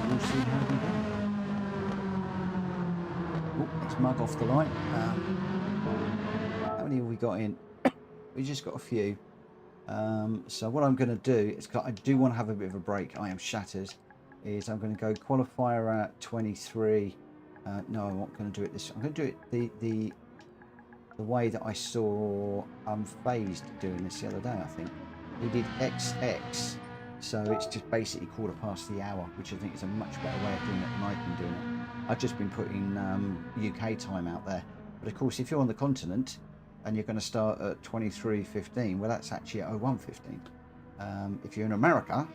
We'll see how we go. Oh, let's mug off the line. How many have we got in? We just got a few. So what I'm going to do is, I do want to have a bit of a break. I am shattered. Is I'm going to go qualifier at 23. No, I'm not going to do it this. I'm going to do it the way that I saw Phased doing this the other day. I think he did XX. So it's just basically 1/4 the hour, which I think is a much better way of doing it than I've been doing it. I've just been putting UK time out there. But of course, if you're on the continent and you're going to start at 23:15, well, that's actually at 01:15. If you're in America,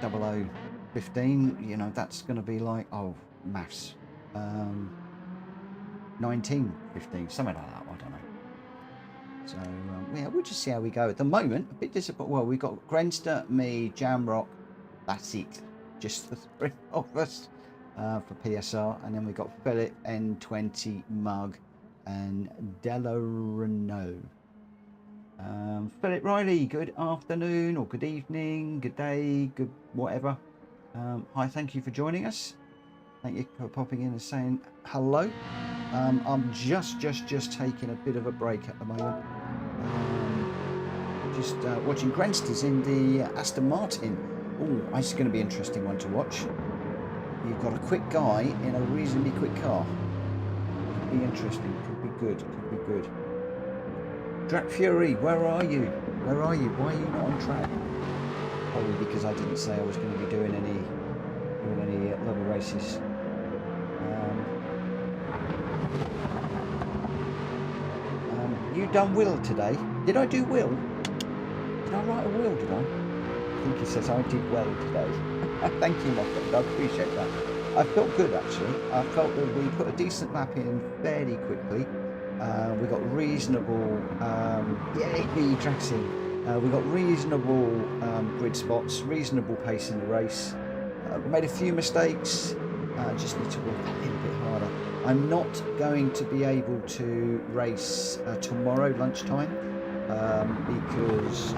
00:15, you know, that's going to be like, oh, maths, 19:15, something like that. I don't know. So yeah, we'll just see how we go. At the moment, a bit disappointed. Well, we've got Grenster, me, Jamrock. That's it. Just the three of us for PSR, and then we've got Philip, N20, Mug, and Della Renault. Philip Riley, good afternoon or good evening, good day, good whatever. Hi, thank you for joining us. Thank you for popping in and saying hello. I'm just taking a bit of a break at the moment. Just watching Grensters in the Aston Martin. Oh, this is going to be an interesting one to watch. You've got a quick guy in a reasonably quick car. Could be interesting. Could be good. Could be good. Drac Fury, where are you? Where are you? Why are you not on track? Probably because I didn't say I was going to be doing any lobby races. You done Will today? Did I do Will? Did I write a Will, did I? I think he says I did well today. Thank you, my friend. I appreciate that. I felt good, actually. I felt that we put a decent lap in fairly quickly. We got reasonable... yay, Draxing. We got reasonable grid spots, reasonable pace in the race. We made a few mistakes. Just need to work a little bit harder. I'm not going to be able to race tomorrow lunchtime because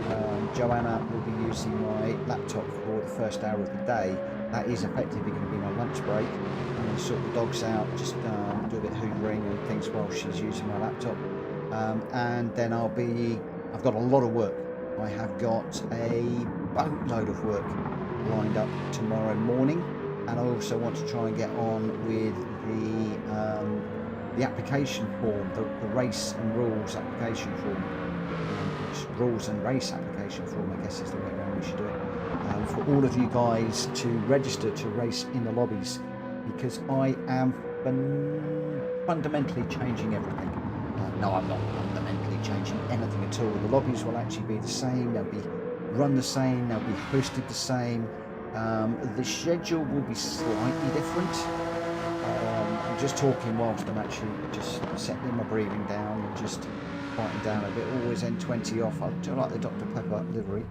Joanna will be using my laptop for the first hour of the day. That is effectively going to be my lunch break. I'm going to sort the dogs out, just do a bit of hoovering and things while she's using my laptop. And then I've got a lot of work. I have got a boatload of work lined up tomorrow morning. And I also want to try and get on with the application form, the race and rules application form, rules and race application form, I guess is the way around we should do it, for all of you guys to register to race in the lobbies, because I am fundamentally changing everything. No, I'm not fundamentally changing anything at all. The lobbies will actually be the same, they'll be run the same, they'll be hosted the same. The schedule will be slightly different. I'm just talking whilst I'm actually just settling my breathing down and just quieting down a bit. Always N20 off. I do like the Dr. Pepper livery.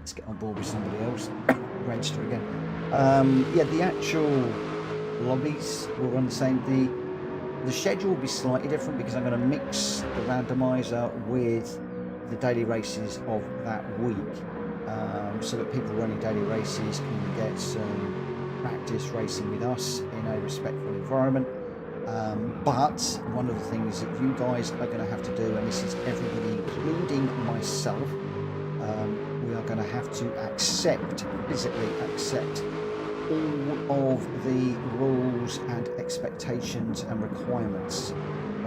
Let's get on board with somebody else. Register again. Yeah, the actual lobbies will run the same. The schedule will be slightly different because I'm going to mix the randomizer with the daily races of that week, so that people running daily races can get some practice racing with us in a respectful environment. But one of the things that you guys are going to have to do, and this is everybody including myself, we are going to have to physically accept all of the rules and expectations and requirements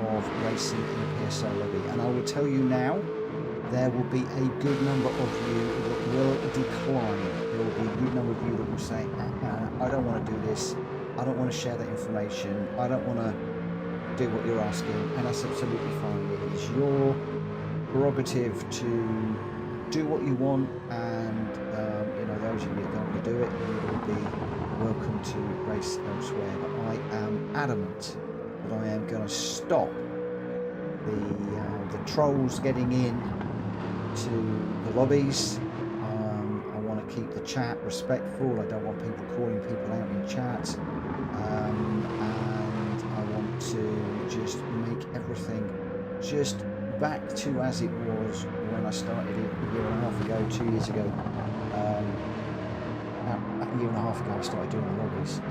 of racing in the PSR lobby. And I will tell you now, there will be a good number of you that will decline. There will be a good number of you that will say, I don't want to do this. I don't want to share that information. I don't want to do what you're asking. And that's absolutely fine. It is your prerogative to do what you want, and those of you that don't want to do it, you will be welcome to race elsewhere. But I am adamant that I am going to stop the trolls getting in to the lobbies. I want to keep the chat respectful. I don't want people calling people out in chat, and I want to just make everything just back to as it was when I started it a year and a half ago, 2 years ago. About a year and a half ago I started doing the lobbies.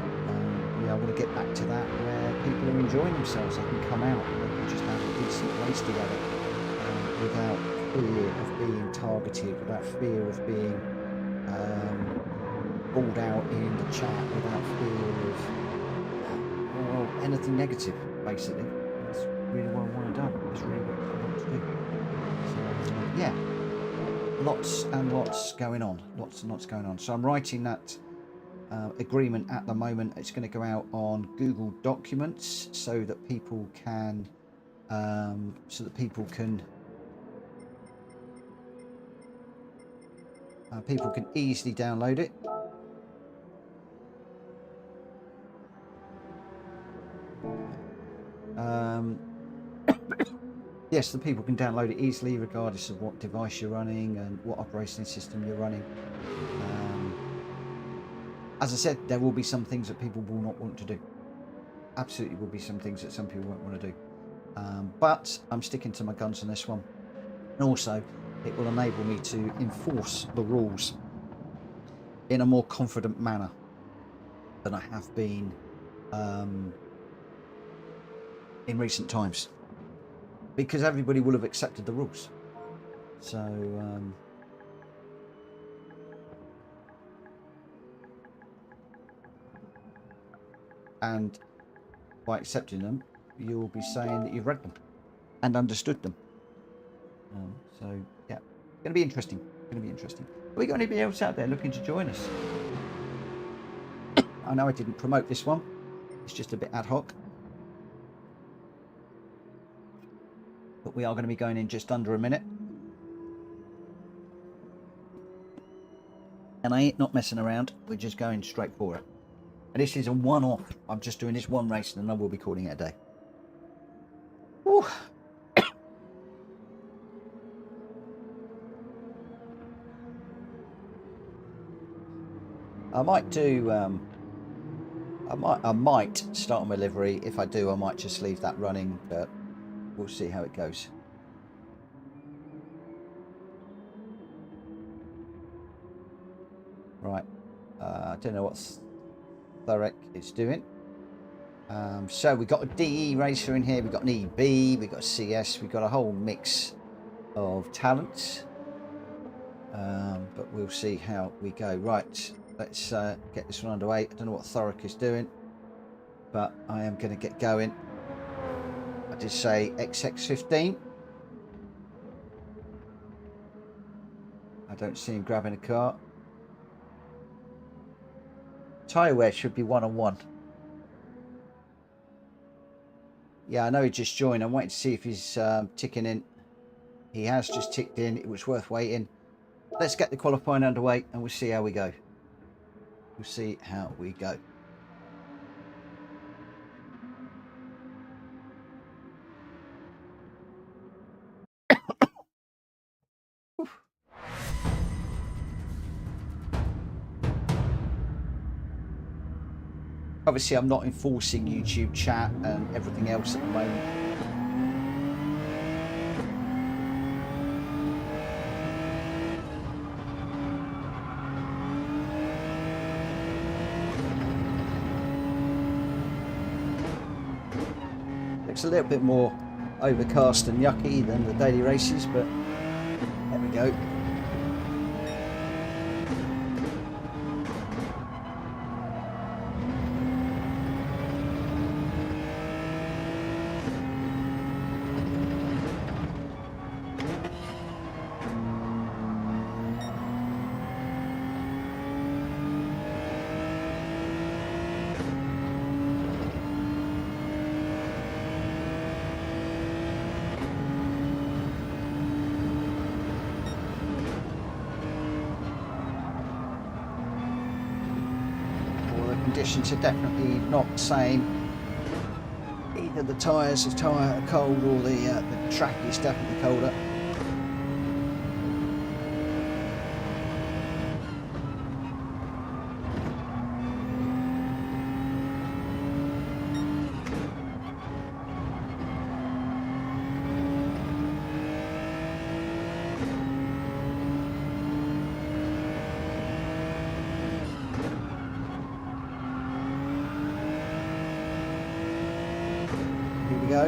Yeah, I want to get back to that where people are enjoying themselves. They can come out and they can just have a decent race together, without fear of being targeted, without fear of being pulled out in the chat, without fear of anything negative, basically. That's really what I want to do. That's really what I want to do. So yeah, lots and lots going on. Lots and lots going on. So I'm writing that agreement at the moment. It's going to go out on Google Documents so that people can people can easily download it. Yes, the people can download it easily regardless of what device you're running and what operating system you're running. As I said, there will be some things that people will not want to do. Absolutely will be some things that some people won't want to do. But I'm sticking to my guns on this one. And also, it will enable me to enforce the rules in a more confident manner than I have been in recent times, because everybody will have accepted the rules. So and by accepting them, you'll be saying that you've read them and understood them. So yeah, it's going to be interesting. Going to be interesting. Have we got anybody else out there looking to join us? I know I didn't promote this one. It's just a bit ad hoc. But we are going to be going in just under a minute. And I ain't not messing around. We're just going straight for it. And this is a one-off. I'm just doing this one race and then I will be calling it a day. Whew. I might do I might start on my livery. If I do, I might just leave that running, but we'll see how it goes. Right. I don't know what Thurek is doing. So we've got a DE racer in here, we've got an EB, we've got a CS, we've got a whole mix of talents. But we'll see how we go. Right, let's get this one underway. I don't know what Thorek is doing, but I am going to get going. I did say XX15. I don't see him grabbing a car. Tyre wear should be 1-on-1. Yeah, I know he just joined. I'm waiting to see if he's ticking in. He has just ticked in. It was worth waiting. Let's get the qualifying underway and we'll see how we go. We'll see how we go. Obviously, I'm not enforcing YouTube chat and everything else at the moment. Looks a little bit more overcast and yucky than the daily races, but there we go. Conditions are definitely not the same. Either the tyres are cold or the track is definitely colder. Go.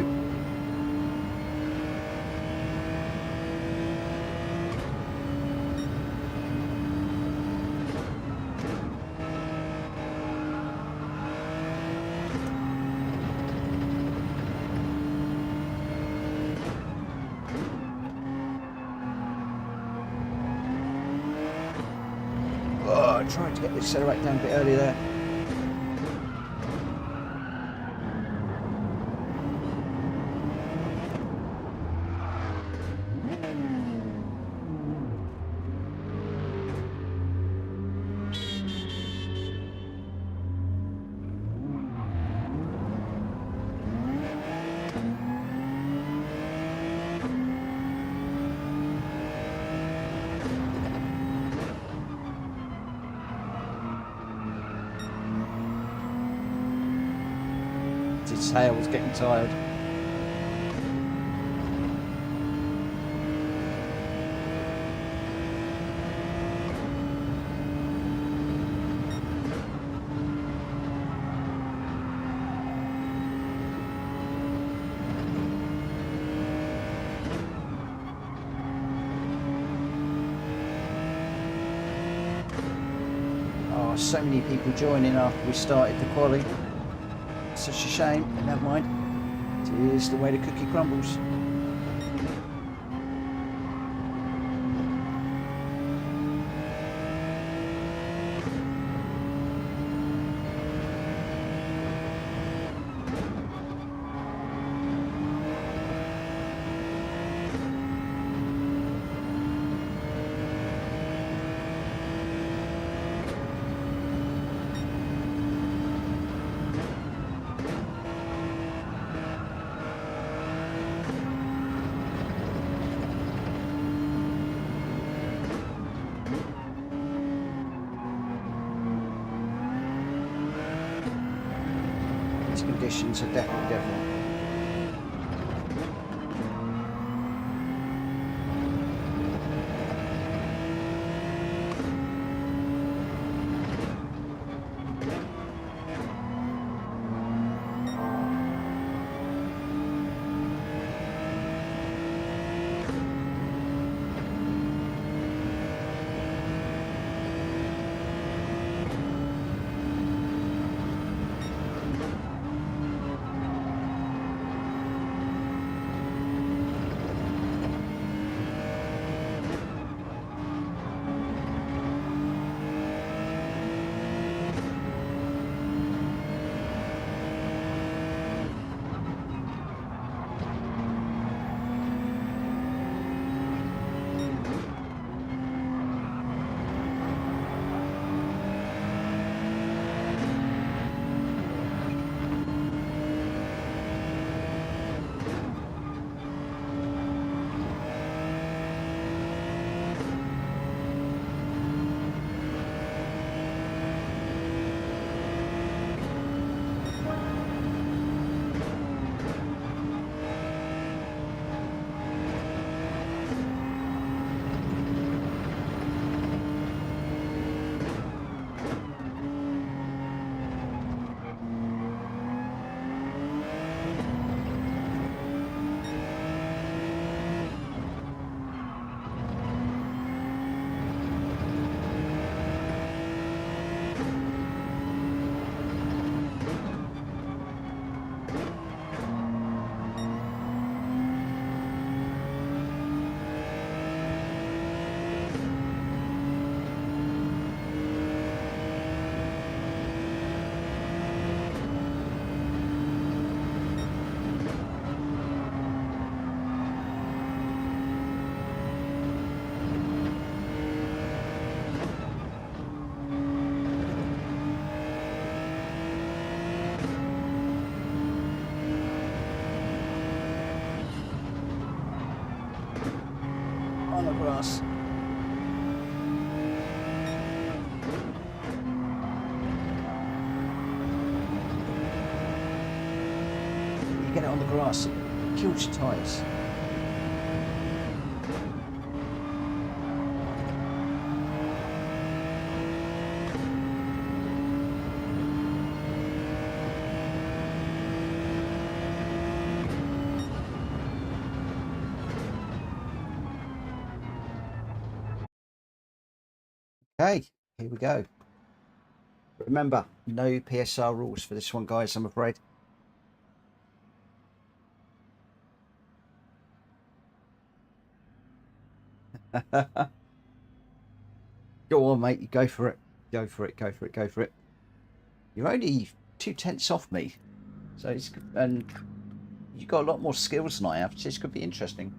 Oh, I tried to get the accelerator down a bit earlier there. His tail was getting tired. Oh, so many people joining after we started the quali. Such a shame, but never mind. It is the way the cookie crumbles. Conditions are definitely different. grass. You get it on the grass, it kills your tyres. Okay, here we go. Remember, no PSR rules for this one, guys, I'm afraid. Go on, mate, you go for it. Go for it, go for it, go for it. You're only 2/10 off me. So it's, and you've got a lot more skills than I have, so this could be interesting.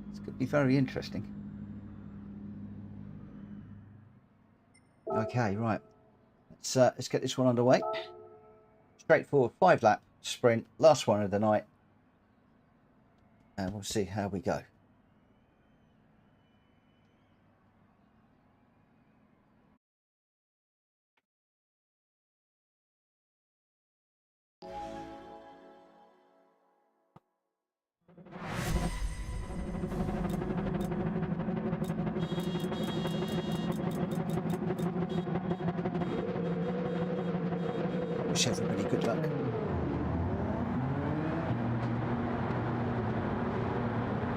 This could be very interesting. Okay, right. Let's get this one underway. Straightforward 5-lap sprint, last one of the night, and we'll see how we go. Wish everybody good luck.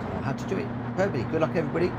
So how to do it. Everybody, good luck, everybody.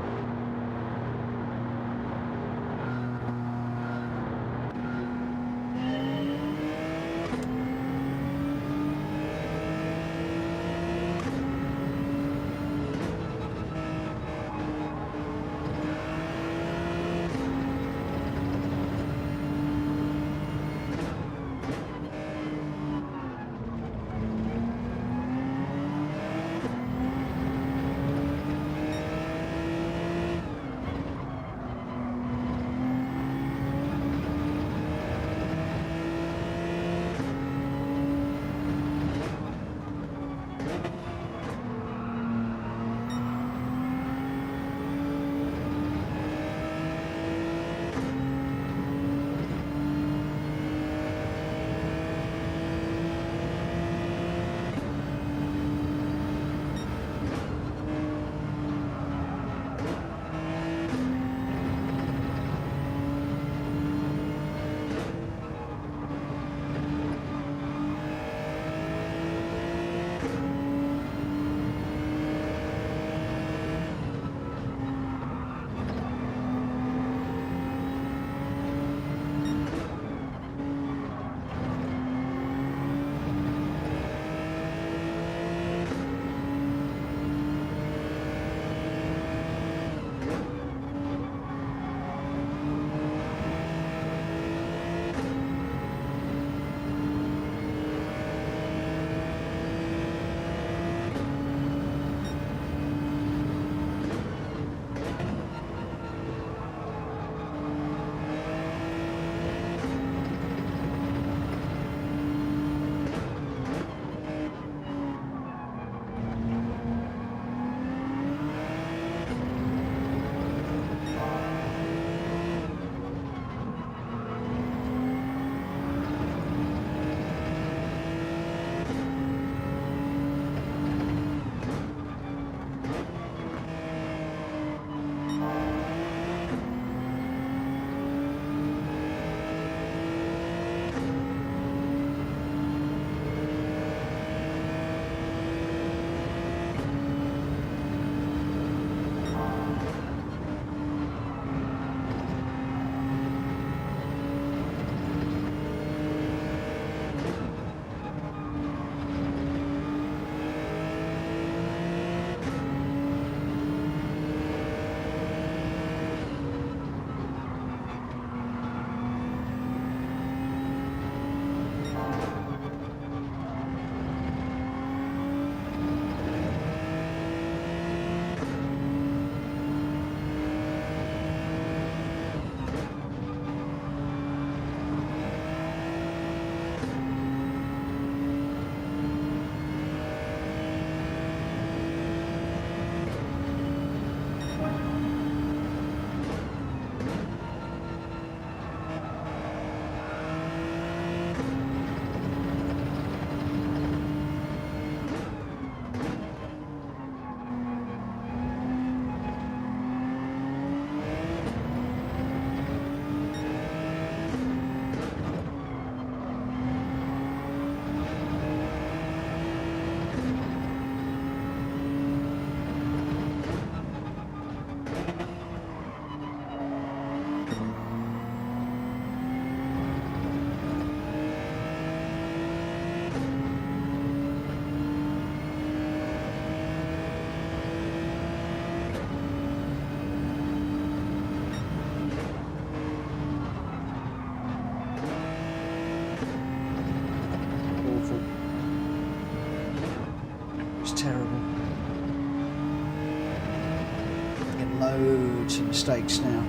Loads of mistakes now.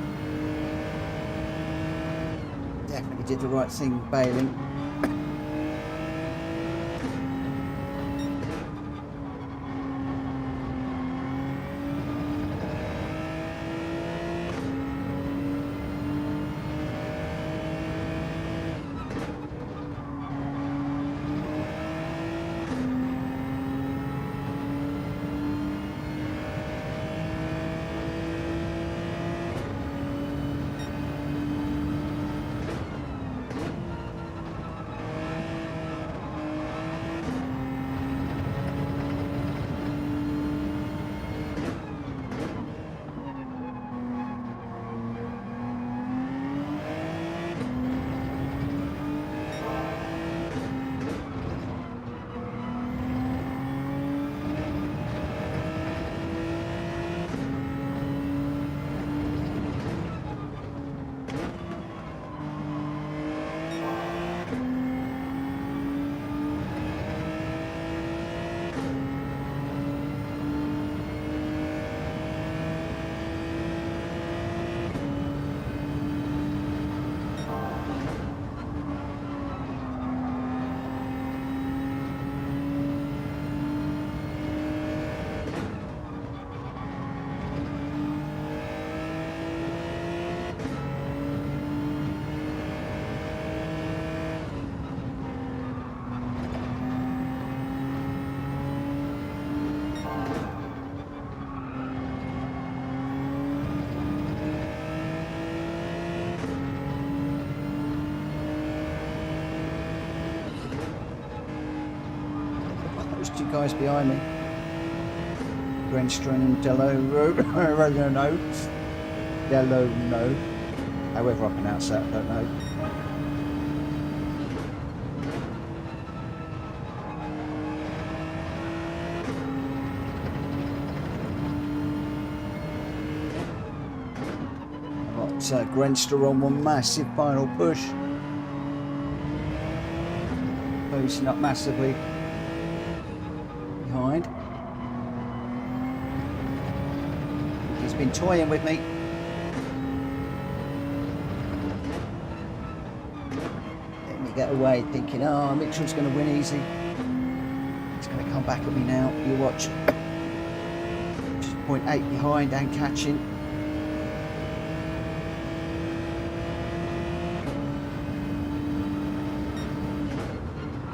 Definitely did the right thing bailing. Those two guys behind me, Grenster and Delano, however I pronounce that, I don't know. Got Grenster on one massive final push, closing up massively behind. He's been toying with me. Let me get away, thinking, oh, Mitchell's going to win easy. He's going to come back at me now. You watch. Just 0.8 behind and catching.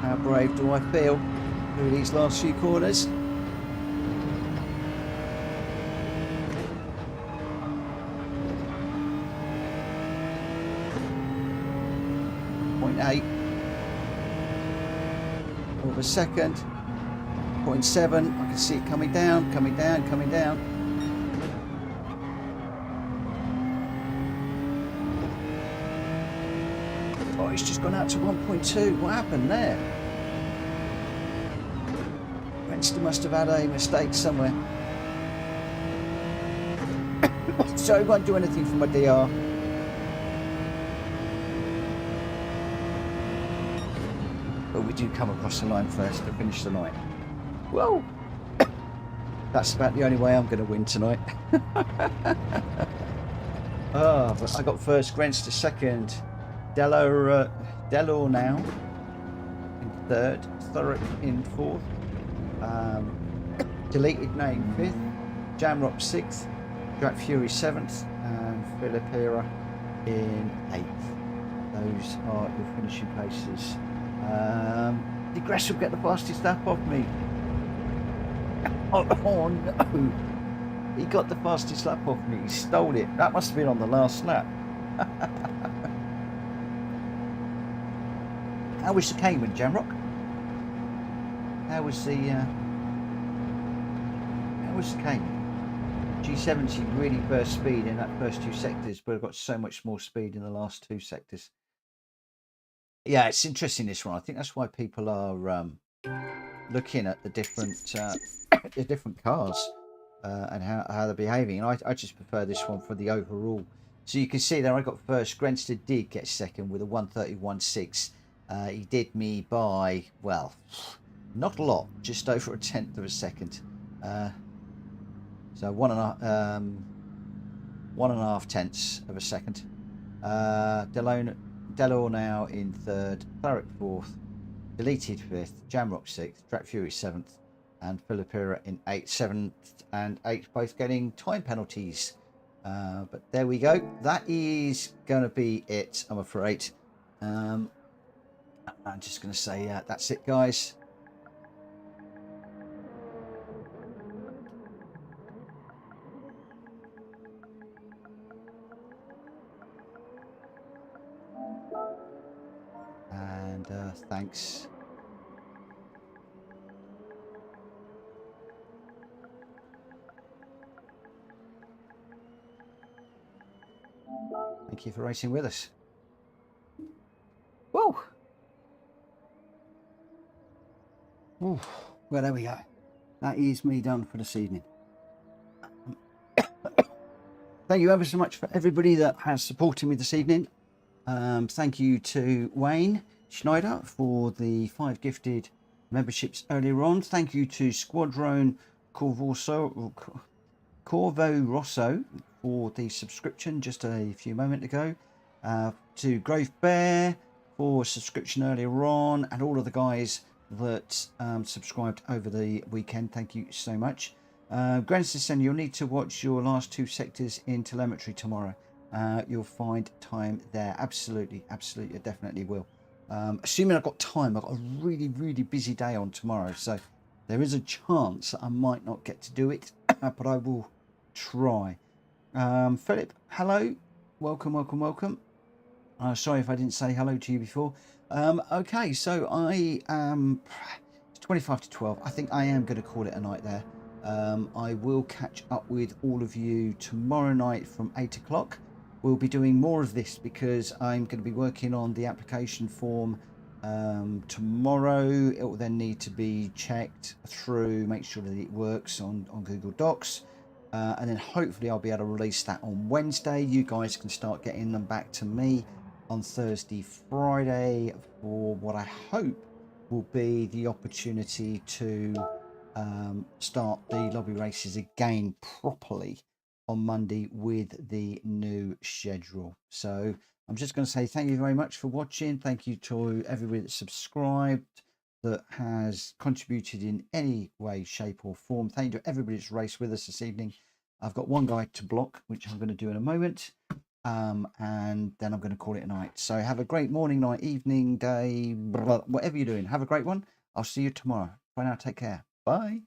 How brave do I feel through these last few corners? Of a second, 0.7. I can see it coming down, coming down, coming down. Oh, it's just gone out to 1.2. What happened there? Grenster must have had a mistake somewhere. So it won't do anything for my DR. But we do come across the line first to finish the night. Whoa! That's about the only way I'm going to win tonight. Oh, but I got first, Grenster second, Delor now in third, Thurrock in fourth, Deleted Name fifth, Jamrock sixth, Jack Fury seventh, and Philippera in eighth. Those are your finishing places. Did Gresham get the fastest lap off me? Oh no! He got the fastest lap off me. He stole it. That must have been on the last lap. How was the Cayman, Jamrock? How was the Cayman? G70 really burst speed in that first two sectors, but I've got so much more speed in the last two sectors. Yeah, it's interesting, this one. I think that's why people are looking at the different cars and how they're behaving. And I just prefer this one for the overall. So you can see there I got first. Grenster did get second with a 1:31.6. He did me by, well, not a lot, just over a tenth of a second. So 1.5 tenths of a second. Delor now in third, Claret fourth, Deleted fifth, Jamrock sixth, Drat Fury seventh, and Philippira in eighth. Seventh and eighth both getting time penalties. But there we go. That is going to be it, I'm afraid. I'm just going to say that's it, guys. And thanks. Thank you for racing with us. Whoa! Ooh, well, there we go. That is me done for this evening. Thank you ever so much for everybody that has supported me this evening. Thank you to Wayne Schneider for the 5 gifted memberships earlier on. Thank you to Squadron Corvo Rosso for the subscription just a few moments ago. To Grove Bear for subscription earlier on, and all of the guys that subscribed over the weekend. Thank you so much. Grandson, you'll need to watch your last 2 sectors in telemetry tomorrow. You'll find time there. Absolutely, I definitely will. Assuming I've got time, I've got a really busy day on tomorrow, so there is a chance that I might not get to do it, but I will try. Philip, hello, welcome. Sorry if I didn't say hello to you before. Okay, so I am 25 to 12. I think I am going to call it a night there. I will catch up with all of you tomorrow night from 8 o'clock. We'll be doing more of this because I'm going to be working on the application form tomorrow. It will then need to be checked through, make sure that it works on Google Docs. And then hopefully I'll be able to release that on Wednesday. You guys can start getting them back to me on Thursday, Friday for what I hope will be the opportunity to start the lobby races again properly on Monday with the new schedule. So I'm just going to say thank you very much for watching. Thank you to everybody that subscribed, that has contributed in any way, shape or form. Thank you to everybody that's raced with us this evening. I've got one guy to block, which I'm going to do in a moment, and then I'm going to call it a night. So have a great morning, night, evening, day, whatever you're doing. Have a great one. I'll see you tomorrow. Bye now. Take care. Bye.